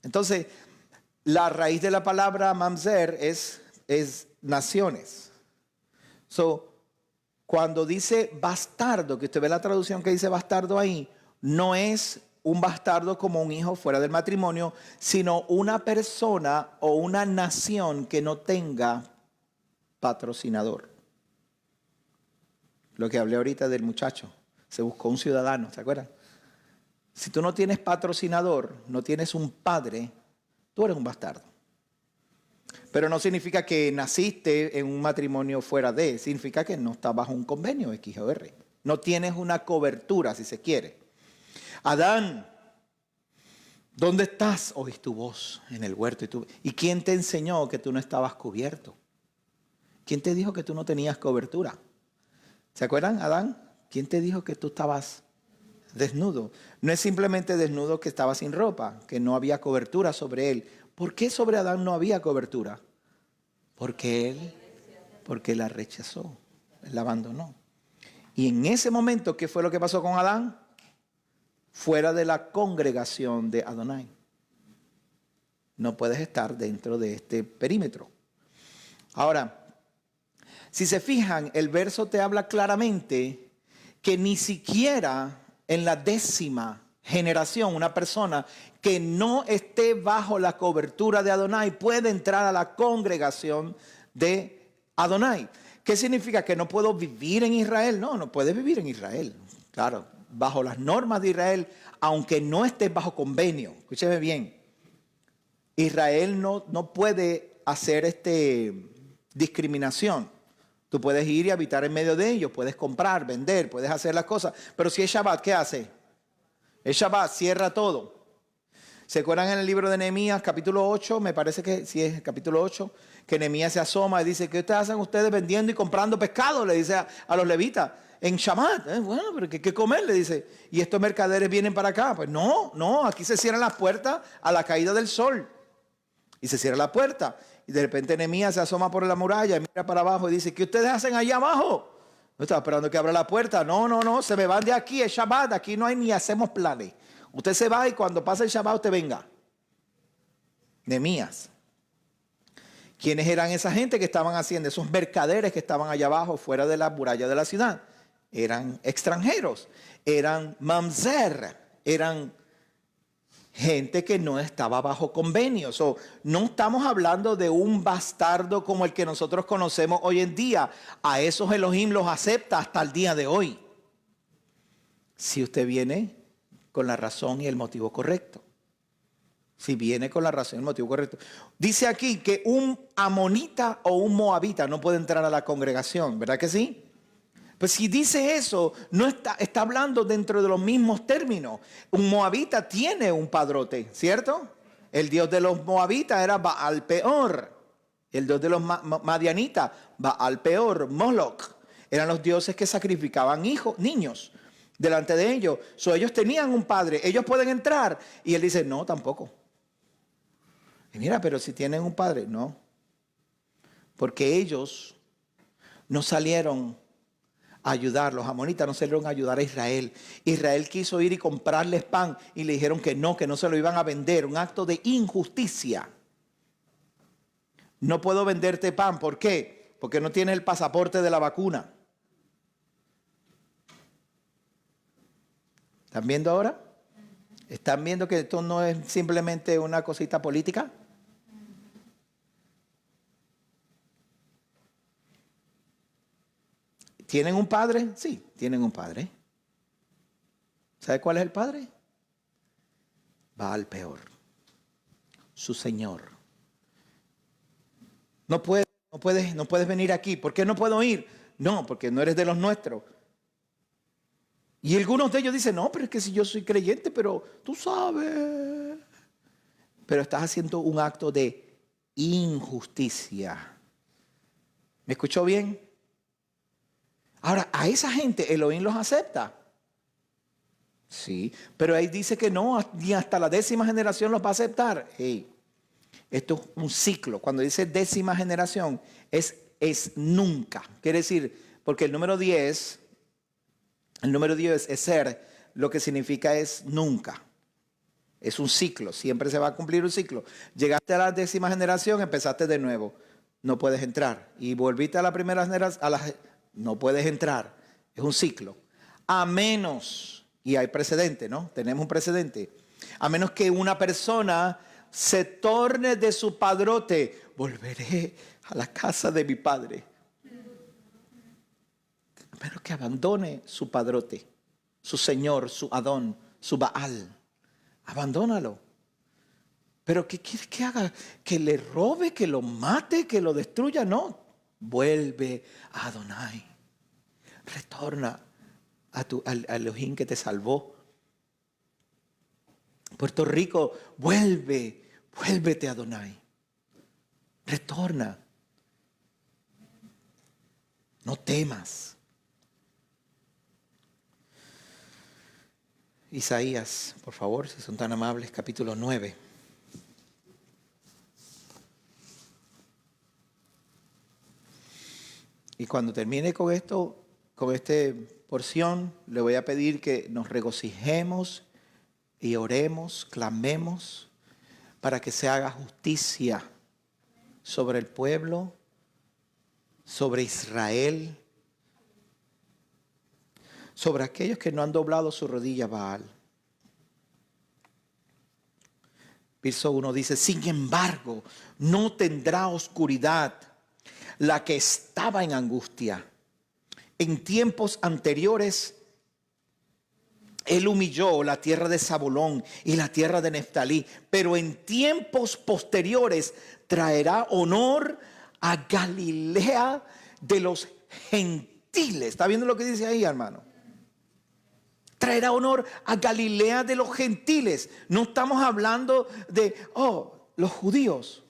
Speaker 6: Entonces, la raíz de la palabra mamzer es naciones. Cuando dice bastardo, que usted ve la traducción que dice bastardo ahí, no es un bastardo como un hijo fuera del matrimonio, sino una persona o una nación que no tenga patrocinador. Lo que hablé ahorita del muchacho, se buscó un ciudadano, ¿se acuerdan? Si tú no tienes patrocinador, no tienes un padre, tú eres un bastardo. Pero no significa que naciste en un matrimonio fuera de, significa que no estás bajo un convenio X o R. No tienes una cobertura, si se quiere. Adán, ¿dónde estás? Oí tu voz en el huerto. ¿Y quién te enseñó que tú no estabas cubierto? ¿Quién te dijo que tú no tenías cobertura? ¿Se acuerdan, Adán? ¿Quién te dijo que tú estabas desnudo? No es simplemente desnudo que estaba sin ropa, que no había cobertura sobre él. ¿Por qué sobre Adán no había cobertura? Porque él la rechazó, él la abandonó. Y en ese momento, ¿qué fue lo que pasó con Adán? Fuera de la congregación de Adonai. No puedes estar dentro de este perímetro. Ahora, si se fijan, el verso te habla claramente que ni siquiera en la 10ª generación una persona que no esté bajo la cobertura de Adonai puede entrar a la congregación de Adonai. ¿Qué significa? ¿Que no puedo vivir en Israel? No puedes vivir en Israel. Claro, bajo las normas de Israel, aunque no estés bajo convenio. Escúcheme bien. Israel no puede hacer discriminación. Tú puedes ir y habitar en medio de ellos, puedes comprar, vender, puedes hacer las cosas. Pero si es Shabbat, ¿qué hace? Es Shabbat, cierra todo. ¿Se acuerdan en el libro de Nehemías, capítulo 8? Me parece que sí es capítulo 8, que Nehemías se asoma y dice, ¿qué hacen ustedes vendiendo y comprando pescado? Le dice a los levitas, en Shabbat. Bueno, pero ¿qué comer? Le dice. ¿Y estos mercaderes vienen para acá? Pues no, aquí se cierran las puertas a la caída del sol. Y se cierra la puerta. Y de repente Nehemías se asoma por la muralla y mira para abajo y dice, ¿qué ustedes hacen allá abajo? No estaba esperando que abra la puerta. No, se me van de aquí, es Shabbat, aquí no hay ni hacemos planes. Usted se va y cuando pase el Shabbat usted venga. Nehemías. ¿Quiénes eran esa gente que estaban haciendo? Esos mercaderes que estaban allá abajo, fuera de la muralla de la ciudad. Eran extranjeros, eran mamzer, eran gente que no estaba bajo convenio. No estamos hablando de un bastardo como el que nosotros conocemos hoy en día. A esos Elohim los acepta hasta el día de hoy. Si usted viene con la razón y el motivo correcto. Si viene con la razón y el motivo correcto. Dice aquí que un amonita o un moabita no puede entrar a la congregación, ¿verdad que sí? Pues si dice eso, no está hablando dentro de los mismos términos. Un moabita tiene un padrote, ¿cierto? El dios de los moabitas era Baal Peor. El dios de los madianitas, Baal Peor, Moloch. Eran los dioses que sacrificaban niños delante de ellos. Ellos tenían un padre, ellos pueden entrar. Y él dice, no, tampoco. Y mira, pero si tienen un padre, no. Porque ellos no salieron a ayudar, los amonitas no salieron a ayudar a Israel. Israel quiso ir y comprarles pan y le dijeron que no se lo iban a vender. Un acto de injusticia. No puedo venderte pan. ¿Por qué? Porque no tienes el pasaporte de la vacuna. ¿Están viendo ahora? ¿Están viendo que esto no es simplemente una cosita política? ¿Tienen un padre? Sí, tienen un padre. ¿Sabe cuál es el padre? Baal Peor, su señor. No puedes venir aquí. ¿Por qué no puedo ir? No, porque no eres de los nuestros. Y algunos de ellos dicen, no, pero es que si yo soy creyente, pero tú sabes. Pero estás haciendo un acto de injusticia. ¿Me escuchó bien? Ahora, a esa gente Elohim los acepta. Sí, pero ahí dice que no, ni hasta la 10ª generación los va a aceptar. Hey, esto es un ciclo. Cuando dice 10ª generación, es nunca. Quiere decir, porque el número 10 es ser, lo que significa es nunca. Es un ciclo, siempre se va a cumplir un ciclo. Llegaste a la 10ª generación, empezaste de nuevo. No puedes entrar. Y volviste a la primera generación, no puedes entrar. Es un ciclo. A menos, y hay precedente, ¿no? Tenemos un precedente. A menos que una persona se torne de su padrote, volveré a la casa de mi padre. A menos que abandone su padrote, su señor, su Adón, su Baal. Abandónalo. Pero ¿qué quieres que haga? ¿Que le robe, que lo mate, que lo destruya? No. Vuelve a Adonai. Retorna al Elohim que te salvó. Puerto Rico, vuélvete a Adonai. Retorna. No temas. Isaías, por favor, si son tan amables, capítulo 9. Y cuando termine con esto, con esta porción, le voy a pedir que nos regocijemos y oremos, clamemos para que se haga justicia sobre el pueblo, sobre Israel, sobre aquellos que no han doblado su rodilla a Baal. Verso 1 dice, sin embargo, no tendrá oscuridad la que estaba en angustia. En tiempos anteriores, él humilló la tierra de Zabulón y la tierra de Neftalí, pero en tiempos posteriores traerá honor a Galilea de los gentiles. ¿Está viendo lo que dice ahí, hermano? Traerá honor a Galilea de los gentiles. No estamos hablando de, los judíos,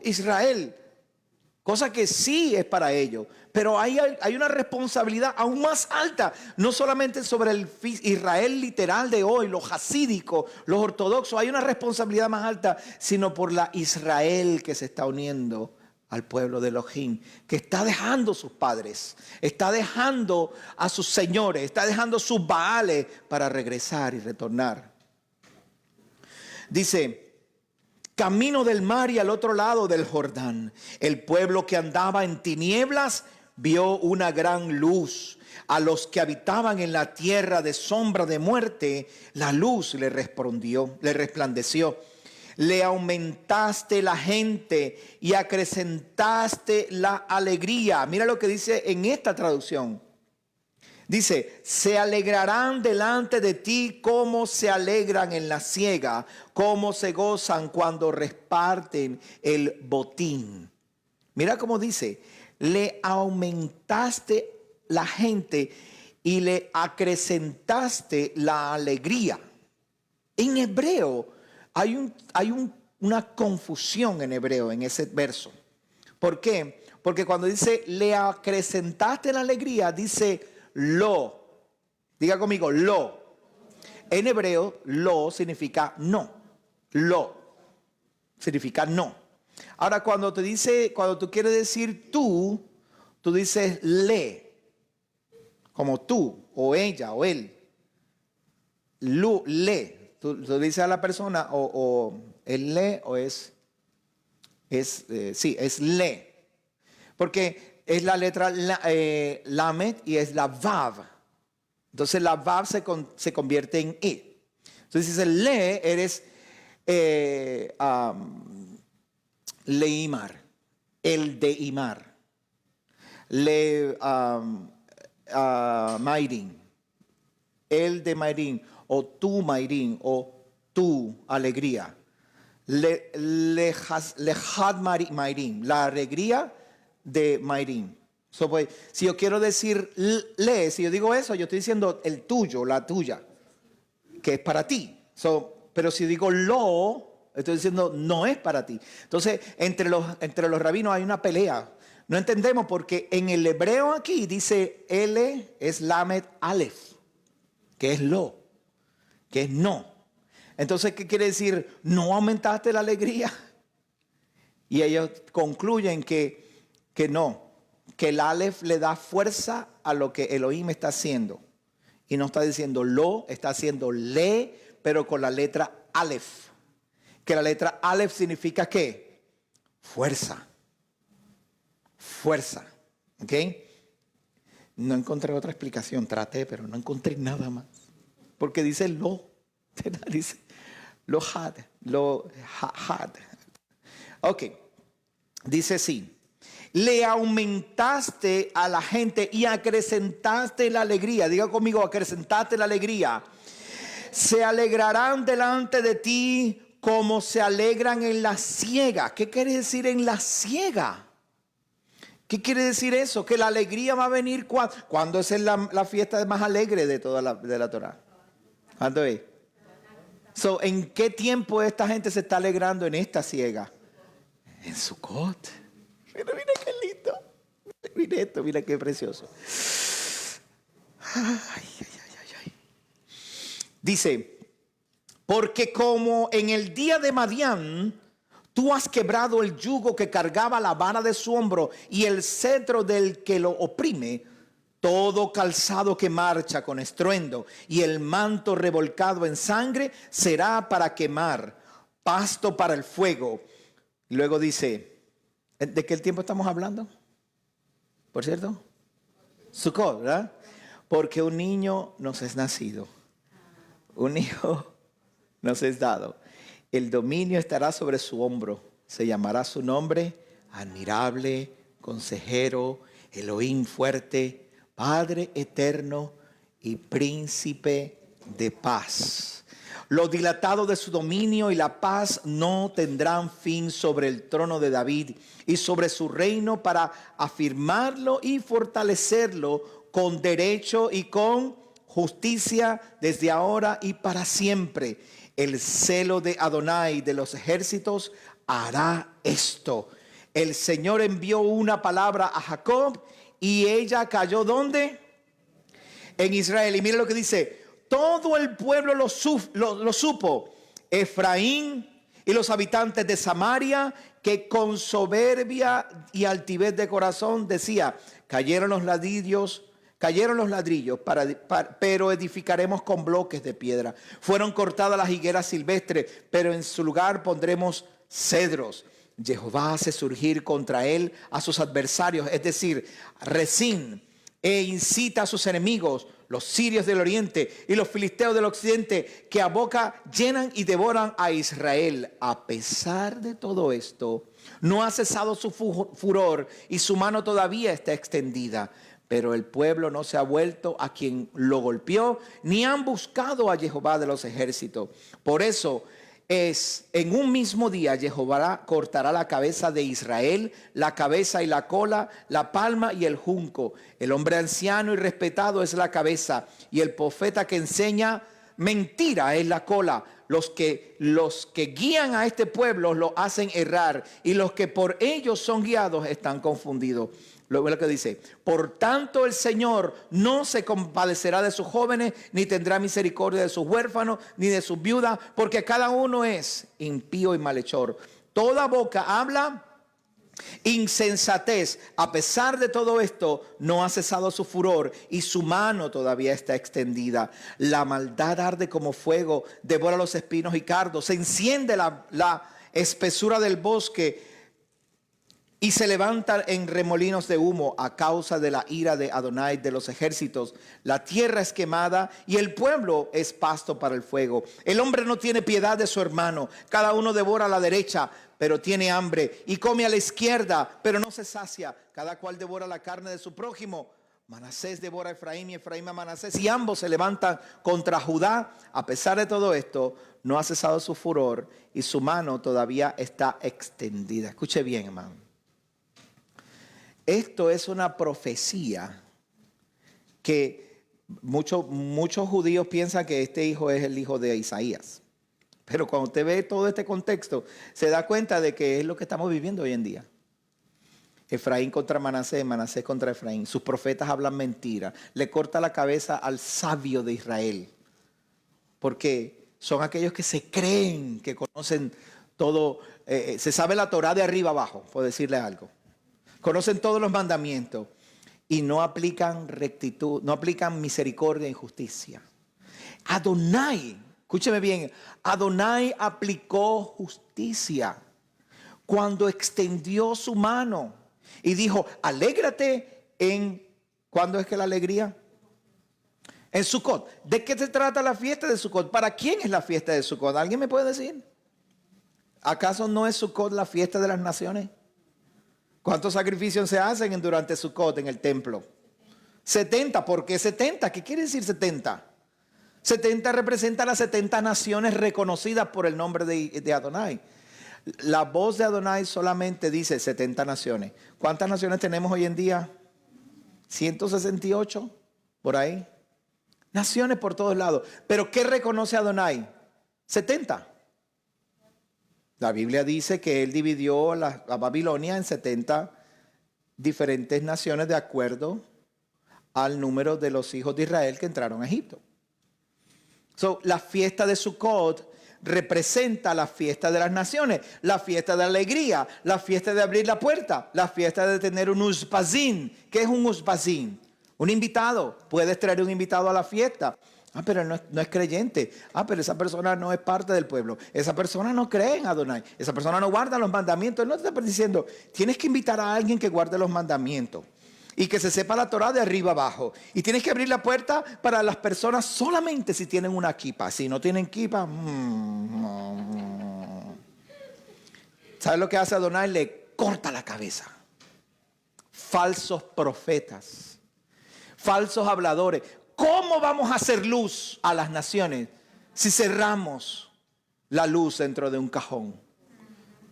Speaker 6: Israel. cosa que sí es para ellos. Pero hay una responsabilidad aún más alta, no solamente sobre el Israel literal de hoy, los hasídicos, los ortodoxos, hay una responsabilidad más alta, sino por la Israel que se está uniendo al pueblo de Elohim, que está dejando sus padres, está dejando a sus señores, está dejando sus baales para regresar y retornar. Dice, camino del mar y al otro lado del Jordán, el pueblo que andaba en tinieblas vio una gran luz. A los que habitaban en la tierra de sombra de muerte, la luz le resplandeció. Le aumentaste la gente y acrecentaste la alegría. Mira lo que dice en esta traducción. Dice, se alegrarán delante de ti como se alegran en la siega, como se gozan cuando reparten el botín. Mira cómo dice, le aumentaste la gente y le acrecentaste la alegría. En hebreo hay una confusión en hebreo en ese verso. ¿Por qué? Porque cuando dice le acrecentaste la alegría, dice lo. Diga conmigo, lo. En hebreo, lo significa no. Lo significa no. Ahora, cuando tú quieres decir tú dices le. Como tú, o ella, o él. Le. Tú dices a la persona, o el le, o es le. Porque es la letra lamed y es la vav. Entonces la vav se convierte en e. Entonces dice le, eres leimar, el de imar. Le mairin, el de mairin, o tu mairin, o tu alegría. Lejad mairin, la alegría de mairin. So, pues, si yo quiero decir le, si yo digo eso, yo estoy diciendo el tuyo, la tuya, que es para ti. Pero si digo lo, estoy diciendo no es para ti. Entonces, entre los rabinos hay una pelea. No entendemos porque en el hebreo aquí dice L es Lamed Aleph, que es lo, que es no. Entonces, ¿qué quiere decir? No aumentaste la alegría. Y ellos concluyen que no, que el Aleph le da fuerza a lo que Elohim está haciendo. Y no está diciendo lo, está haciendo le, pero con la letra Aleph. Que la letra Aleph significa ¿qué? Fuerza. Fuerza, ¿ok? No encontré otra explicación, traté, pero no encontré nada más. Porque dice lo, dice lo had. Ok, dice sí. Le aumentaste a la gente y acrecentaste la alegría. Diga conmigo, acrecentaste la alegría. Se alegrarán delante de ti como se alegran en la siega. ¿Qué quiere decir en la siega? ¿Qué quiere decir eso? Que la alegría va a venir cuando es la fiesta más alegre de toda la Torah. ¿Cuándo es? ¿En qué tiempo esta gente se está alegrando en esta siega? En Sukkot. Mira qué lindo. Mira esto, mira qué precioso. Ay. Dice, porque como en el día de Madián, tú has quebrado el yugo que cargaba la vara de su hombro y el cetro del que lo oprime, todo calzado que marcha con estruendo y el manto revolcado en sangre será para quemar, pasto para el fuego. Y luego dice, ¿de qué tiempo estamos hablando? Por cierto, Sukkot, ¿verdad? Porque un niño nos es nacido, un hijo nos es dado. El dominio estará sobre su hombro. Se llamará su nombre admirable, consejero, Elohim fuerte, Padre eterno y príncipe de paz. Lo dilatado de su dominio y la paz no tendrán fin sobre el trono de David y sobre su reino para afirmarlo y fortalecerlo con derecho y con justicia desde ahora y para siempre. El celo de Adonai de los ejércitos hará esto. el Señor envió una palabra a Jacob y ella cayó ¿dónde? En Israel. Y mire lo que dice, todo el pueblo lo supo, Efraín y los habitantes de Samaria, que con soberbia y altivez de corazón decía, cayeron los ladrillos, pero edificaremos con bloques de piedra. Fueron cortadas las higueras silvestres, pero en su lugar pondremos cedros. Jehová hace surgir contra él a sus adversarios, es decir, Rezín, e incita a sus enemigos, los sirios del oriente y los filisteos del occidente, que a boca llenan y devoran a Israel. A pesar de todo esto, no ha cesado su furor y su mano todavía está extendida. Pero el pueblo no se ha vuelto a quien lo golpeó, ni han buscado a Jehová de los ejércitos. Por eso en un mismo día Jehová cortará la cabeza de Israel, la cabeza y la cola, la palma y el junco. El hombre anciano y respetado es la cabeza, y el profeta que enseña mentira es la cola. Los que guían a este pueblo lo hacen errar, y los que por ellos son guiados están confundidos. Luego lo que dice, por tanto el Señor no se compadecerá de sus jóvenes, ni tendrá misericordia de sus huérfanos, ni de sus viudas, porque cada uno es impío y malhechor. Toda boca habla insensatez. A pesar de todo esto, no ha cesado su furor y su mano todavía está extendida. La maldad arde como fuego, devora los espinos y cardos, se enciende la espesura del bosque y se levanta en remolinos de humo a causa de la ira de Adonai de los ejércitos. La tierra es quemada y el pueblo es pasto para el fuego. El hombre no tiene piedad de su hermano. Cada uno devora a la derecha, pero tiene hambre, y come a la izquierda, pero no se sacia. Cada cual devora la carne de su prójimo. Manasés devora a Efraín y Efraín a Manasés, y ambos se levantan contra Judá. A pesar de todo esto, no ha cesado su furor y su mano todavía está extendida. Escuche bien, hermano. Esto es una profecía que muchos judíos piensan que este hijo es el hijo de Isaías. Pero cuando usted ve todo este contexto, se da cuenta de que es lo que estamos viviendo hoy en día. Efraín contra Manasés, Manasés contra Efraín. Sus profetas hablan mentira. Le corta la cabeza al sabio de Israel. Porque son aquellos que se creen que conocen todo. Se sabe la Torá de arriba abajo, por decirle algo. Conocen todos los mandamientos y no aplican rectitud, no aplican misericordia y justicia. Adonai, escúcheme bien, Adonai aplicó justicia cuando extendió su mano y dijo, alégrate en, ¿cuándo es que la alegría? En Sukkot. ¿De qué se trata la fiesta de Sukkot? ¿Para quién es la fiesta de Sukkot? ¿Alguien me puede decir? ¿Acaso no es Sukkot la fiesta de las naciones? ¿Cuántos sacrificios se hacen durante Sukkot en el templo? 70. ¿Por qué 70? ¿Qué quiere decir 70? 70 representa las 70 naciones reconocidas por el nombre de Adonai. La voz de Adonai solamente dice 70 naciones. ¿Cuántas naciones tenemos hoy en día? 168, por ahí. Naciones por todos lados. ¿Pero qué reconoce Adonai? 70. La Biblia dice que él dividió a Babilonia en 70 diferentes naciones de acuerdo al número de los hijos de Israel que entraron a Egipto. La fiesta de Sukkot representa la fiesta de las naciones, la fiesta de alegría, la fiesta de abrir la puerta, la fiesta de tener un uspazín. ¿Qué es un uspazín? Un invitado. Puedes traer un invitado a la fiesta. Pero no es creyente. Pero esa persona no es parte del pueblo. Esa persona no cree en Adonai. Esa persona no guarda los mandamientos. Él no te está diciendo, tienes que invitar a alguien que guarde los mandamientos y que se sepa la Torah de arriba abajo. Y tienes que abrir la puerta para las personas solamente si tienen una kipa. Si no tienen kipa, ¿sabes lo que hace Adonai? Le corta la cabeza. Falsos profetas, falsos habladores. ¿Cómo vamos a hacer luz a las naciones si cerramos la luz dentro de un cajón?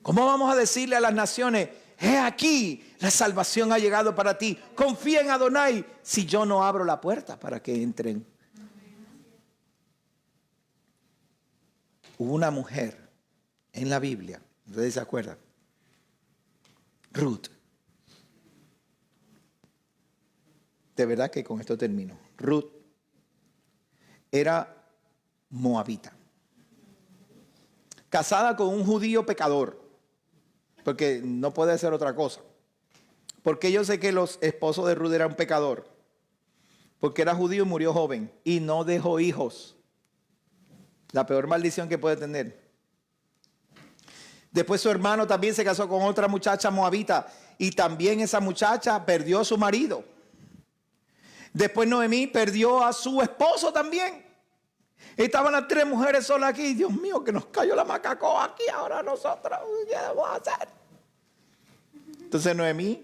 Speaker 6: ¿Cómo vamos a decirle a las naciones, he aquí, la salvación ha llegado para ti, confía en Adonai, si yo no abro la puerta para que entren? Hubo una mujer en la Biblia, ¿ustedes se acuerdan? Ruth. De verdad que con esto termino. Ruth era moabita, casada con un judío pecador, porque no puede ser otra cosa. Porque yo sé que los esposos de Ruth eran un pecador, porque era judío y murió joven y no dejó hijos. La peor maldición que puede tener. Después su hermano también se casó con otra muchacha moabita y también esa muchacha perdió a su marido. Después Noemí perdió a su esposo también. Estaban las 3 mujeres solas aquí. Dios mío, que nos cayó la macaco aquí ahora nosotros. ¿Qué vamos a hacer? Entonces Noemí,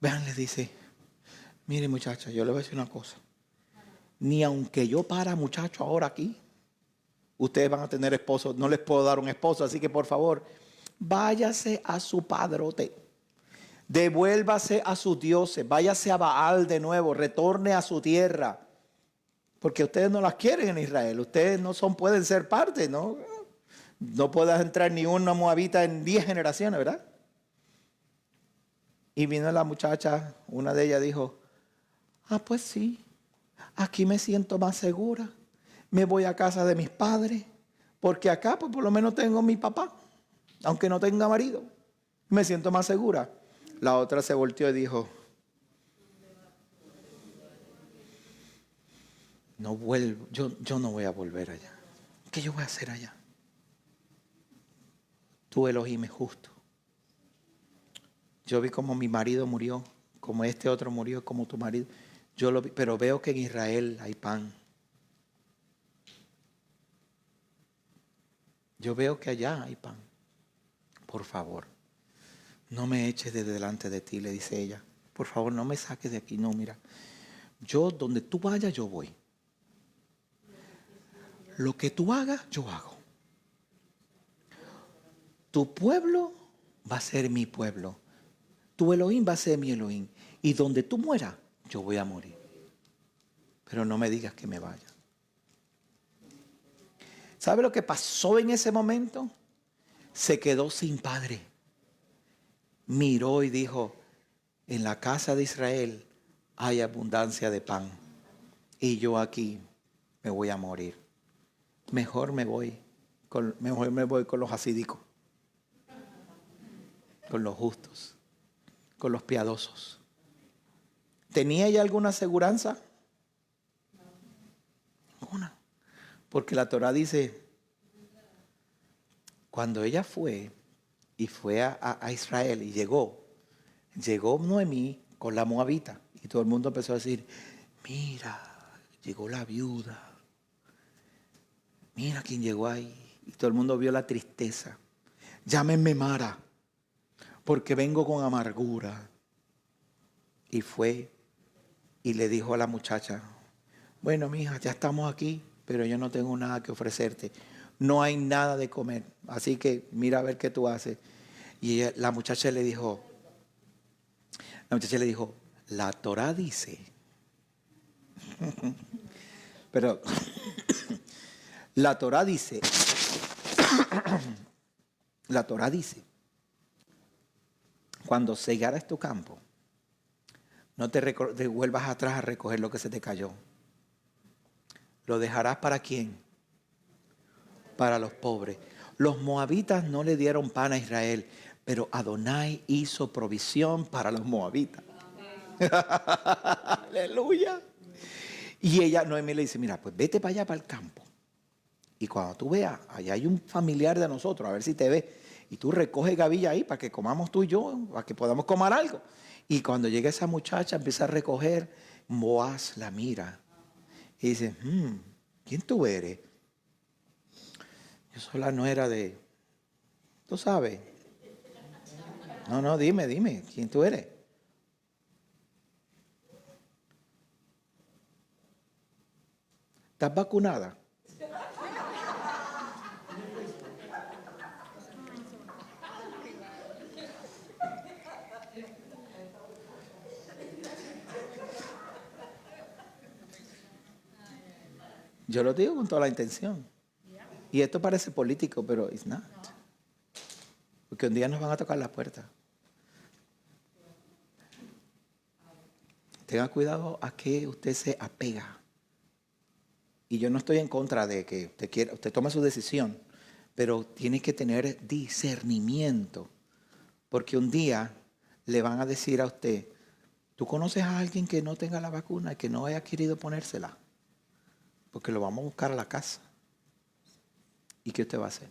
Speaker 6: vean, le dice, mire muchacha, yo le voy a decir una cosa. Ni aunque yo para muchacho ahora aquí, ustedes van a tener esposo. No les puedo dar un esposo, así que por favor, váyase a su padrote. Devuélvase a sus dioses, váyase a Baal de nuevo, retorne a su tierra. Porque ustedes no las quieren en Israel, ustedes no pueden ser parte, ¿no? No puedas entrar ni una moabita en 10 generaciones, ¿verdad? Y vino la muchacha, una de ellas dijo, pues sí, aquí me siento más segura, me voy a casa de mis padres, porque acá pues por lo menos tengo a mi papá, aunque no tenga marido, me siento más segura. La otra se volteó y dijo, no vuelvo, yo no voy a volver allá. ¿Qué yo voy a hacer allá? Tú, Elohim, es justo. Yo vi como mi marido murió, como este otro murió, como tu marido. Yo lo vi, pero veo que en Israel hay pan. Yo veo que allá hay pan. Por favor, no me eches de delante de ti, le dice ella. Por favor, no me saques de aquí. No, mira, yo donde tú vayas, yo voy. Lo que tú hagas, yo hago. Tu pueblo va a ser mi pueblo. Tu Elohim va a ser mi Elohim. Y donde tú mueras, yo voy a morir. Pero no me digas que me vaya. ¿Sabe lo que pasó en ese momento? Se quedó sin padre. Miró y dijo, en la casa de Israel hay abundancia de pan. Y yo aquí me voy a morir. Mejor me voy con los hasídicos, con los justos, con los piadosos. ¿Tenía ella alguna aseguranza? Ninguna. Porque la Torah dice, cuando ella fue a Israel y llegó Noemí con la moabita y todo el mundo empezó a decir, mira, llegó la viuda. Mira quién llegó ahí. Y todo el mundo vio la tristeza. Llámenme Mara, porque vengo con amargura. Y fue y le dijo a la muchacha, bueno, mija, ya estamos aquí, pero yo no tengo nada que ofrecerte. No hay nada de comer, así que mira a ver qué tú haces. Y la muchacha le dijo, la Torah dice, pero la Torah dice, cuando segaras tu campo, no te vuelvas atrás a recoger lo que se te cayó. ¿Lo dejarás para quién? Para los pobres. Los moabitas no le dieron pan a Israel, pero Adonai hizo provisión para los moabitas. Aleluya. Y ella, Noemí le dice, mira, pues vete para allá, para el campo. Y cuando tú veas, allá hay un familiar de nosotros, a ver si te ve. Y tú recoges gavilla ahí para que comamos tú y yo, para que podamos comer algo. Y cuando llega esa muchacha, empieza a recoger, Boaz la mira. Y dice, ¿quién tú eres? Yo soy la nuera de, ¿tú sabes? No, dime, ¿quién tú eres? ¿Estás vacunada? Yo lo digo con toda la intención. Y esto parece político, pero it's not. Porque un día nos van a tocar la puerta. tenga cuidado a qué usted se apega. Y yo no estoy en contra de que usted tome su decisión, pero tiene que tener discernimiento, porque un día le van a decir a usted, ¿tú conoces a alguien que no tenga la vacuna y que no haya querido ponérsela? Porque lo vamos a buscar a la casa. ¿Y qué usted va a hacer?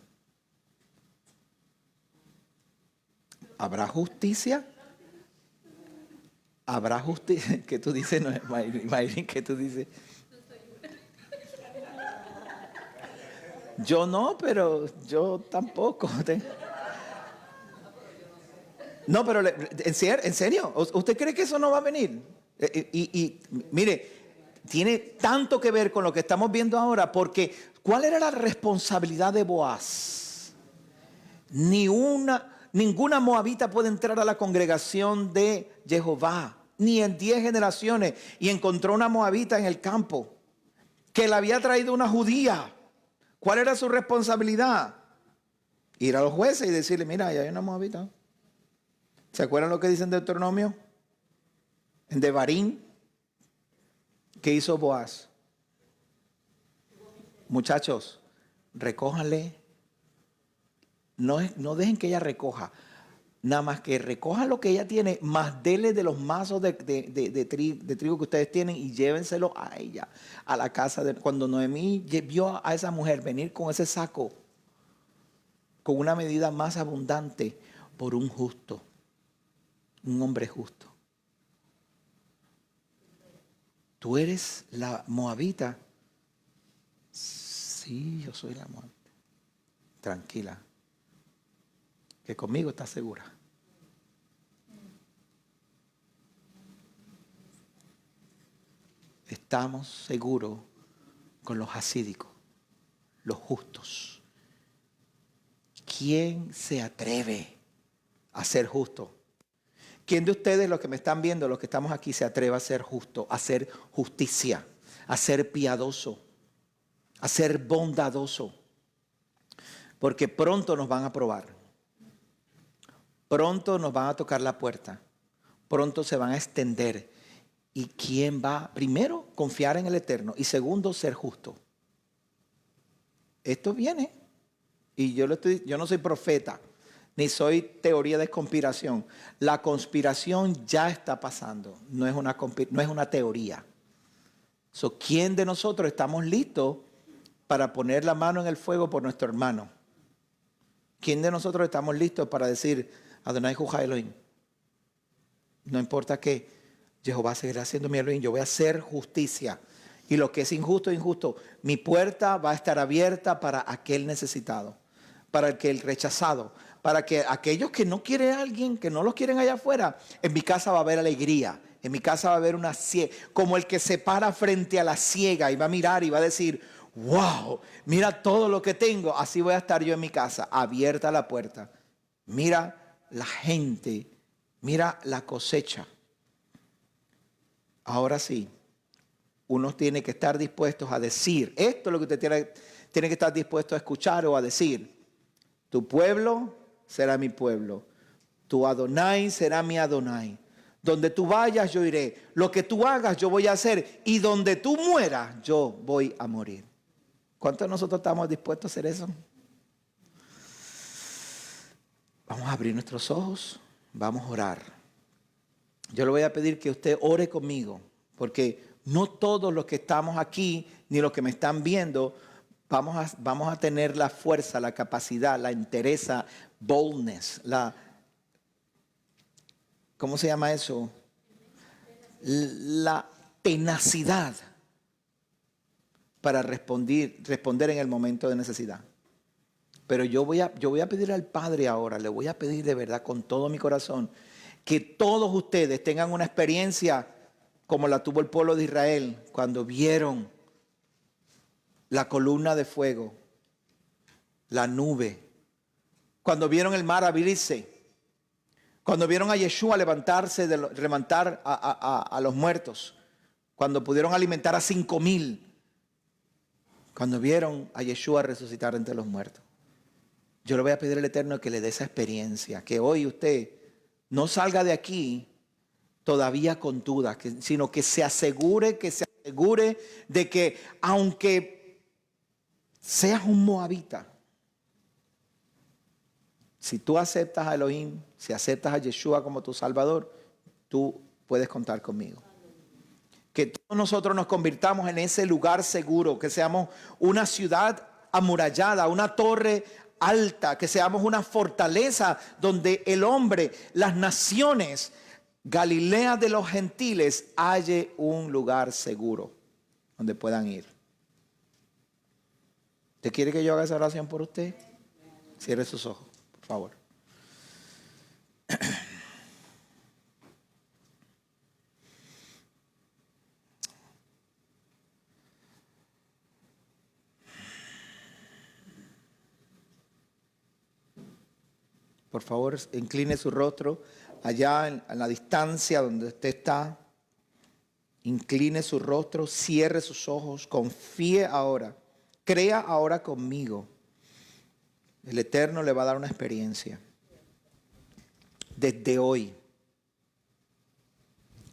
Speaker 6: ¿Habrá justicia? ¿Habrá justicia? ¿Qué tú dices, no, Mayrin? ¿Qué tú dices? Yo no, pero yo tampoco. No, pero en serio, ¿usted cree que eso no va a venir? Y mire, tiene tanto que ver con lo que estamos viendo ahora, porque ¿cuál era la responsabilidad de Boaz? Ninguna moabita puede entrar a la congregación de Jehová, ni en 10 generaciones. Y encontró una moabita en el campo que le había traído una judía. ¿Cuál era su responsabilidad? Ir a los jueces y decirle, mira, ahí hay una moabita. ¿Se acuerdan lo que dice en Deuteronomio? En Devarim. ¿Qué hizo Boaz? Muchachos, recójanle. No dejen que ella recoja. Nada más que recoja lo que ella tiene, más dele de los mazos de trigo que ustedes tienen y llévenselo a ella, a la casa. Cuando Noemí vio a esa mujer venir con ese saco, con una medida más abundante, por un justo, un hombre justo. ¿Tú eres la moabita? Sí, yo soy la moabita. Tranquila, que conmigo estás segura. Estamos seguros con los hasídicos, los justos. ¿Quién se atreve a ser justo? ¿Quién de ustedes, los que me están viendo, los que estamos aquí, se atreve a ser justo, a hacer justicia, a ser piadoso, a ser bondadoso? Porque pronto nos van a probar. Pronto nos van a tocar la puerta. Pronto se van a extender. ¿Y quién va? Primero, confiar en el Eterno. Y segundo, ser justo. Esto viene. Y yo no soy profeta, ni soy teoría de conspiración. La conspiración ya está pasando. No es una teoría. ¿Quién de nosotros estamos listos para poner la mano en el fuego por nuestro hermano? ¿Quién de nosotros estamos listos para decir, Adonai Juja Elohim? No importa qué, Jehová seguirá siendo mi Elohim. Yo voy a hacer justicia. Y lo que es injusto, injusto. Mi puerta va a estar abierta para aquel necesitado, para el rechazado, para que aquellos que no quieren a alguien, que no los quieren allá afuera, en mi casa va a haber alegría. En mi casa va a haber una ciega, como el que se para frente a la ciega y va a mirar y va a decir, wow, mira todo lo que tengo. Así voy a estar yo en mi casa, abierta la puerta. Mira la gente, mira la cosecha. Ahora sí, uno tiene que estar dispuesto a decir, esto es lo que usted tiene que estar dispuesto a escuchar o a decir. Tu pueblo será mi pueblo, tu Adonai será mi Adonai. Donde tú vayas yo iré, lo que tú hagas yo voy a hacer, y donde tú mueras yo voy a morir. ¿Cuántos de nosotros estamos dispuestos a hacer eso? Vamos a abrir nuestros ojos, vamos a orar. Yo le voy a pedir que usted ore conmigo, porque no todos los que estamos aquí, ni los que me están viendo, vamos a tener la fuerza, la capacidad, la entereza, boldness, ¿cómo se llama eso? La tenacidad para responder en el momento de necesidad. Pero yo voy a pedir al Padre ahora, le voy a pedir de verdad con todo mi corazón, que todos ustedes tengan una experiencia como la tuvo el pueblo de Israel cuando vieron la columna de fuego, la nube, cuando vieron el mar abrirse, cuando vieron a Yeshua levantar a los muertos, cuando pudieron alimentar a 5,000, cuando vieron a Yeshua resucitar entre los muertos. Yo le voy a pedir al Eterno que le dé esa experiencia, que hoy usted no salga de aquí todavía con dudas, sino que se asegure de que aunque seas un moabita, si tú aceptas a Elohim, si aceptas a Yeshua como tu Salvador, tú puedes contar conmigo. Que todos nosotros nos convirtamos en ese lugar seguro, que seamos una ciudad amurallada, una torre alta, que seamos una fortaleza donde el hombre, las naciones, Galilea de los gentiles, halle un lugar seguro donde puedan ir. ¿Usted quiere que yo haga esa oración por usted? Cierre sus ojos, por favor. Por favor, incline su rostro allá en la distancia donde usted está. Incline su rostro, cierre sus ojos, confíe ahora, crea ahora conmigo. El Eterno le va a dar una experiencia. Desde hoy,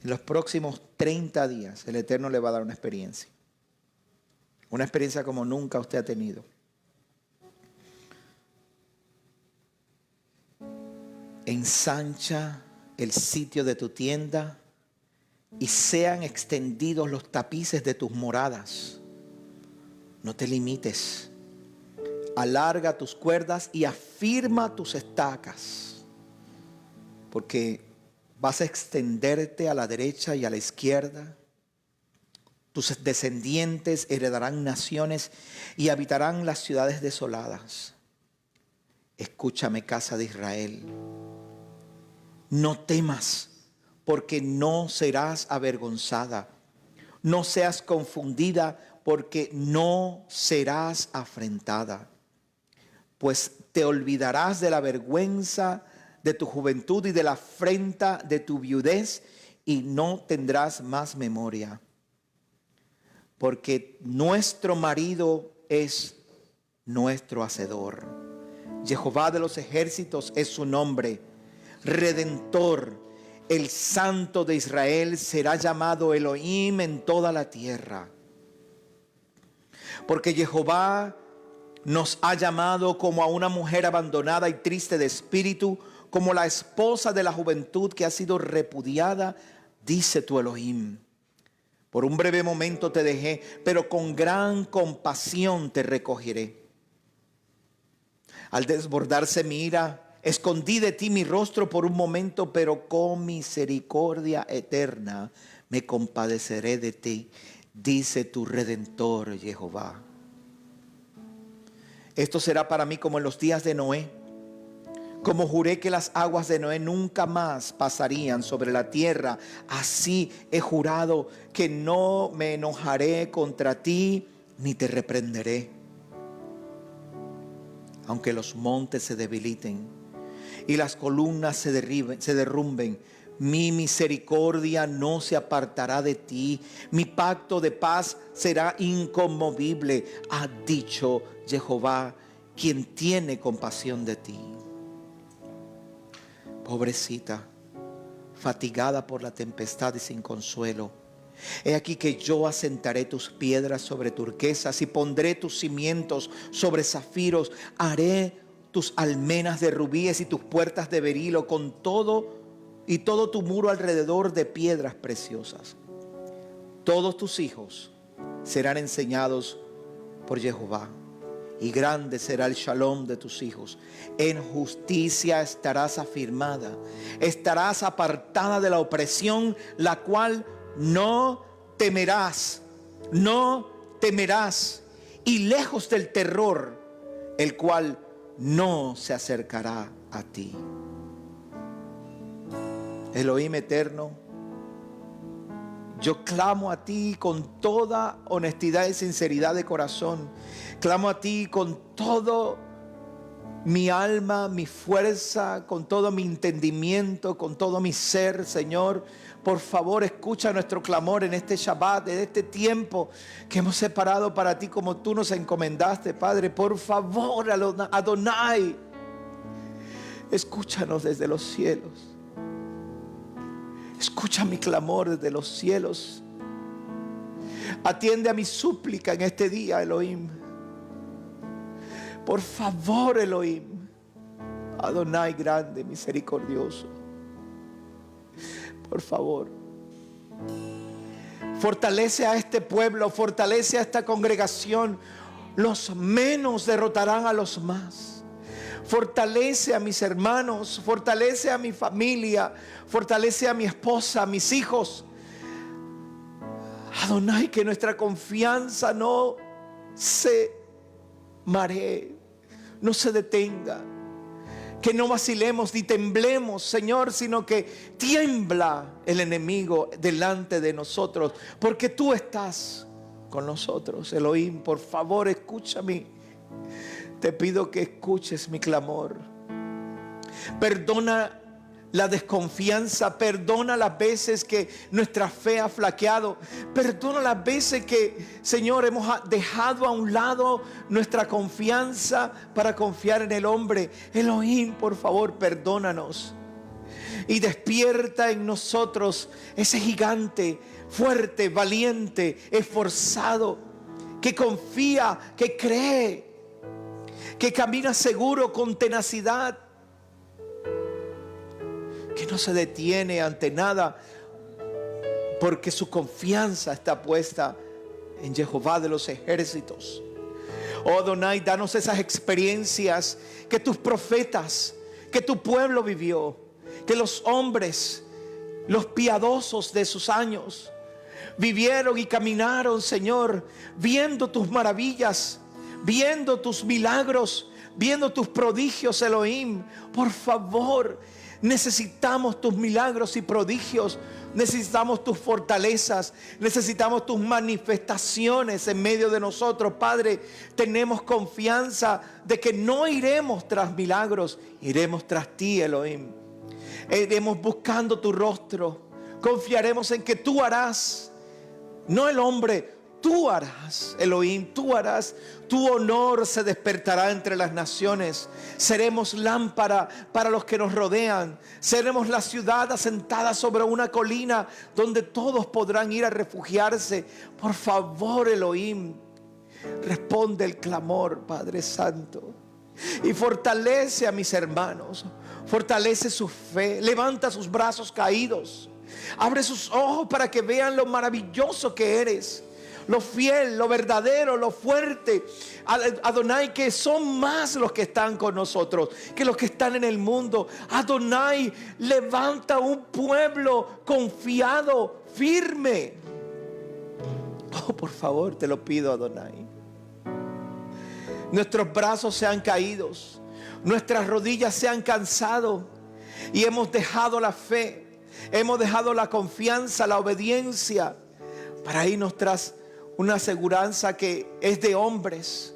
Speaker 6: en los próximos 30 días, el Eterno le va a dar una experiencia. Una experiencia como nunca usted ha tenido. Ensancha el sitio de tu tienda y sean extendidos los tapices de tus moradas. No te limites. Alarga tus cuerdas y afirma tus estacas, porque vas a extenderte a la derecha y a la izquierda. Tus descendientes heredarán naciones y habitarán las ciudades desoladas. Escúchame, casa de Israel. No temas, porque no serás avergonzada. No seas confundida, porque no serás afrentada. Pues te olvidarás de la vergüenza de tu juventud y de la afrenta de tu viudez, y no tendrás más memoria. Porque nuestro marido es nuestro hacedor. Jehová de los ejércitos es su nombre. Redentor, el Santo de Israel, será llamado Elohim en toda la tierra. Porque Jehová nos ha llamado como a una mujer abandonada y triste de espíritu, como la esposa de la juventud que ha sido repudiada, dice tu Elohim. Por un breve momento te dejé, pero con gran compasión te recogeré. Al desbordarse mi ira, escondí de ti mi rostro por un momento, pero con misericordia eterna me compadeceré de ti, dice tu Redentor Jehová. Esto será para mí como en los días de Noé, como juré que las aguas de Noé nunca más pasarían sobre la tierra, así he jurado que no me enojaré contra ti ni te reprenderé. Aunque los montes se debiliten y las columnas se derrumben, mi misericordia no se apartará de ti. Mi pacto de paz será inconmovible, ha dicho Jehová, quien tiene compasión de ti. Pobrecita, fatigada por la tempestad y sin consuelo, he aquí que yo asentaré tus piedras sobre turquesas y pondré tus cimientos sobre zafiros. Haré tus almenas de rubíes y tus puertas de berilo, con todo tu muro alrededor de piedras preciosas. Todos tus hijos serán enseñados por Jehová, y grande será el shalom de tus hijos. En justicia estarás afirmada, estarás apartada de la opresión, la cual no temerás, y lejos del terror, el cual no se acercará a ti. Elohim eterno, yo clamo a ti con toda honestidad y sinceridad de corazón. Clamo a ti con todo mi alma, mi fuerza, con todo mi entendimiento, con todo mi ser, Señor. Por favor, escucha nuestro clamor en este Shabbat, en este tiempo que hemos separado para ti como tú nos encomendaste, Padre. Por favor, Adonai, escúchanos desde los cielos. Escucha mi clamor desde los cielos. Atiende a mi súplica en este día, Elohim. Por favor, Elohim. Adonai grande, misericordioso. Por favor. Fortalece a este pueblo, fortalece a esta congregación. Los menos derrotarán a los más. Fortalece a mis hermanos, fortalece a mi familia, fortalece a mi esposa, a mis hijos. Adonai, que nuestra confianza no se maree, no se detenga. Que no vacilemos ni temblemos, Señor, sino que tiembla el enemigo delante de nosotros, porque tú estás con nosotros. Elohim, por favor, escúchame. Te pido que escuches mi clamor. Perdona la desconfianza, perdona las veces que nuestra fe ha flaqueado, perdona las veces que, Señor, hemos dejado a un lado nuestra confianza para confiar en el hombre. Elohim, por favor, perdónanos y despierta en nosotros ese gigante fuerte, valiente, esforzado, que confía, que cree, que camina seguro con tenacidad, que no se detiene ante nada, porque su confianza está puesta en Jehová de los ejércitos. Oh Adonai, danos esas experiencias que tus profetas, que tu pueblo vivió, que los hombres, los piadosos de sus años, vivieron y caminaron, Señor, viendo tus maravillas, viendo tus milagros, viendo tus prodigios, Elohim. Por favor, necesitamos tus milagros y prodigios. Necesitamos tus fortalezas. Necesitamos tus manifestaciones en medio de nosotros, Padre. Tenemos confianza de que no iremos tras milagros, iremos tras ti, Elohim. Iremos buscando tu rostro. Confiaremos en que tú harás, no el hombre. Tú harás, Elohim, tú harás. Tu honor se despertará entre las naciones. Seremos lámpara para los que nos rodean. Seremos la ciudad asentada sobre una colina donde todos podrán ir a refugiarse. Por favor, Elohim, responde el clamor, Padre Santo. Y fortalece a mis hermanos. Fortalece su fe. Levanta sus brazos caídos. Abre sus ojos para que vean lo maravilloso que eres. Lo fiel, lo verdadero, lo fuerte. Adonai, que son más los que están con nosotros que los que están en el mundo. Adonai, levanta un pueblo confiado, firme. Oh, por favor, te lo pido, Adonai. Nuestros brazos se han caído, nuestras rodillas se han cansado y hemos dejado la fe, hemos dejado la confianza, la obediencia, para irnos tras una aseguranza que es de hombres,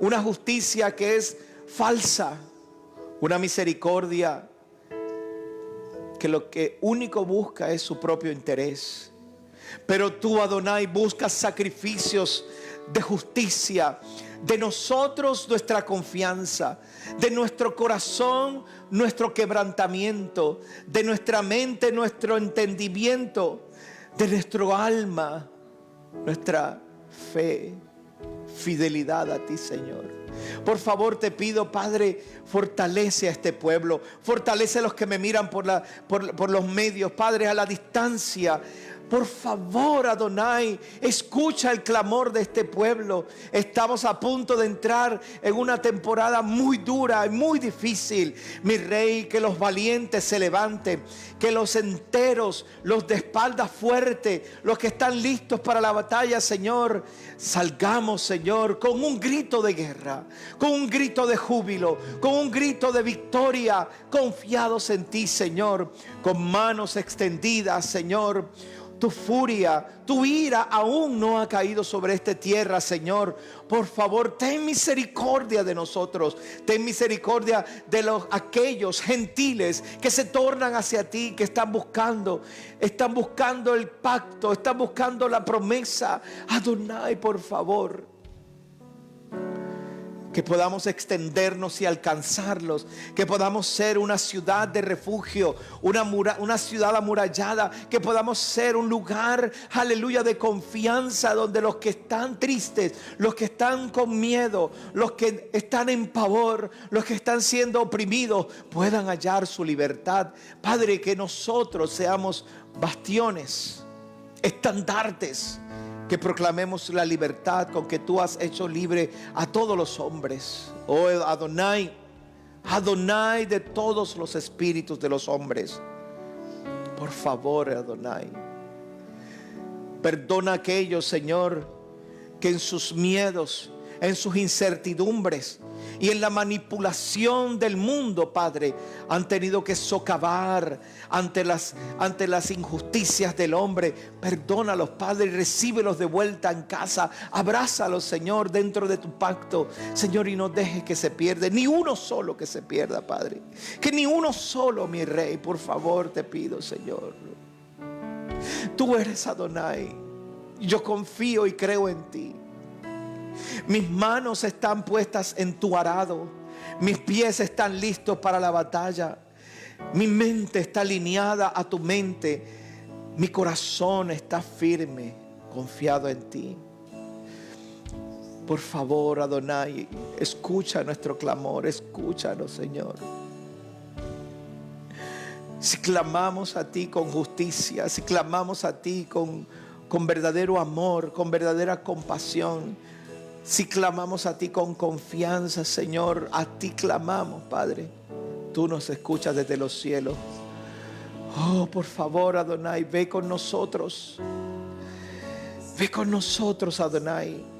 Speaker 6: una justicia que es falsa, una misericordia que lo que único busca es su propio interés. Pero tú, Adonai, buscas sacrificios de justicia. De nosotros nuestra confianza, de nuestro corazón nuestro quebrantamiento, de nuestra mente nuestro entendimiento, de nuestro alma nuestra fe, fidelidad a ti, Señor. Por favor, te pido, Padre, fortalece a este pueblo, fortalece a los que me miran por los medios, Padre, a la distancia. Por favor, Adonai, escucha el clamor de este pueblo. Estamos a punto de entrar en una temporada muy dura y muy difícil. Mi Rey, que los valientes se levanten, que los enteros, los de espalda fuerte, los que están listos para la batalla, Señor, salgamos, Señor, con un grito de guerra, con un grito de júbilo, con un grito de victoria, confiados en ti, Señor, con manos extendidas, Señor. Tu furia, tu ira aún no ha caído sobre esta tierra, Señor. Por favor, ten misericordia de nosotros. Ten misericordia de aquellos gentiles que se tornan hacia ti, que están buscando el pacto, están buscando la promesa. Adonai, por favor, que podamos extendernos y alcanzarlos, que podamos ser una ciudad de refugio, una ciudad amurallada, que podamos ser un lugar, aleluya, de confianza, donde los que están tristes, los que están con miedo, los que están en pavor, los que están siendo oprimidos, puedan hallar su libertad. Padre, que nosotros seamos bastiones, estandartes, que proclamemos la libertad con que tú has hecho libre a todos los hombres. Oh Adonai, Adonai de todos los espíritus de los hombres. Por favor, Adonai, perdona a aquellos, Señor, que en sus miedos, en sus incertidumbres y en la manipulación del mundo, Padre, han tenido que socavar ante las injusticias del hombre. Perdónalos, Padre, y recíbelos de vuelta en casa. Abrázalos, Señor, dentro de tu pacto, Señor, y no dejes que se pierda ni uno solo, que se pierda, Padre. Que ni uno solo, mi Rey, por favor, te pido, Señor. Tú eres Adonai. Yo confío y creo en ti. Mis manos están puestas en tu arado. Mis pies están listos para la batalla. Mi mente está alineada a tu mente. Mi corazón está firme, confiado en ti. Por favor, Adonai, escucha nuestro clamor. Escúchanos, Señor. Si clamamos a ti con justicia, si clamamos a ti con verdadero amor, con verdadera compasión, si clamamos a ti con confianza, Señor, a ti clamamos, Padre. Tú nos escuchas desde los cielos. Oh, por favor, Adonai, ve con nosotros. Ve con nosotros, Adonai.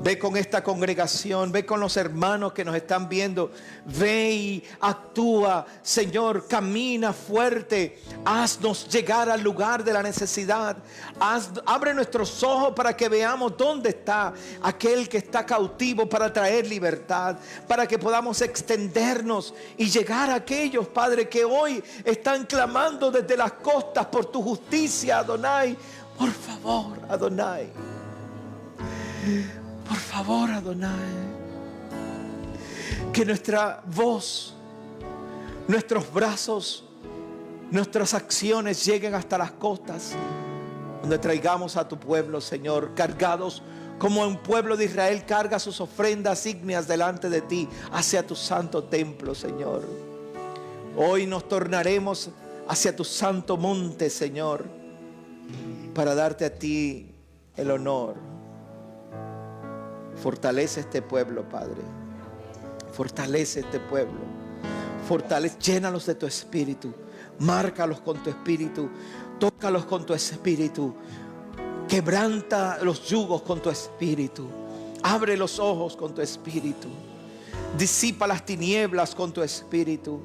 Speaker 6: Ve con esta congregación, ve con los hermanos que nos están viendo. Ve y actúa, Señor, camina fuerte. Haznos llegar al lugar de la necesidad. Abre nuestros ojos para que veamos dónde está aquel que está cautivo, para traer libertad, para que podamos extendernos y llegar a aquellos, Padre, que hoy están clamando desde las costas por tu justicia, Adonai. Por favor, Adonai. Por favor, Adonai, que nuestra voz, nuestros brazos, nuestras acciones lleguen hasta las costas, donde traigamos a tu pueblo, Señor, cargados como un pueblo de Israel carga sus ofrendas ígneas delante de ti, hacia tu santo templo, Señor. Hoy nos tornaremos hacia tu santo monte, Señor, para darte a ti el honor. Fortalece este pueblo, Padre. Fortalece este pueblo. Llénalos de tu espíritu. Márcalos con tu espíritu. Tócalos con tu espíritu. Quebranta los yugos con tu espíritu. Abre los ojos con tu espíritu. Disipa las tinieblas con tu espíritu.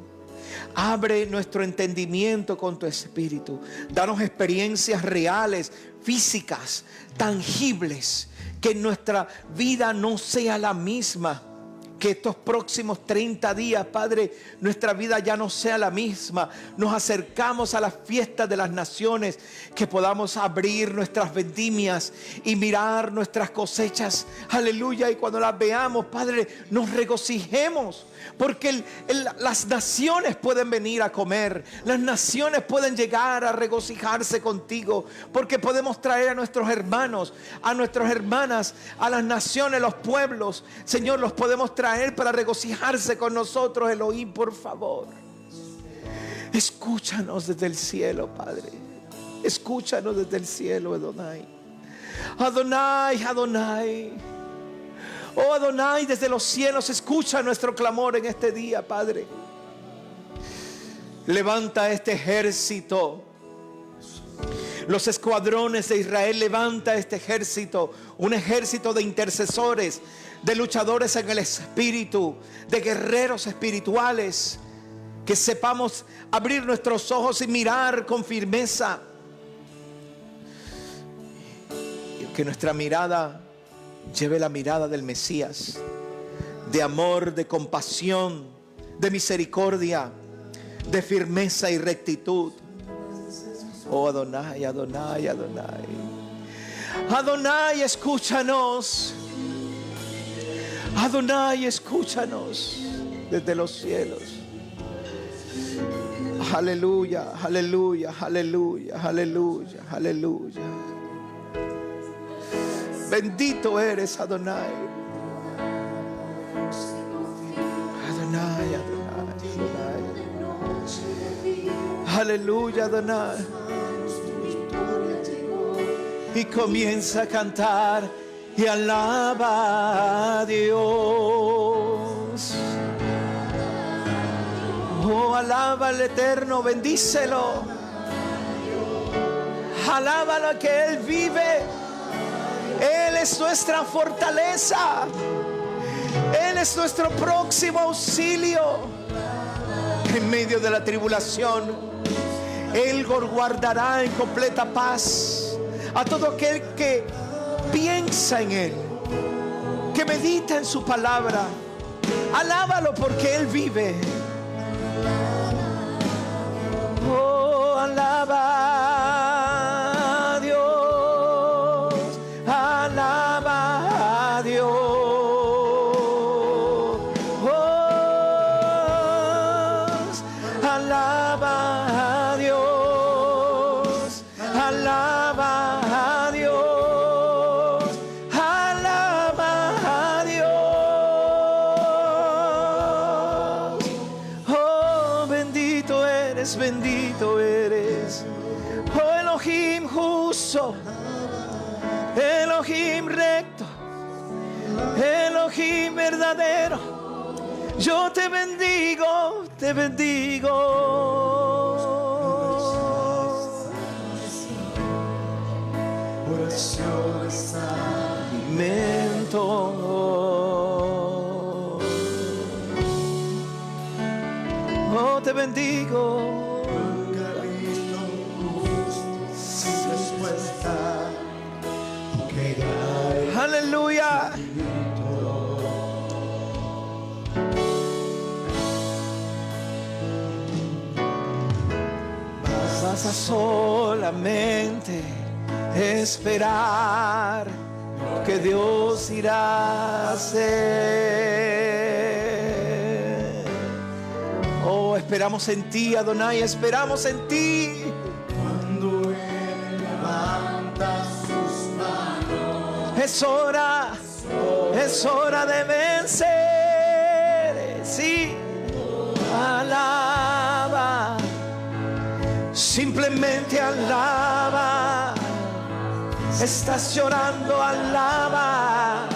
Speaker 6: Abre nuestro entendimiento con tu espíritu. Danos experiencias reales, físicas, tangibles. Que nuestra vida no sea la misma. Que estos próximos 30 días, Padre, nuestra vida ya no sea la misma. Nos acercamos a las fiestas de las naciones. Que podamos abrir nuestras vendimias y mirar nuestras cosechas. Aleluya. Y cuando las veamos, Padre, nos regocijemos. Porque las naciones pueden venir a comer. Las naciones pueden llegar a regocijarse contigo. Porque podemos traer a nuestros hermanos, a nuestras hermanas, a las naciones, los pueblos. Señor, los podemos traer para regocijarse con nosotros. Elohim, por favor, escúchanos desde el cielo, Padre. Escúchanos desde el cielo, Adonai. Adonai, Adonai. Oh Adonai, desde los cielos escucha nuestro clamor en este día, Padre. Levanta este ejército. Los escuadrones de Israel, levanta este ejército. Un ejército de intercesores, de luchadores en el espíritu, de guerreros espirituales. Que sepamos abrir nuestros ojos y mirar con firmeza. Y que nuestra mirada lleve la mirada del Mesías, de amor, de compasión, de misericordia, de firmeza y rectitud. Oh Adonai, Adonai, Adonai. Adonai, escúchanos. Adonai, escúchanos desde los cielos. Aleluya, aleluya, aleluya, aleluya, aleluya. Bendito eres, Adonai. Adonai, Adonai, Adonai. Aleluya, Adonai. Y comienza a cantar y alaba a Dios. Oh, alaba al Eterno, bendícelo. Alábalo, que Él vive. Él es nuestra fortaleza. Él es nuestro próximo auxilio. En medio de la tribulación, Él guardará en completa paz a todo aquel que piensa en Él, que medita en su palabra. Alábalo porque Él vive. Oh, alaba a Dios, alaba a Dios. Oh, alaba a Dios, alaba a Dios, alaba a Dios. Oh, bendito eres, bendito eres. Oh, Elohim justo, Elohim recto, Elohim verdadero. Yo te bendigo, te bendigo. Oraciones, alimento. Oh, te bendigo. Aleluya. Vas a solamente esperar lo que Dios irá a hacer. Oh, esperamos en ti, Adonai, esperamos en ti. Cuando Él levanta sus manos, es hora de vencer. Sí, alaba, simplemente alaba. Estás llorando, alaba.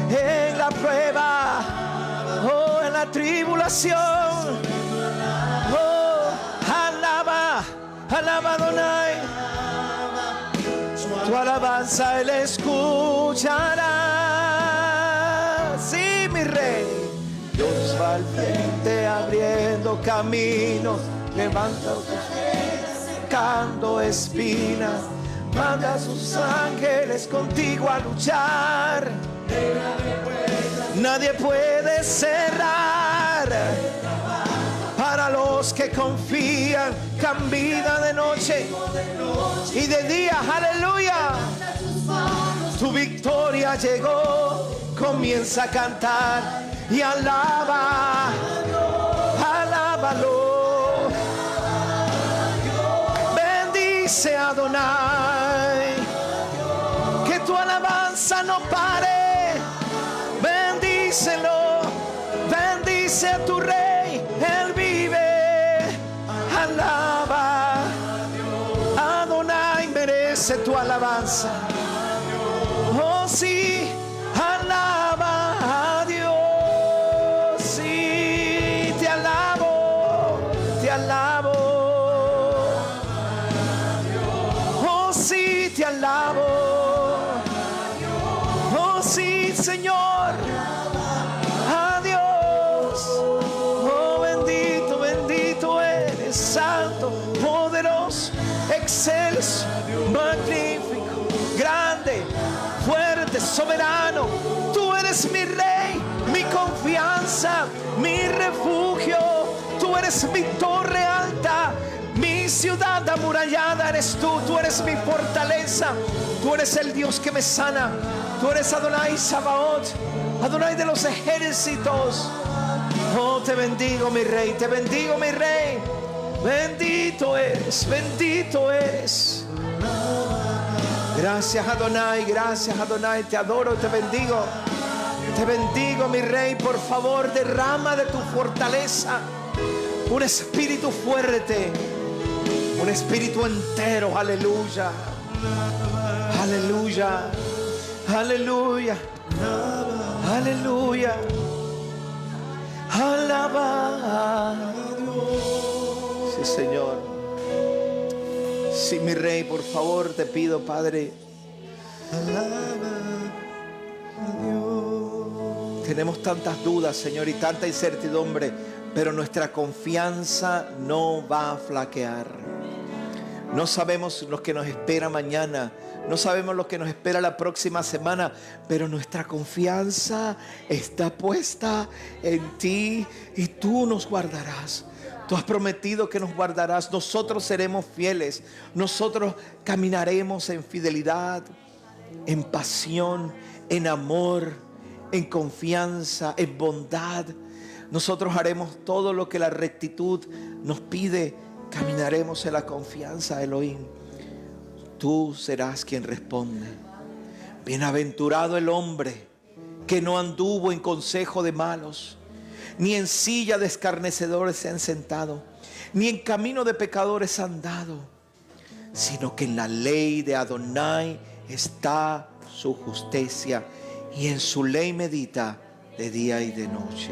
Speaker 6: En la prueba, oh, en la tribulación, oh, alaba, alaba, Adonai. Tu alabanza Él escuchará. Sí, mi rey. Dios va al frente abriendo caminos, levanta sacando espinas, manda a sus ángeles contigo a luchar. Nadie puede cerrar. Para los que confían, camina de noche y de día. Aleluya. Tu victoria llegó. Comienza a cantar y alaba. Alábalo. Bendice a Adonai. Que tu alabanza no pare. Bendícelo. Bendice a tu rey. Él vive. Alaba. Adonai merece tu alabanza. Oh, sí. Alaba a Dios. Sí, te alabo. Te alabo. Oh, sí, te alabo. Oh, sí, Señor. Adiós. Oh, bendito, bendito eres, santo, poderoso, excelso, magnífico, grande, fuerte, soberano. Tú eres mi rey, mi confianza, mi refugio. Tú eres mi torre alta, mi ciudad amurallada eres tú. Tú eres mi fortaleza. Tú eres el Dios que me sana. Tú eres Adonai Sabaoth. Adonai de los ejércitos. Oh, te bendigo, mi rey, te bendigo, mi rey. Bendito eres, bendito eres. Gracias, Adonai, te adoro, te bendigo. Te bendigo, mi rey, por favor, derrama de tu fortaleza un espíritu fuerte, un espíritu entero. Aleluya, aleluya, aleluya, aleluya. Alaba a Dios. Sí, Señor. Sí, mi rey, por favor, te pido, Padre. Alaba a Dios. Tenemos tantas dudas, Señor, y tanta incertidumbre, pero nuestra confianza no va a flaquear. No sabemos lo que nos espera mañana. No sabemos lo que nos espera la próxima semana, pero nuestra confianza está puesta en ti y tú nos guardarás. Tú has prometido que nos guardarás. Nosotros seremos fieles. Nosotros caminaremos en fidelidad, en pasión, en amor, en confianza, en bondad. Nosotros haremos todo lo que la rectitud nos pide. Caminaremos en la confianza, Elohim. Tú serás quien responde. Bienaventurado el hombre que no anduvo en consejo de malos, ni en silla de escarnecedores se han sentado, ni en camino de pecadores han andado, sino que en la ley de Adonai está su justicia, y en su ley medita de día y de noche.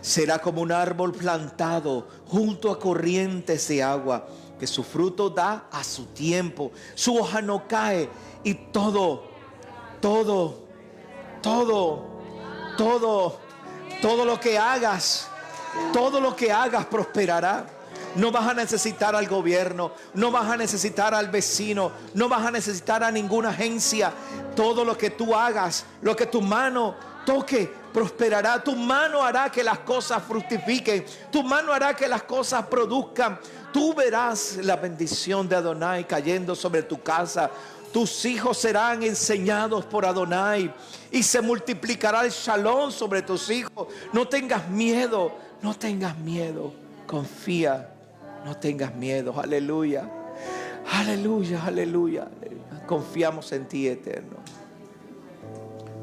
Speaker 6: Será como un árbol plantado junto a corrientes de agua, que su fruto da a su tiempo, su hoja no cae, y todo lo que hagas prosperará. No vas a necesitar al gobierno, no vas a necesitar al vecino, no vas a necesitar a ninguna agencia. Todo lo que tú hagas, lo que tu mano toque, prosperará. Tu mano hará que las cosas fructifiquen, tu mano hará que las cosas produzcan. Tú verás la bendición de Adonai cayendo sobre tu casa. Tus hijos serán enseñados por Adonai y se multiplicará el shalom sobre tus hijos. No tengas miedo, no tengas miedo. Confía, no tengas miedo. Aleluya, aleluya, aleluya. Confiamos en ti, eterno.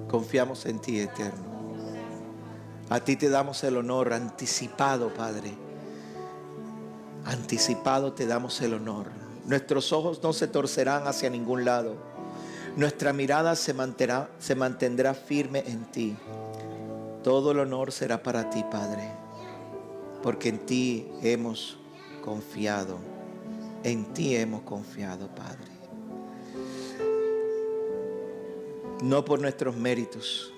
Speaker 6: Confiamos en ti, eterno. A ti te damos el honor anticipado, Padre. Anticipado te damos el honor. Nuestros ojos no se torcerán hacia ningún lado. Nuestra mirada se mantendrá firme en ti. Todo el honor será para ti, Padre, porque en ti hemos confiado. En ti hemos confiado, Padre. No por nuestros méritos,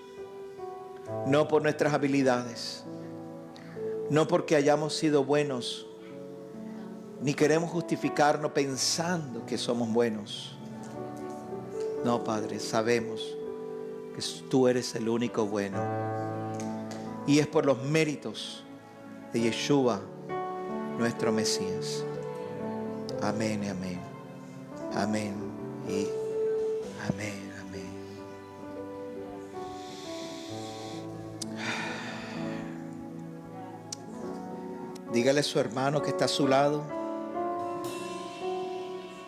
Speaker 6: no por nuestras habilidades, no porque hayamos sido buenos, ni queremos justificarnos pensando que somos buenos. No, Padre, sabemos que tú eres el único bueno. Y es por los méritos de Yeshua, nuestro Mesías. Amén y amén. Amén y amén. Amén. Dígale a su hermano que está a su lado,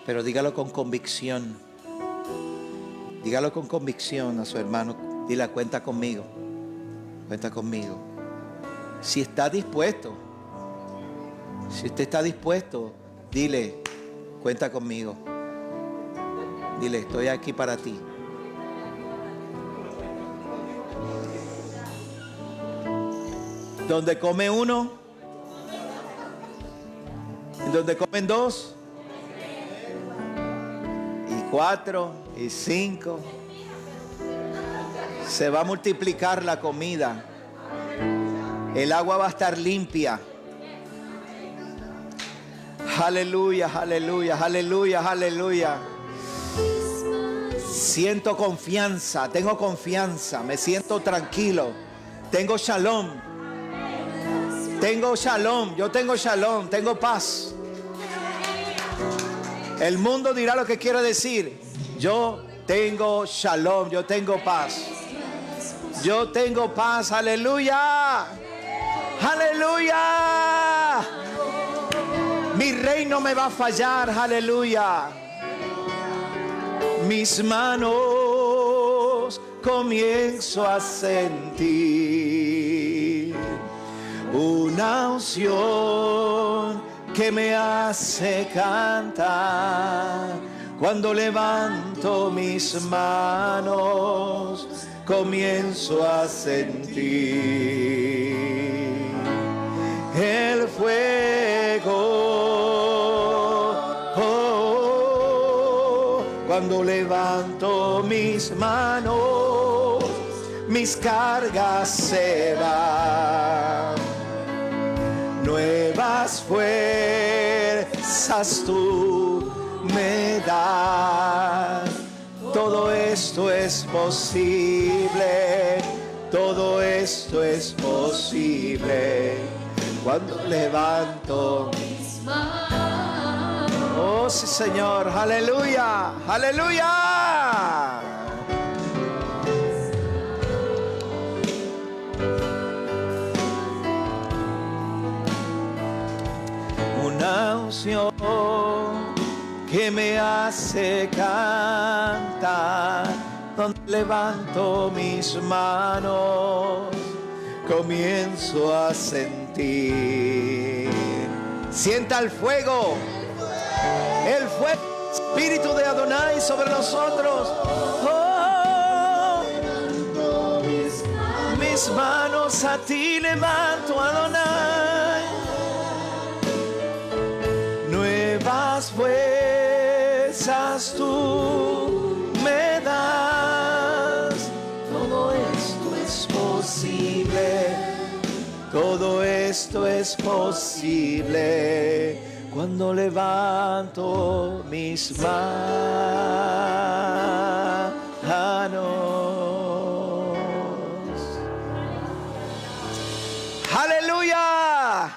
Speaker 6: pero dígalo con convicción. Dígalo con convicción a su hermano. Dile, cuenta conmigo. Cuenta conmigo. Si está dispuesto, si usted está dispuesto, dile, cuenta conmigo. Dile, estoy aquí para ti. Donde come uno, donde comen dos, y 4, y 5, se va a multiplicar la comida. El agua va a estar limpia. Aleluya, aleluya, aleluya, aleluya. Siento confianza, tengo confianza, me siento tranquilo. Tengo shalom. Tengo shalom, yo tengo shalom, tengo paz. El mundo dirá lo que quiero decir. Yo tengo shalom, yo tengo paz. Yo tengo paz, aleluya. Aleluya. Mi rey no me va a fallar, aleluya. Mis manos comienzo a sentir una unción que me hace cantar. Cuando levanto mis manos, comienzo a sentir el fuego. Cuando levanto mis manos, mis cargas se van. Nuevas fuerzas tú me das. Todo esto es posible. Todo esto es posible cuando levanto mis manos. Oh, sí, Señor. Aleluya. Aleluya. Una unción que me hace cantar. Donde levanto mis manos, comienzo a sentir. Sienta el fuego, Espíritu de Adonai sobre nosotros. Oh, mis manos a ti levanto, Adonai. Nuevas fuerzas tú me das. Todo esto es posible. Todo esto es posible cuando levanto mis manos. Aleluya.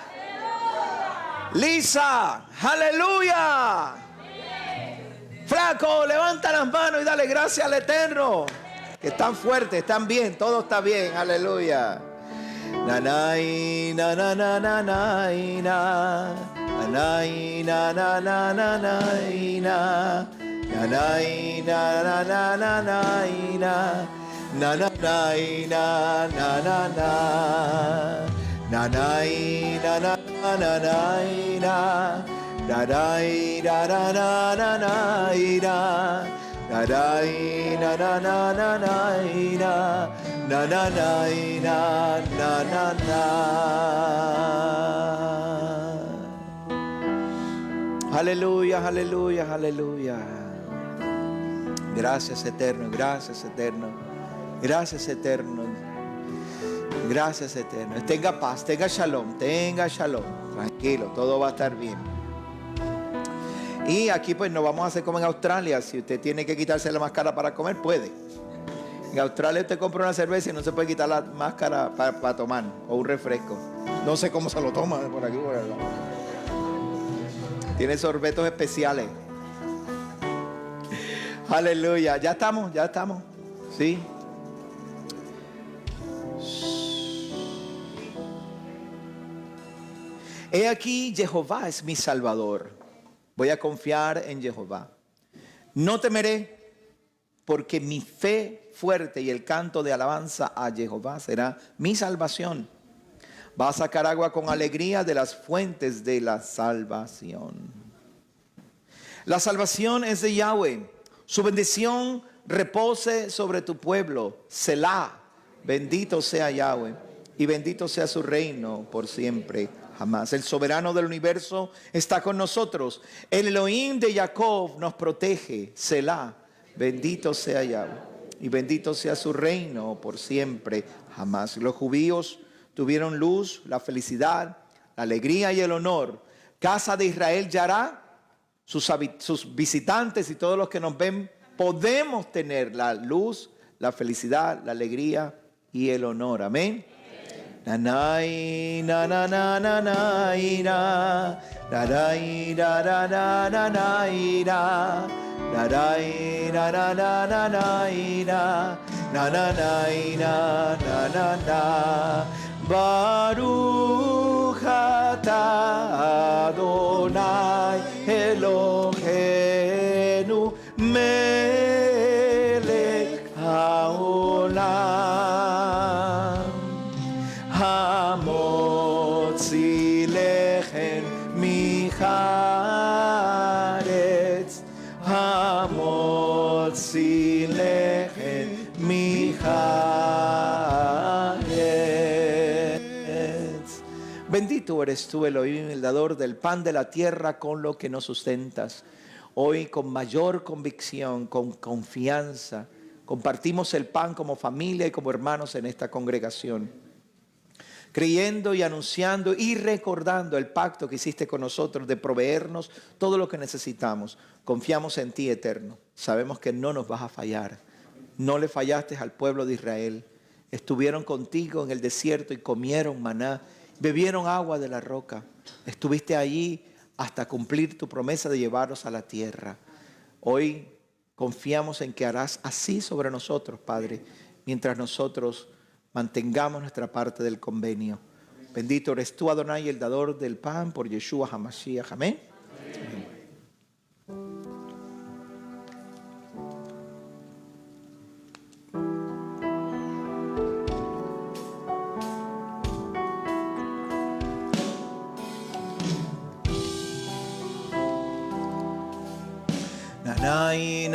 Speaker 6: Lisa, aleluya. Flaco, levanta las manos y dale gracias al Eterno. Que están fuertes, están bien, todo está bien, aleluya. Nanay, na na na na na na. Nanay, na na na na na na. Nanay, na na na na na na. Nanay, na na na na. Nanay, na na na na na. Nanay, na na na na na na. Nanay, na na na na na na. Na na na na na na. Aleluya, aleluya, aleluya. Gracias, Eterno, gracias, Eterno. Gracias, Eterno. Gracias, Eterno. Tenga paz, tenga shalom, tenga shalom. Tranquilo, todo va a estar bien. Y aquí pues no vamos a hacer como en Australia. Si usted tiene que quitarse la máscara para comer, puede. En Australia usted compra una cerveza y no se puede quitar la máscara para tomar, o un refresco. No sé cómo se lo toma por aquí, por allá. Tiene sorbetos especiales. Aleluya. Ya estamos. Sí. He aquí, Jehová es mi Salvador. Voy a confiar en Jehová. No temeré, porque mi fe fuerte y el canto de alabanza a Jehová será mi salvación. Va a sacar agua con alegría de las fuentes de la salvación. La salvación es de Yahweh. Su bendición repose sobre tu pueblo. Selah. Bendito sea Yahweh y bendito sea su reino por siempre. Jamás. El soberano del universo está con nosotros. El Elohim de Jacob nos protege. Selah. Bendito sea Yahweh y bendito sea su reino por siempre. Jamás. Los judíos tuvieron luz, la felicidad, la alegría y el honor. Casa de Israel Yará, sus visitantes y todos los que nos ven, podemos tener la luz, la felicidad, la alegría y el honor. Amén. Nanay, na na na na na ira, nanay, na na na na na ira, nanay, na na na na na ira, na na na na na na na. Baruch atah Adonai Eloheinu melech haolam hamotzi lechem micharetz hamotzi lechem micharetz. Bendito eres tú, Elohim, el dador del pan de la tierra con lo que nos sustentas. Hoy con mayor convicción, con confianza, compartimos el pan como familia y como hermanos en esta congregación, creyendo y anunciando y recordando el pacto que hiciste con nosotros de proveernos todo lo que necesitamos. Confiamos en ti, Eterno. Sabemos que no nos vas a fallar. No le fallaste al pueblo de Israel. Estuvieron contigo en el desierto y comieron maná, bebieron agua de la roca. Estuviste allí hasta cumplir tu promesa de llevarnos a la tierra. Hoy confiamos en que harás así sobre nosotros, Padre, mientras nosotros mantengamos nuestra parte del convenio. Bendito eres tú, Adonai, el dador del pan, por Yeshua HaMashiach. Amén.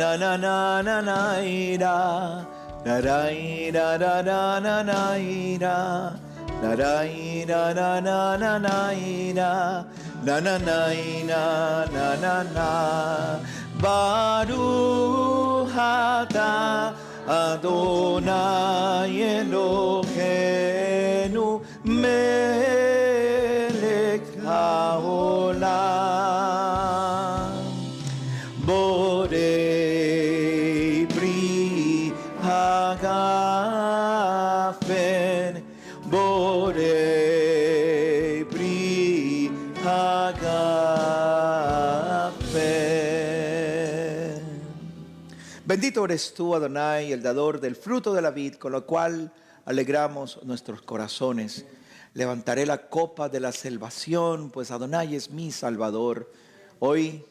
Speaker 6: Na na na na na ira, na na ira na na na na ira, na na ira na na na na ira, na na na ira na na na. Baruch atah Adonai Eloheinu melech haolam. Borei Bri Hagafen, Borei Bri Hagafen. Bendito eres tú, Adonai, el dador del fruto de la vid, con lo cual alegramos nuestros corazones. Levantaré la copa de la salvación, pues Adonai es mi Salvador. Hoy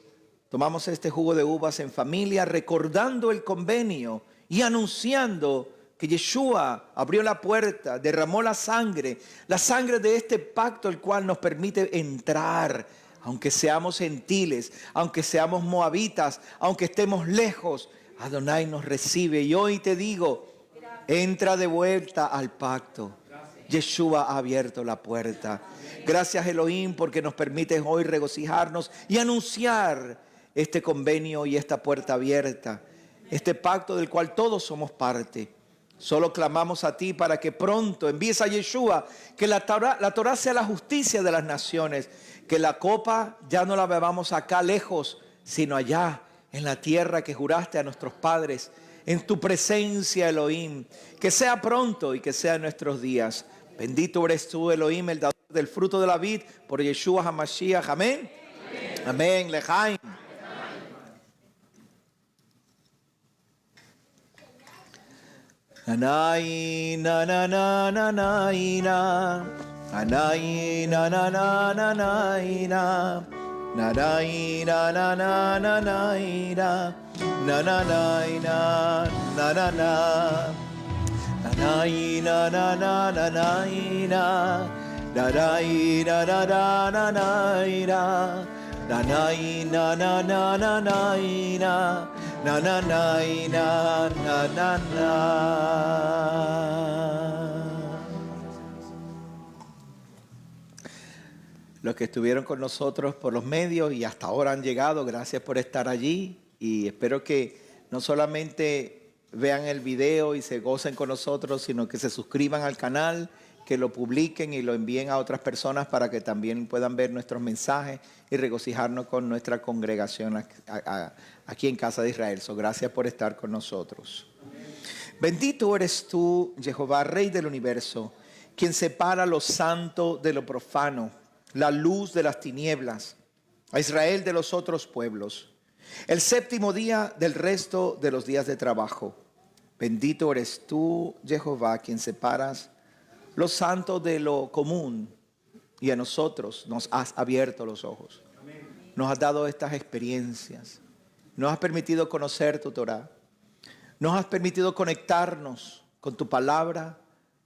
Speaker 6: tomamos este jugo de uvas en familia, recordando el convenio y anunciando que Yeshua abrió la puerta, derramó la sangre de este pacto, el cual nos permite entrar, aunque seamos gentiles, aunque seamos moabitas, aunque estemos lejos. Adonai nos recibe y hoy te digo, entra de vuelta al pacto. Yeshua ha abierto la puerta. Gracias, Elohim, porque nos permites hoy regocijarnos y anunciar este convenio y esta puerta abierta, este pacto del cual todos somos parte. Solo clamamos a ti para que pronto envíes a Yeshua, que la Torah sea la justicia de las naciones, que la copa ya no la bebamos acá lejos, sino allá en la tierra que juraste a nuestros padres, en tu presencia, Elohim. Que sea pronto y que sea en nuestros días. Bendito eres tú, Elohim, el dador del fruto de la vid, por Yeshua HaMashiach. Amén. Amén. Lejaim. Anai na na na na na na, anai na na na na na na, nanai na na na na na na, na na na na na na, nanai na na na na na na, nanai na na na na na na, nanai na na na na na na. Na na na na na na na. Los que estuvieron con nosotros por los medios y hasta ahora han llegado, gracias por estar allí y espero que no solamente vean el video y se gocen con nosotros, sino que se suscriban al canal, que lo publiquen y lo envíen a otras personas para que también puedan ver nuestros mensajes y regocijarnos con nuestra congregación aquí en Casa de Israel. Gracias por estar con nosotros. Bendito eres tú, Jehová, Rey del universo, quien separa lo santo de lo profano, la luz de las tinieblas, a Israel de los otros pueblos. El séptimo día del resto de los días de trabajo. Bendito eres tú, Jehová, quien separas los santos de lo común, y a nosotros nos has abierto los ojos. Nos has dado estas experiencias. Nos has permitido conocer tu Torah. Nos has permitido conectarnos con tu palabra,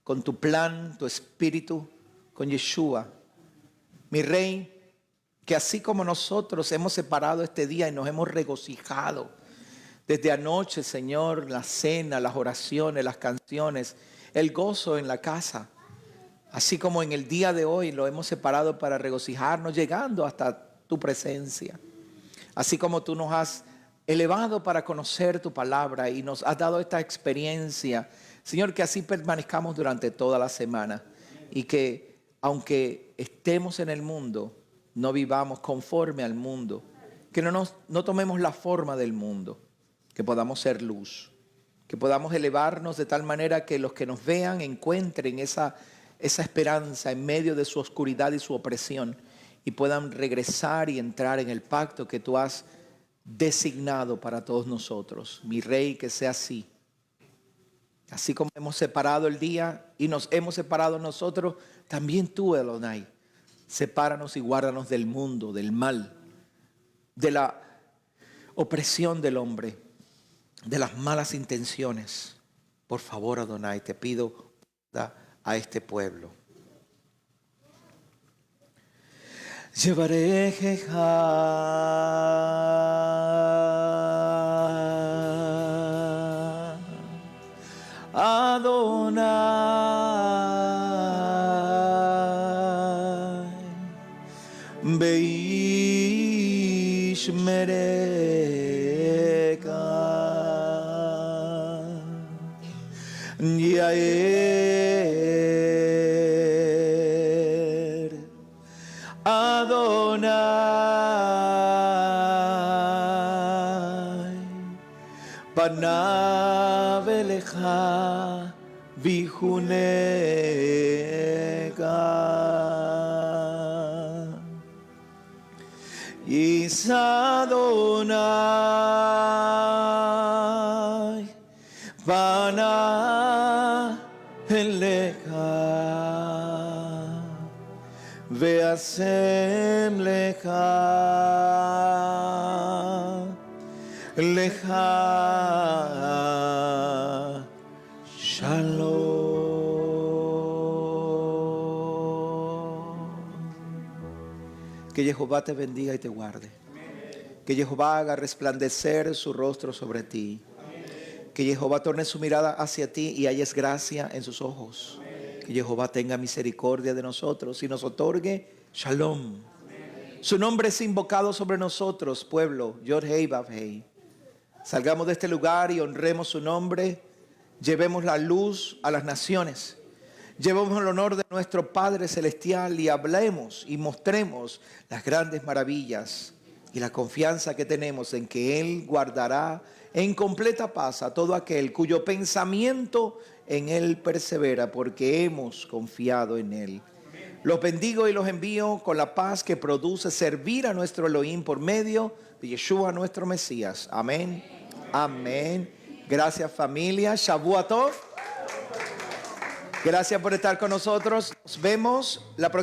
Speaker 6: con tu plan, tu espíritu, con Yeshua. Mi Rey, que así como nosotros hemos separado este día y nos hemos regocijado desde anoche, Señor, la cena, las oraciones, las canciones, el gozo en la casa, así como en el día de hoy lo hemos separado para regocijarnos, llegando hasta tu presencia. Así como tú nos has elevado para conocer tu palabra y nos has dado esta experiencia, Señor, que así permanezcamos durante toda la semana y que aunque estemos en el mundo, no vivamos conforme al mundo, que no tomemos la forma del mundo, que podamos ser luz, que podamos elevarnos de tal manera que los que nos vean encuentren esa esperanza en medio de su oscuridad y su opresión y puedan regresar y entrar en el pacto que tú has designado para todos nosotros. Mi Rey, que sea así. Así como hemos separado el día y nos hemos separado nosotros, también tú, Elonai, sepáranos y guárdanos del mundo, del mal, de la opresión del hombre, de las malas intenciones. Por favor, Adonai, te pido a este pueblo. Llevaré Adonai Beish Mereka Yair Adonai Panav Elecha Vihuneka Is Adonai Panav Elecha Ve'asem Lecha Shalom. Que Jehová te bendiga y te guarde. Que Jehová haga resplandecer su rostro sobre ti. Que Jehová torne su mirada hacia ti y halles gracia en sus ojos. Que Jehová tenga misericordia de nosotros y nos otorgue Shalom. Su nombre es invocado sobre nosotros, pueblo. Yod Hei Vav Hei. Salgamos de este lugar y honremos su nombre. Llevemos la luz a las naciones. Llevemos el honor de nuestro Padre Celestial y hablemos y mostremos las grandes maravillas y la confianza que tenemos en que Él guardará en completa paz a todo aquel cuyo pensamiento en Él persevera, porque hemos confiado en Él. Los bendigo y los envío con la paz que produce servir a nuestro Elohim por medio de Yeshua nuestro Mesías. Amén. Amén. Gracias, familia. Shavua Tov. Gracias por estar con nosotros. Nos vemos la próxima.